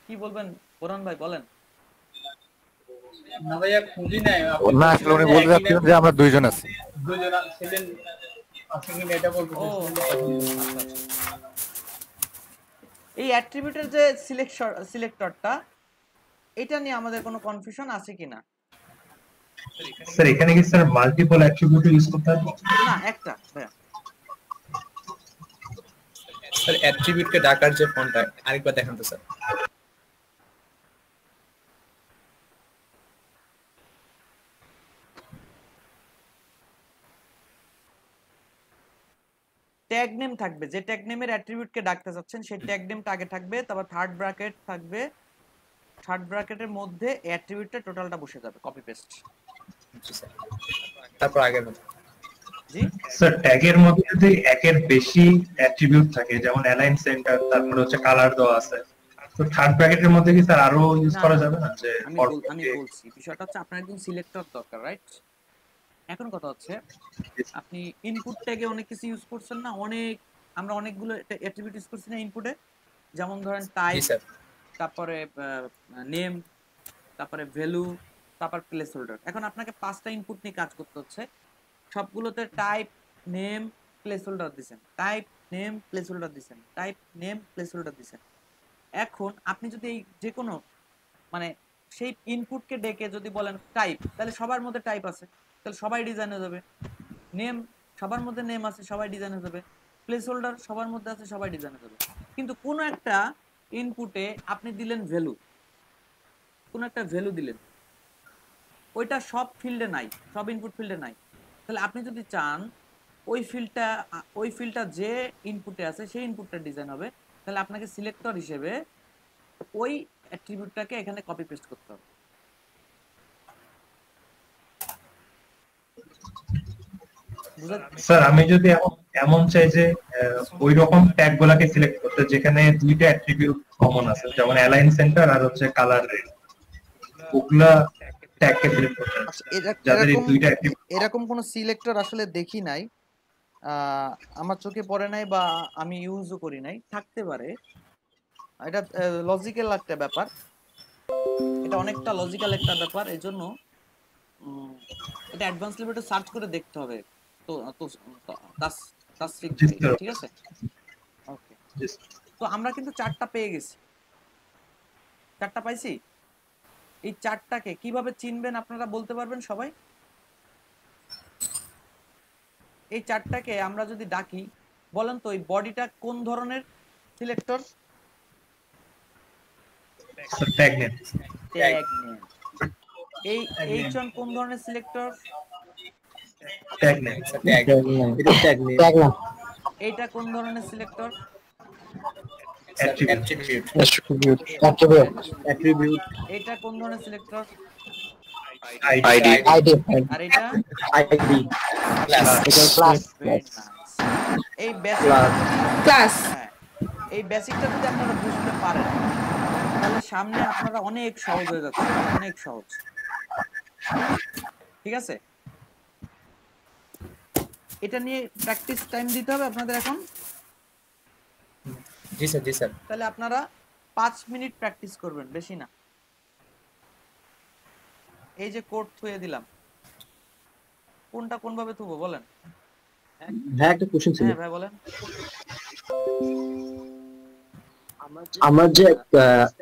কি বলবেন? বুরহান ভাই বলেন। না ভাইয়া খুঁজি নাই, না আসলে উনি বলতে চাচ্ছেন যে আমরা দুইজন আছি। দুইজন ছিলেন, আজকে কি এটা বলবো? এই অ্যাট্রিবিউটের যে সিলেক্টরটা, এটা নিয়ে আমাদের কোনো কনফিউশন আছে কিনা? স্যার এখানে কি স্যার মাল্টিপল অ্যাট্রিবিউট ইউজ করতে হবে? না, একটা ভাইয়া। স্যার অ্যাট্রিবিউটকে ডাকার যে ফন্টটা আরেকবার দেখান তো স্যার। ট্যাগ নেম থাকবে, যে ট্যাগ নেমের অ্যাট্রিবিউটকে ডাকতে চাচ্ছেন সেই ট্যাগ নেমটা আগে থাকবে, তারপর থার্ড ব্র্যাকেট থাকবে, থার্ড ব্র্যাকেটের মধ্যে অ্যাট্রিবিউটটা টোটালটা বসে যাবে, কপি পেস্ট। তারপর আগের মতো। জি স্যার ট্যাগের মধ্যে যদি একের বেশি অ্যাট্রিবিউট থাকে, যেমন অ্যালাইন সেন্টার, তারপরে হচ্ছে কালার দেওয়া আছে, তো থার্ড ব্র্যাকেটের মধ্যে কি স্যার আরো ইউজ করা যাবে না? যে আমি বলছি বিষয়টা হচ্ছে আপনার একজন সিলেক্টর দরকার, রাইট? এখন কথা হচ্ছে আপনি ইনপুট ট্যাগে অনেক কিছু ইউজ করছেন না, আমরা অনেকগুলো অ্যাট্রিবিউট ইউজ করছি না ইনপুটে, যেমন ধরেন টাইপ, তারপরে নেম, তারপরে ভ্যালু, তারপর প্লেস হোল্ডার। এখন আপনাকে 5টা ইনপুট নিয়ে কাজ করতে হচ্ছে, সবগুলোতে টাইপ, নেম, প্লেস হোল্ডার দিবেন, টাইপ, নেম, প্লেস হোল্ডার দিবেন, টাইপ, নেম, প্লেস হোল্ডার দিবেন। এখন আপনি যদি এই যে কোনো মানে সেই ইনপুটকে ডেকে যদি বলেন টাইপ, তাহলে সবার মধ্যে টাইপ আছে, তাহলে সবাই ডিজাইন হয়ে যাবে। নেম, সবার মধ্যে নেম আছে, সবাই ডিজাইন হয়ে যাবে। প্লেস হোল্ডার সবার মধ্যে আছে, সবাই ডিজাইন হয়ে যাবে। কিন্তু কোনো একটা ইনপুটে আপনি দিলেন ভ্যালু, কোনো একটা ভ্যালু দিলেন, ওইটা সব ফিল্ডে নাই, সব ইনপুট ফিল্ডে নাই। তাহলে আপনি যদি চান ওই ফিল্ডটা যে ইনপুটে আছে সেই ইনপুটটা ডিজাইন হবে, তাহলে আপনাকে সিলেক্টর হিসেবে ওই অ্যাট্রিবিউটটাকে এখানে কপি পেস্ট করতে হবে। স্যার আমি যদি এমন চাই যে ওই রকম ট্যাগ গুলাকে সিলেক্ট করতে যেখানে দুইটা অ্যাট্রিবিউট কমন আছে, যেমন অ্যালাইন সেন্টার আর হচ্ছে কালার রেড, ওগুলা ট্যাগকে সিলেক্ট করতে হবে যাদের এই দুইটা অ্যাট্রিবিউট। এরকম কোনো সিলেক্টর আসলে দেখি নাই, আমার চোখে পড়ে নাই বা আমি ইউজও করি নাই, থাকতে পারে। এটা লজিক্যাল একটা ব্যাপার, এটা অনেকটা লজিক্যাল একটা ব্যাপার, এজন্য এটা অ্যাডভান্স লেভেলে সার্চ করে দেখতে হবে। তো ঠিক আছে, ওকে। তো আমরা কিন্তু 4টা পেয়ে গেছি, 4টা পাইছি। এই চারটাকে কিভাবে চিনবেন আপনারা বলতে পারবেন সবাই? এই চারটাকে আমরা যদি ডাকি, বলেন তো এই বডিটা কোন ধরনের সিলেক্টর? ট্যাগনেম। ট্যাগনেম। এই H1 কোন ধরনের সিলেক্টর? ট্যাগনেম। এটা ট্যাগনেম। এইটা কোন ধরনের সিলেক্টর? অ্যাট্রিবিউট। এইটা কোন ধরনের সিলেক্টর? আইডি। আর এটা আইডি। ক্লাস। এই বেসিকটা যদি ক্লাস। হ্যাঁ, এই বেসিকটা যদি আপনারা বুঝতে পারেন তাহলে সামনে আপনারা অনেক সহজ হয়ে যাচ্ছে, অনেক সহজ। ঠিক আছে, এটা নিয়ে প্র্যাকটিস টাইম দিতে হবে আপনাদের এখন। জি স্যার, জি স্যার। তাহলে আপনারা 5 মিনিট প্র্যাকটিস করবেন, বেশি না। এই যে কোড থুয়ে দিলাম, কোনটা কোন ভাবে থুবো বলেন? হ্যাঁ, একটা কোশ্চেন ছিল। হ্যাঁ ভাই বলেন। আমার যে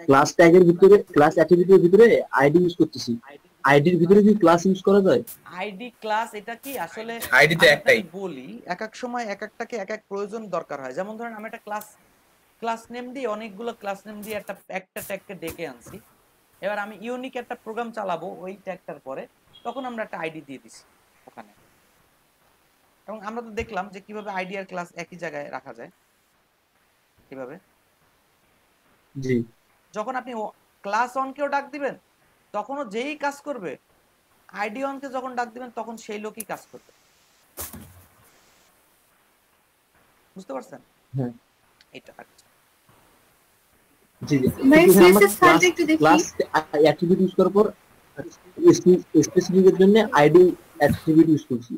ক্লাস ট্যাগের ভিতরে, ক্লাস অ্যাট্রিবিউটের ভিতরে আইডি ইউজ করতেছি, আইডির ভিতরে কি ক্লাস ইউজ করা যায়? আইডি ক্লাস এটা কি আসলে আইডি তো একটাই। বলি এক এক সময় এক একটাকে এক এক প্রয়োজন দরকার হয়। যেমন ধরেন আমি একটা ক্লাস নেম দিয়ে অনেকগুলো ক্লাস নেম দিয়ে একটা ট্যাগকে ডেকে আনছি। এবার আমি ইউনিক একটা প্রোগ্রাম চালাবো ওই ট্যাগটার পরে, তখন আমরা একটা আইডি দিয়ে দিছি ওখানে। এবং আমরা তো দেখলাম যে কিভাবে আইডি আর ক্লাস একই জায়গায় রাখা যায়। কিভাবে? জি। যখন আপনি ক্লাস অনকেও ডাক দিবেন তখনও যেই কাজ করবে, আইডি অনকে যখন ডাক দিবেন তখন সেই লোকই কাজ করবে। বুঝতে পারছেন? হ্যাঁ, এটা আচ্ছা। জি জি। ভাই সিএসএস ফাইলটা একটু দেখি। ক্লাস অ্যাট্রিবিউট ইউজ করার পর স্পেসিফিকের জন্য আইডি অ্যাট্রিবিউট ইউজ করছি।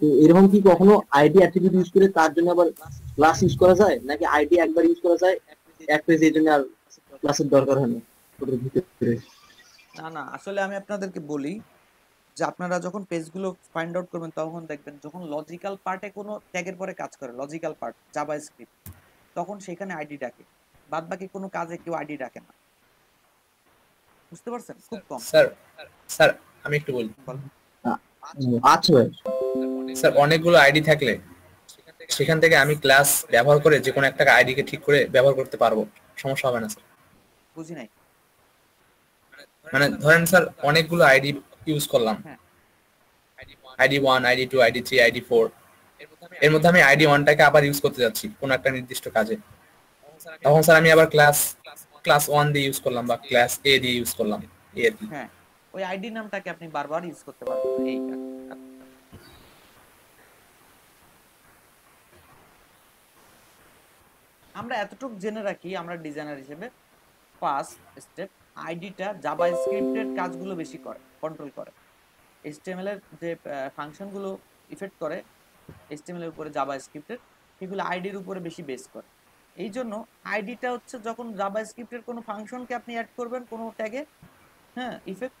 তো এরকম কি কখনো আইডি অ্যাট্রিবিউট ইউজ করে তার জন্য আবার ক্লাস ইউজ করা যায়, নাকি আইডি একবার ইউজ করা যায় এক পেজে, এর জন্য আর ক্লাসের দরকার হয় না ওটার ভিতরে? না না, আসলে আমি আপনাদেরকে বলি যে আপনারা যখন পেজগুলো ফাইন্ড আউট করবেন তখন দেখবেন যখন লজিক্যাল পার্টে কোনো ট্যাগের পরে কাজ করে, লজিক্যাল পার্ট জাভাস্ক্রিপ্ট, তখন সেখানে আইডি ডাকে। বাদ বাকি কোনো কাজে কেউ আইডি ডাকে না। বুঝতে পারছেন? খুব কম। স্যার আমি একটু বলি। আচ্ছা ভাই। স্যার অনেকগুলো আইডি থাকলে সেখান থেকে আমি ক্লাস ব্যবহার করে যে কোনো একটা আইডি কে ঠিক করে ব্যবহার করতে পারবো, সমস্যা হবে না স্যার। বুঝি নাই। মানে ধরেন স্যার অনেকগুলো আইডি ইউজ করলাম, আইডি 1, আইডি 2, আইডি 3, আইডি 4। এর মধ্যে আমি আইডি 1টাকে আবার ইউজ করতে যাচ্ছি কোনো একটা নির্দিষ্ট কাজে, তখন স্যার আমি আবার ক্লাস 1 দিয়ে ইউজ করলাম বা ক্লাস এ দিয়ে ইউজ করলাম, এই আর কি। হ্যাঁ, ওই আইডি নামটাকে আপনি বারবার ইউজ করতে পারবেন না, এই আমরা এতটুকু জেনে রাখি, আমরা ডিজাইনার হিসেবে ফার্স্ট স্টেপ আইডিটা জাভাস্ক্রিপ্টের কাজগুলো বেশি করে, কন্ট্রোল করে। এইচটিএমএল এর যে ফাংশনগুলো ইফেক্ট করে এইচটিএমএল এর উপরে জাভাস্ক্রিপ্টের, সেগুলো আইডির উপরে বেশি বেস করে। এই জন্য আইডিটা হচ্ছে যখন জাভাস্ক্রিপ্টের কোনো ফাংশনকে আপনি অ্যাড করবেন কোনো ট্যাগে, হ্যাঁ ইফেক্ট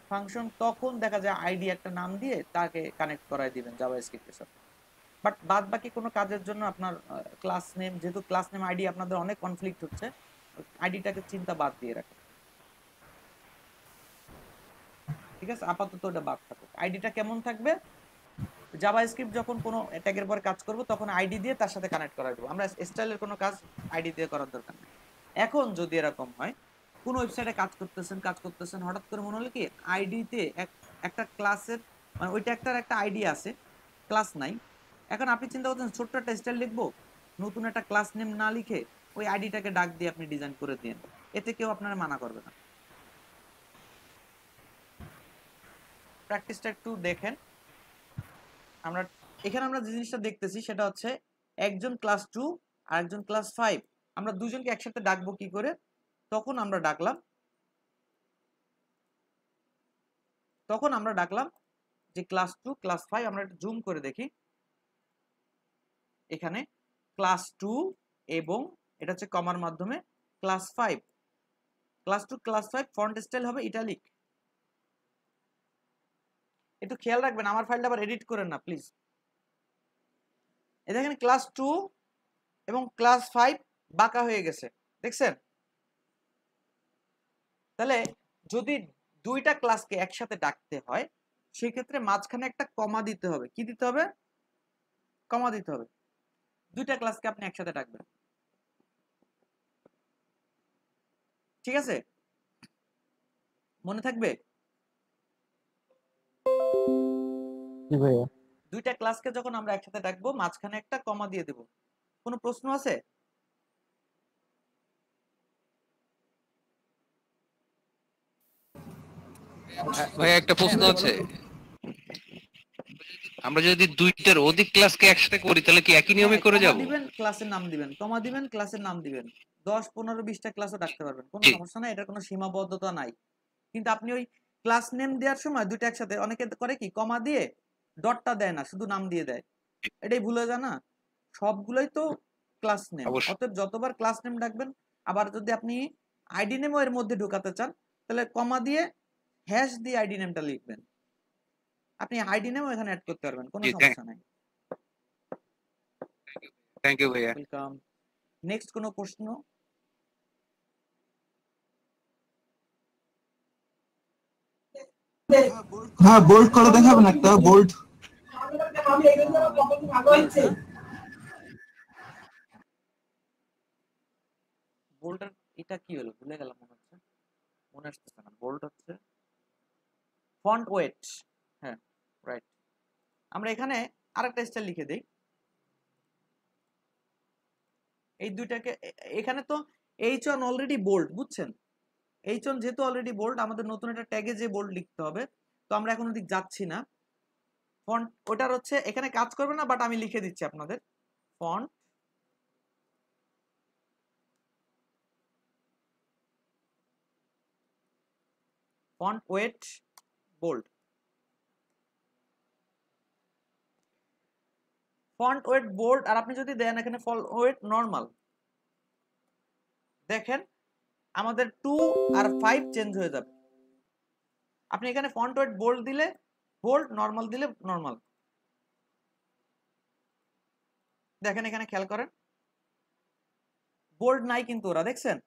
ফাংশন, তখন দেখা যায় আইডি একটা নাম দিয়ে তাকে কানেক্ট করায় দিবেন জাভাস্ক্রিপ্টের সাথে। বাট বাদ বাকি কোনো কাজের জন্য আপনার ক্লাস নেম, যেহেতু ক্লাস নেম আইডি আপনাদের অনেক কনফ্লিক্ট হচ্ছে, আইডিটাকে চিন্তা বাদ দিয়ে রাখেন। ঠিক আছে, আপাতত ওটা বাদ থাকুক। আইডিটা কেমন থাকবে? জাভাস্ক্রিপ্ট যখন কোনো ট্যাগের পর কাজ করব তখন আইডি দিয়ে তার সাথে কানেক্ট করা দেবো। আমরা স্টাইলের কোনো কাজ আইডি দিয়ে করার দরকার নেই। এখন যদি এরকম হয় কোনো ওয়েবসাইটে কাজ করতেছেন হঠাৎ করে মনে হলো কি আইডিতে একটা ক্লাসের মানে ওই ট্যাগটার একটা আইডি আছে, ক্লাস নাই। এখন আপনি চিন্তা করছেন ছোট্ট একটা স্টাইল লিখবো, নতুন একটা ক্লাস নেম না লিখে ওই আইডিটাকে ডাক দিয়ে আপনি ডিজাইন করে দিন, এতে কেউ আপনারা মানা করবে না। প্র্যাকটিসটা একটু দেখেন। আমরা এখানে আমরা যে জিনিসটা দেখতেছি সেটা হচ্ছে একজন ক্লাস 2 আর একজন ক্লাস 5, আমরা দুজনকে একসাথে ডাকবো কি করে? তখন আমরা ডাকলাম যে ক্লাস 2 ক্লাস 5। আমরা একটু জুম করে দেখি, এখানে ক্লাস 2 এবং এটা হচ্ছে কমার মাধ্যমে class 5, class 2 class 5 font style হবে ইটালিক। একটু খেয়াল রাখবেন, আমার ফাইলটা আবার এডিট করেন না প্লিজ। এই দেখেন ক্লাস 2 এবং ক্লাস 5 বাঁকা হয়ে গেছে, দেখছেন? তাহলে যদি দুইটা ক্লাসকে একসাথে ডাকতে হয় সেই ক্ষেত্রে মাঝখানে একটা কমা দিতে হবে। কি দিতে হবে? কমা দিতে হবে। দুইটা ক্লাসকে আপনি একসাথে ডাকবেন, ঠিক আছে? মনে থাকবে? দুইটা ক্লাসকে যখন আমরা একসাথে ডাকবো মাঝখানে একটা কমা দিয়ে দেব। কোনো প্রশ্ন আছে? ভাই একটা প্রশ্ন আছে, আমরা যদি দুইটার অধিক ক্লাসকে একসাথে করি তাহলে কি একই নিয়মে করে যাব? দিবেন, ক্লাসের নাম দিবেন, কমা দিবেন, ক্লাসের নাম দিবেন। 10 15 20টা ক্লাসও ডাকতে পারবেন, কোনো সমস্যা নাই, এটার কোনো সীমাবদ্ধতা নাই। কিন্তু আপনি ওই ক্লাস নেম দেওয়ার সময় দুইটা একসাথে অনেকে করে কি কমা দিয়ে ডটটা দেয় না, শুধু নাম দিয়ে দেয়। এটাই ভুলে যায় না, সবগুলোই তো ক্লাস নেম। অতএব যতবার ক্লাস নেম ডাকবেন, আবার যদি আপনি আইডি নেমও এর মধ্যে ঢোকাতে চান তাহলে কমা দিয়ে হ্যাশ দিয়ে আইডি নেমটা লিখবেন। আপনি আইডি নেমও এখানে অ্যাড করতে পারবেন, কোনো সমস্যা নাই। থ্যাংক ইউ ভাইয়া। ওয়েলকাম। নেক্সট কোনো প্রশ্ন? হ্যাঁ, বোল্ড করে দেখাবেন একটা বোল্ড। বোল্ডের এটা কি হলো ভুলে গেলাম, মনে আসতেছে না। বোল্ড হচ্ছে ফন্ট ওয়েট। হ্যাঁ রাইট। আমরা এখানে আরেকটা স্টাইল লিখে দেই। এই দুইটাকে এখানে তো H1 অলরেডি বোল্ড, বুঝছেন? H1 যেহেতু অলরেডি বোল্ড, আমাদের নতুন একটা ট্যাগে যে বোল্ড লিখতে হবে। তো আমরা এখন ওদিক যাচ্ছি না। ফন্ট ওটার হচ্ছে এখানে কাজ করবে না, বাট আমি লিখে দিচ্ছি আপনাদের। Font font weight bold. Font weight bold. আর আপনি যদি দেন এখানে ফন্ট ওয়েট নরমাল, দেখেন আমাদের 2 আর 5 চেঞ্জ হয়ে যাবে। আপনি এখানে ফন্ট ওয়েট বোল্ড দিলে বোল্ড, নরমাল দিলে নরমাল। দেখেন এখানে খেয়াল করেন, বোল্ড নাই কিন্তু ওরা, দেখছেন?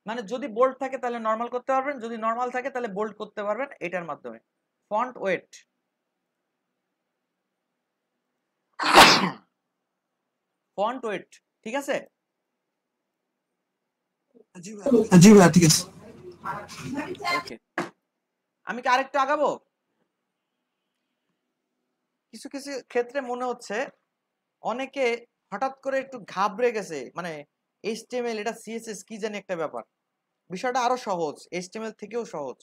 মানে যদি বোল্ড থাকে তাহলে নরমাল করতে পারবেন, যদি নরমাল থাকে তাহলে বোল্ড করতে পারবেন এটার মাধ্যমে। ফন্ট ওয়েট, ফন্ট ওয়েট, ঠিক আছে? জি ভাই ঠিক আছে। ওকে, আমি কি আরেকটু আগাবো? কিছু কিছু ক্ষেত্রে মনে হচ্ছে অনেকে হঠাৎ করে একটু ঘাবড়ে গেছে, মানে HTML এটা CSS কি জানি একটা ব্যাপার। বিষয়টা আরো সহজ, HTML থেকেও সহজ।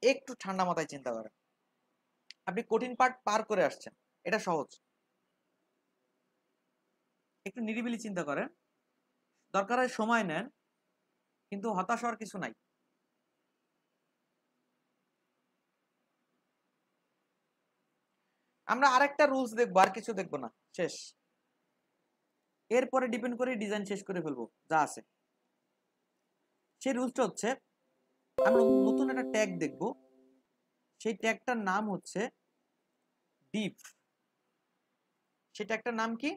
একটু ঠান্ডা মাথায় চিন্তা করেন। আপনি কঠিন পার্ট পার করে আসছেন, এটা সহজ। একটু নিরিবিলি চিন্তা করেন, দরকার হয় সময় নেন, কিন্তু হতাশ হওয়ার কিছু নাই। আমরা আরেকটা রুলস দেখবো, আর কিছু দেখবো না, শেষ। এরপরে ডিপেন্ড করে ডিজাইন শেষ করে ফেলবো যা আছে। সেই রুলসটা হচ্ছে আমরা নতুন একটা ট্যাগ দেখবো, সেই ট্যাগটার নাম হচ্ছে ডিভ। সেই ট্যাগটার নাম কি?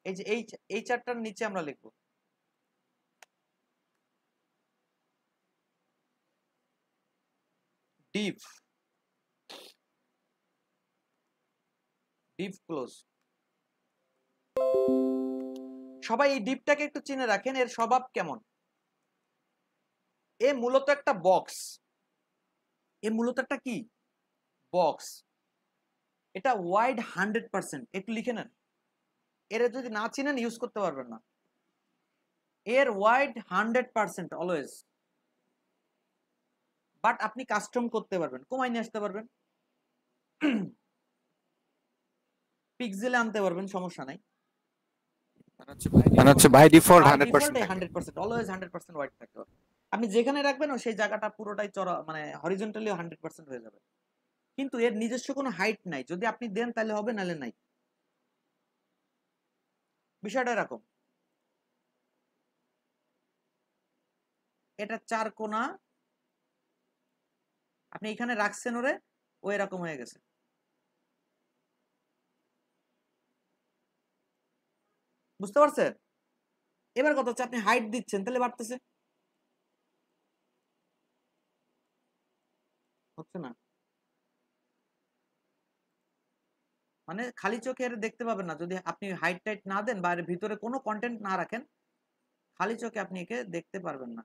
এই যে এই চারটার নিচে আমরা লিখবো ডিভ, ডিভ ক্লোজ। সবাই এই ডিভটাকে একটু চিনে রাখেন, এর স্বভাব কেমন। এ মূলত একটা বক্স, এ মূলত একটা কি বক্স। এটা ওয়াইড 100%, একটু লিখে নেন। এর যদি না চিনেন ইউজ করতে পারবেন না। এর ওয়াইড 100% অলওয়েজ, বাট আপনি কাস্টম করতে পারবেন, কমাই নিয়ে আসতে পারবেন, পিক্সেলে আনতে পারবেন, সমস্যা নাই। মানে হচ্ছে বাই ডিফল্ট 100% 100% অলওয়েজ 100% ওয়াইড থাকতে হবে। আপনি যেখানে রাখবেন সেই জায়গাটা পুরোটাই চড়া, মানে হরিজন্টালি 100% হয়ে যাবে। কিন্তু এর নিজস্ব কোনো হাইট নাই, যদি আপনি দেন তাহলে হবে, নালে নাই। বিষয়টা এরকম। এটা 4 কোণা, আপনি এখানে রাখছেন ওরে, ও এরকম হয়ে গেছে। বুঝতে পারছেন? এবার কথা হচ্ছে আপনি হাইট দিচ্ছেন, তাহলে বাড়তেছে। হচ্ছে না, মানে খালি চোখে এর দেখতে পাবেন না যদি আপনি হাইট টাইট না দেন বা এর ভিতরে কোনো কন্টেন্ট না রাখেন, খালি চোখে আপনি একে দেখতে পারবেন না,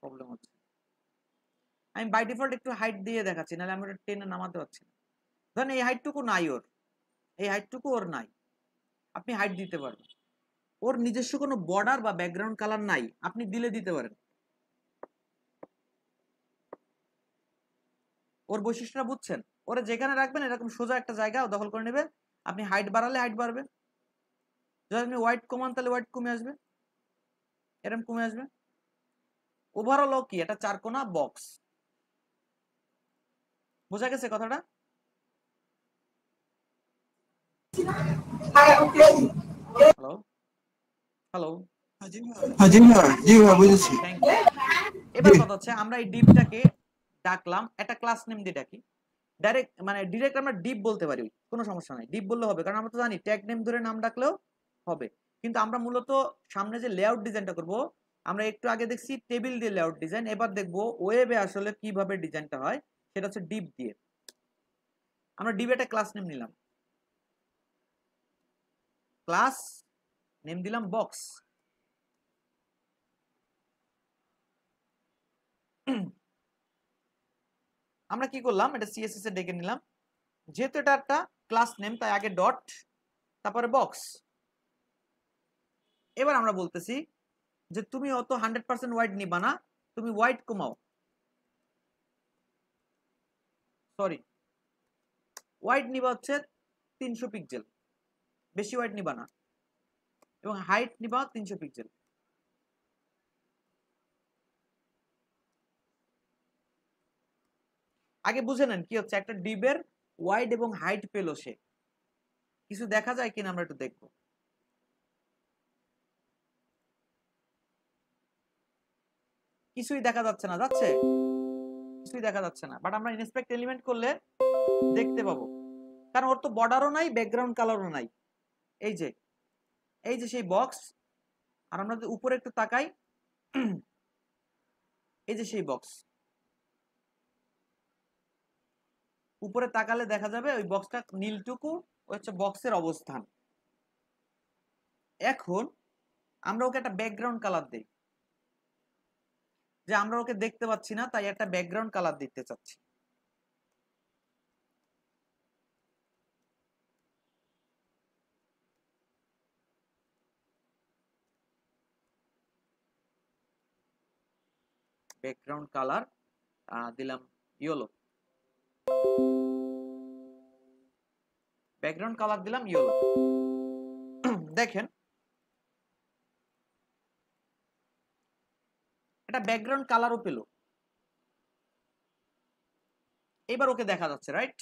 প্রবলেম হচ্ছে। আমি বাই ডিফল্ট একটু হাইট দিয়ে দেখাচ্ছি, নাহলে আমি ওটা টেনে নামাতে পারছি না। ধরেন এই হাইটটুকু নাই ওর, এই হাইটটুকু ওর নাই, আপনি হাইট দিতে পারবেন। ওর নিজস্ব কোনো বর্ডার বা ব্যাকগ্রাউন্ড কালার নাই, আপনি দিলে দিতে পারেন। ওর বৈশিষ্ট্যটা বুঝছেন? ওরা যেখানে রাখবেন এরকম সোজা একটা জায়গা দখল করে নেবে, আপনি হাইট বাড়ালে হাইট বাড়বে, যদি আপনি হোয়াইট কমান তাহলে হোয়াইট কমে আসবে, এরকম কমে আসবে। ওভারঅল কি এটা চারকোনা বক্স, বোঝা গেছে কথাটা? হ্যালো হ্যালো, এবার কথা হচ্ছে আমরা এই ডিপটাকে ডাকলাম, একটা ক্লাস নেম দিয়ে ডাকি, ডাইরেক্ট মানে ডিরেক্ট আমরা ডিপ বলতে পারি, কোনো সমস্যা নাই, ডিপ বললে হবে, কারণ আমরা তো জানি ট্যাগ নেম ধরে নাম ডাকলেও হবে। কিন্তু আমরা মূলত সামনে যে লেআউট ডিজাইনটা করব, আমরা একটু আগে দেখছি টেবিল দিয়ে লেআউট ডিজাইন, এবার দেখবো ওয়েবে আসলে কিভাবে ডিজাইনটা হয়, সেটা হচ্ছে ডিপ দিয়ে। আমরা ডিপ একটা ক্লাস নেম নিলাম, ক্লাস নেম দিলাম বক্স। আমরা কি করলাম, এটা সিএসএস এ ডেকে নিলাম, যেহেতু এটা একটা ক্লাস নেম তাই আগে ডট তারপরে বক্স। এবার আমরা বলতেছি যে তুমি অত 100% হোয়াইট নিবা না, তুমি হোয়াইট কমাও, সরি হোয়াইট নিবা হচ্ছে 300 পিক্সেল, বেশি হোয়াইট নিবা না, এবং হাইট নিবা 300 পিক্সেল। আগে বুঝে নেন কি হচ্ছে, একটা ডিবের ওয়াইড এবং হাইট পেল সে, কিছু দেখা যায় কিনা আমরা একটু দেখবো। কিছুই দেখা যাচ্ছে না, যাচ্ছে কিছুই দেখা যাচ্ছে না, বাট আমরা ইনস্পেক্ট এলিমেন্ট করলে দেখতে পাবো, কারণ ওর তো বর্ডারও নাই ব্যাকগ্রাউন্ড কালারও নাই। এই যে সেই বক্স, আর আমরা যদি উপরে একটু তাকাই, এই যে সেই বক্স, উপরে তাকালে দেখা যাবে ওই বক্সটা নীলটুকু হচ্ছে বক্সের অবস্থান। এখন আমরা ওকে একটা ব্যাকগ্রাউন্ড কালার দেই, যে আমরা ওকে দেখতে পাচ্ছি না তাই একটা ব্যাকগ্রাউন্ড কালার দিতে চাচ্ছি। ব্যাকগ্রাউন্ড কালার দিলাম ইয়েলো, ব্যাকগ্রাউন্ড কালার দিলাম ইয়েলো। দেখেন এটা ব্যাকগ্রাউন্ড কালারও পেল, এবার ওকে দেখা যাচ্ছে, রাইট?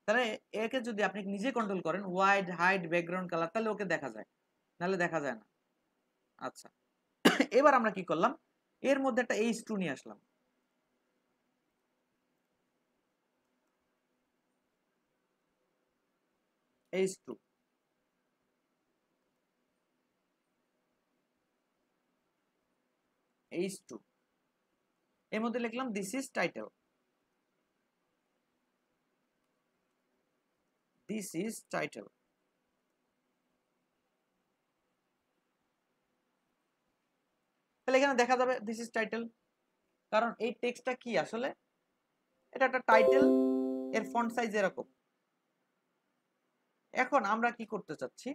তাহলে একে যদি আপনি নিজে কন্ট্রোল করেন ওয়াইড হাইট ব্যাকগ্রাউন্ড কালার, তাহলে ওকে দেখা যায়, নাহলে দেখা যায় না। আচ্ছা, এবার আমরা কি করলাম, এর মধ্যে একটা H2 নিয়ে আসলাম, H2 এর মধ্যে লিখলাম this is title, this is title. তাহলে এখানে দেখা যাবে দিস ইজ টাইটেল, কারণ এই টেক্সটটা কি আসলে, এটা একটা টাইটেল, এর ফন্ট সাইজ এরকম। এখন আমরা কি করতে চাচ্ছি,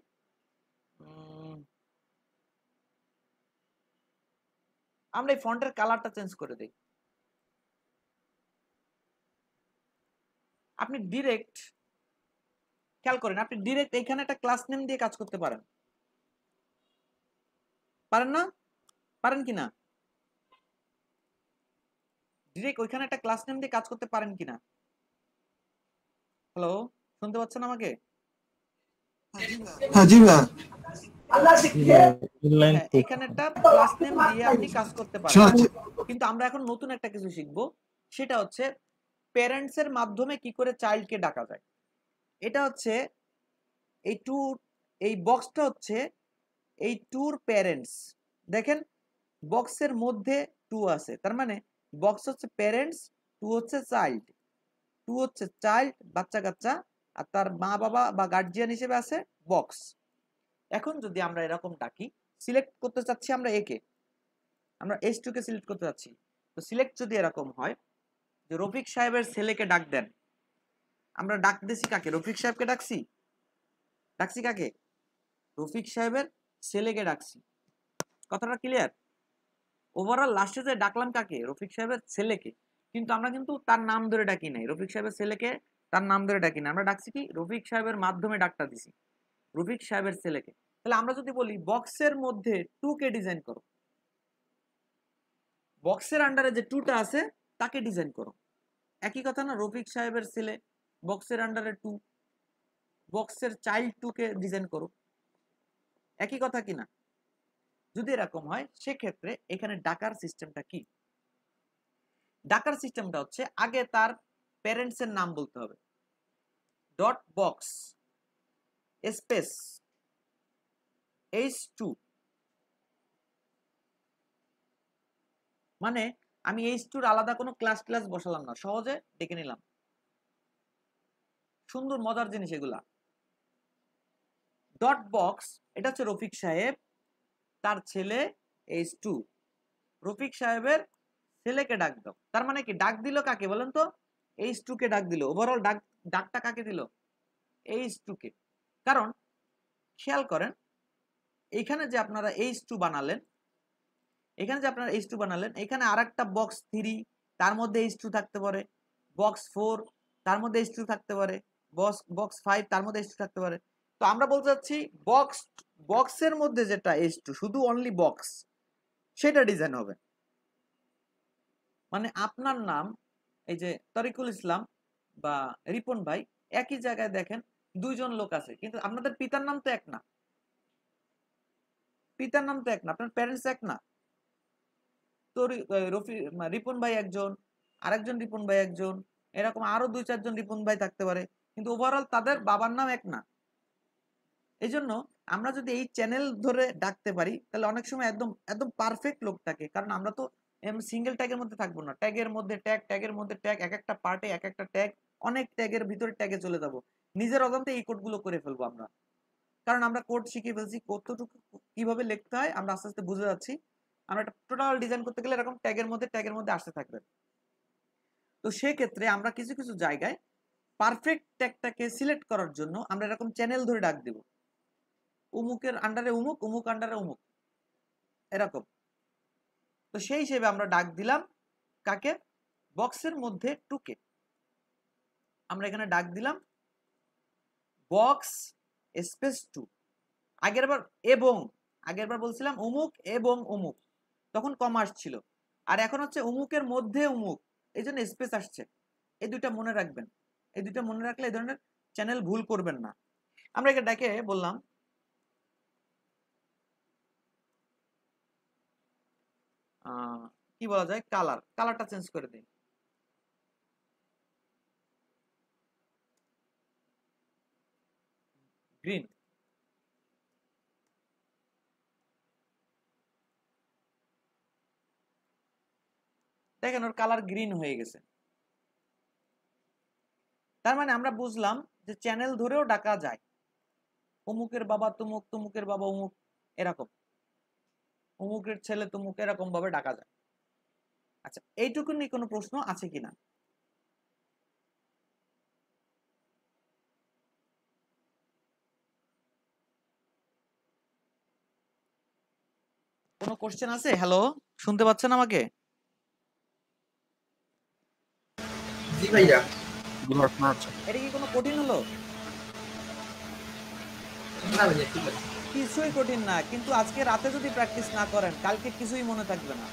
আমরা এই ফন্টের কালারটা চেঞ্জ করে দেই। আপনি ডিরেক্ট খেয়াল করেন, আপনি ডিরেক্ট এখানে একটা ক্লাস নেম দিয়ে কাজ করতে পারেন, পারেন না? পারেন কিনা? ডিরেক্ট ওইখানে একটা ক্লাস নেম দিয়ে কাজ করতে পারেন কিনা? হ্যালো, শুনতে পাচ্ছেন আমাকে? হ্যাঁ জি ভাই, এখানে একটা ক্লাস নেম দিয়ে আপনি কাজ করতে পারেন, কিন্তু আমরা এখন নতুন একটা কিছু শিখবো, সেটা হচ্ছে প্যারেন্টস এর মাধ্যমে কি করে চাইল্ডকে ডাকা যায়। এটা হচ্ছে এই বক্সটা হচ্ছে এই টুর প্যারেন্টস। দেখেন বক্সের মধ্যে টু আছে, তার মানে বক্স হচ্ছে প্যারেন্টস, টু হচ্ছে চাইল্ড, টু হচ্ছে চাইল্ড বাচ্চা কাচ্চা, আর তার মা বাবা বা গার্জিয়ান হিসেবে আছে বক্স। এখন যদি আমরা এরকম ডাকি, সিলেক্ট করতে চাচ্ছি আমরা একে, আমরা H2 কে সিলেক্ট করতে চাচ্ছি, তো সিলেক্ট যদি এরকম হয় যে রফিক সাহেবের ছেলেকে ডাক দেন, আমরা ডাক দিছি কাকে? রফিক সাহেবকে ডাকছি, ডাকছি কাকে? রফিক সাহেবের ছেলেকে ডাকছি। কথাটা ক্লিয়ার? ওভারঅল লাস্টে যে ডাকলাম কাকে? রফিক সাহেবের ছেলেকে, কিন্তু আমরা কিন্তু তার নাম ধরে ডাকি নাই। রফিক সাহেবের ছেলেকে তার নাম ধরে ডাকি না, আমরা ডাকছি কি? রফিক সাহেবের মাধ্যমে ডাকটা দিছি, রফিক সাহেবের ছেলেকে। তাহলে আমরা যদি বলি বক্সের মধ্যে 2 কে ডিজাইন করো, বক্সের আন্ডারে যে 2টা আছে তাকে ডিজাইন করো, একই কথা না? রফিক সাহেবের ছেলে বক্সের আন্ডারে 2, বক্সের চাইল্ড 2 কে ডিজাইন করো, একই কথা কিনা? যদি এরকম হয় সেক্ষেত্রে এখানে ডাকার সিস্টেমটা কি? ডাকার সিস্টেমটা হচ্ছে আগে তার প্যারেন্টস এর নাম বলতে হবে, ডট বক্স স্পেস H2, মানে আমি H2 এর আলাদা কোনো ক্লাস বসালাম না, সহজে ডেকে নিলাম। সুন্দর মজার জিনিস এগুলা। ডট বক্স, এটা হচ্ছে রফিক সাহেব, তার ছেলে H2, রফিক সাহেবের ছেলেকে ডাক দাও। তার মানে কি? ডাক দিল কাকে বলেন তো? H2 কে ডাক দিল। ওভারঅল ডাকটা কাকে দিল? H2 কে। কারণ খেয়াল করেন এখানে যে আপনারা H2 বানালেন, এখানে আরেকটা বক্স 3, তার মধ্যে H2 থাকতে পারে, বক্স 4 তার মধ্যে H2 থাকতে পারে, বক্স 5 তার মধ্যে H2 থাকতে পারে। তো আমরা বলতে চাচ্ছি বক্সের মধ্যে যেটা H2, শুধু অনলি বক্স, সেটা ডিজাইন হবে। মানে আপনার নাম এই যে তরিকুল ইসলাম বা রিপন ভাই, একই জায়গায় দেখেন 2 জন লোক আছে, কিন্তু আপনাদের পিতার নাম তো এক না, আপনার প্যারেন্টস এক না। তো রিপন ভাই একজন, আরেকজন রিপন ভাই একজন, এরকম আরো 2-4 জন রিপন ভাই থাকতে পারে, কিন্তু ওভারঅল তাদের বাবার নাম এক না। এই জন্য আমরা যদি এই চ্যানেল ধরে ডাকতে পারি তাহলে অনেক সময় একদম পারফেক্ট লোকটাকে, কারণ আমরা তো সিঙ্গেল ট্যাগের মধ্যে থাকবো না, ট্যাগের মধ্যে ট্যাগ, এক একটা পার্টে এক একটা ট্যাগ, অনেক ট্যাগের ভিতরে ট্যাগে চলে যাব, নিজের অজান্তে এই কোডগুলো করে ফেলবো আমরা, কারণ আমরা কোড শিখে ফেলছি, কতটুকু কিভাবে লিখতে হয় আমরা আস্তে আস্তে বুঝে যাচ্ছি। আমরা একটা টোটাল ডিজাইন করতে গেলে এরকম ট্যাগের মধ্যে আসতে থাকবে। তো সেক্ষেত্রে আমরা কিছু কিছু জায়গায় পারফেক্ট ট্যাগটাকে সিলেক্ট করার জন্য আমরা এরকম চ্যানেল ধরে ডাক দেব, উমুকের আন্ডারে উমুক, উমুক আন্ডারে উমুক, এরকম। তো সেই হিসেবে আমরা ডাক দিলাম কাকে? বক্সের মধ্যে 2 কে আমরা এখানে ডাক দিলাম বক্স স্পেস 2। আগেরবার বলছিলাম উমুক এবং উমুক, তখন কমা আসছিল, আর এখন হচ্ছে উমুকের মধ্যে উমুক, এই জন্য স্পেস আসছে। এই দুইটা মনে রাখবেন, এই দুইটা মনে রাখলে এই ধরনের চ্যানেল ভুল করবেন না। আমরা এখানে ডাকে বললাম কি বলা যায়, কালারটা চেঞ্জ করে দিই, গ্রিন। দেখেন ওর কালার গ্রিন হয়ে গেছে। তার মানে আমরা বুঝলাম যে চ্যানেল ধরেও ডাকা যায়, অমুকের বাবা তুমুক, তুমুকের বাবা অমুক, এরকম অমুকের ছেলে তুমুক, এরকম ভাবে ডাকা যায়। আচ্ছা, এইটুকু নিয়ে কোনো প্রশ্ন আছে কিনা? কোনো কোশ্চেন আছে? হ্যালো, শুনতে পাচ্ছেন আমাকে? জি ভাইয়া। এটা কি কোনো কঠিন হলো? না ভাইয়া, ঠিক আছে। কিছুই কঠিন না, কিন্তু আজকে রাতে যদি প্র্যাকটিস না করেন কালকে কিছুই মনে থাকবে না।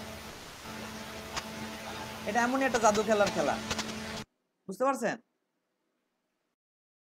এটা এমনই একটা জাদু খেলার খেলা, বুঝতে পারছেন?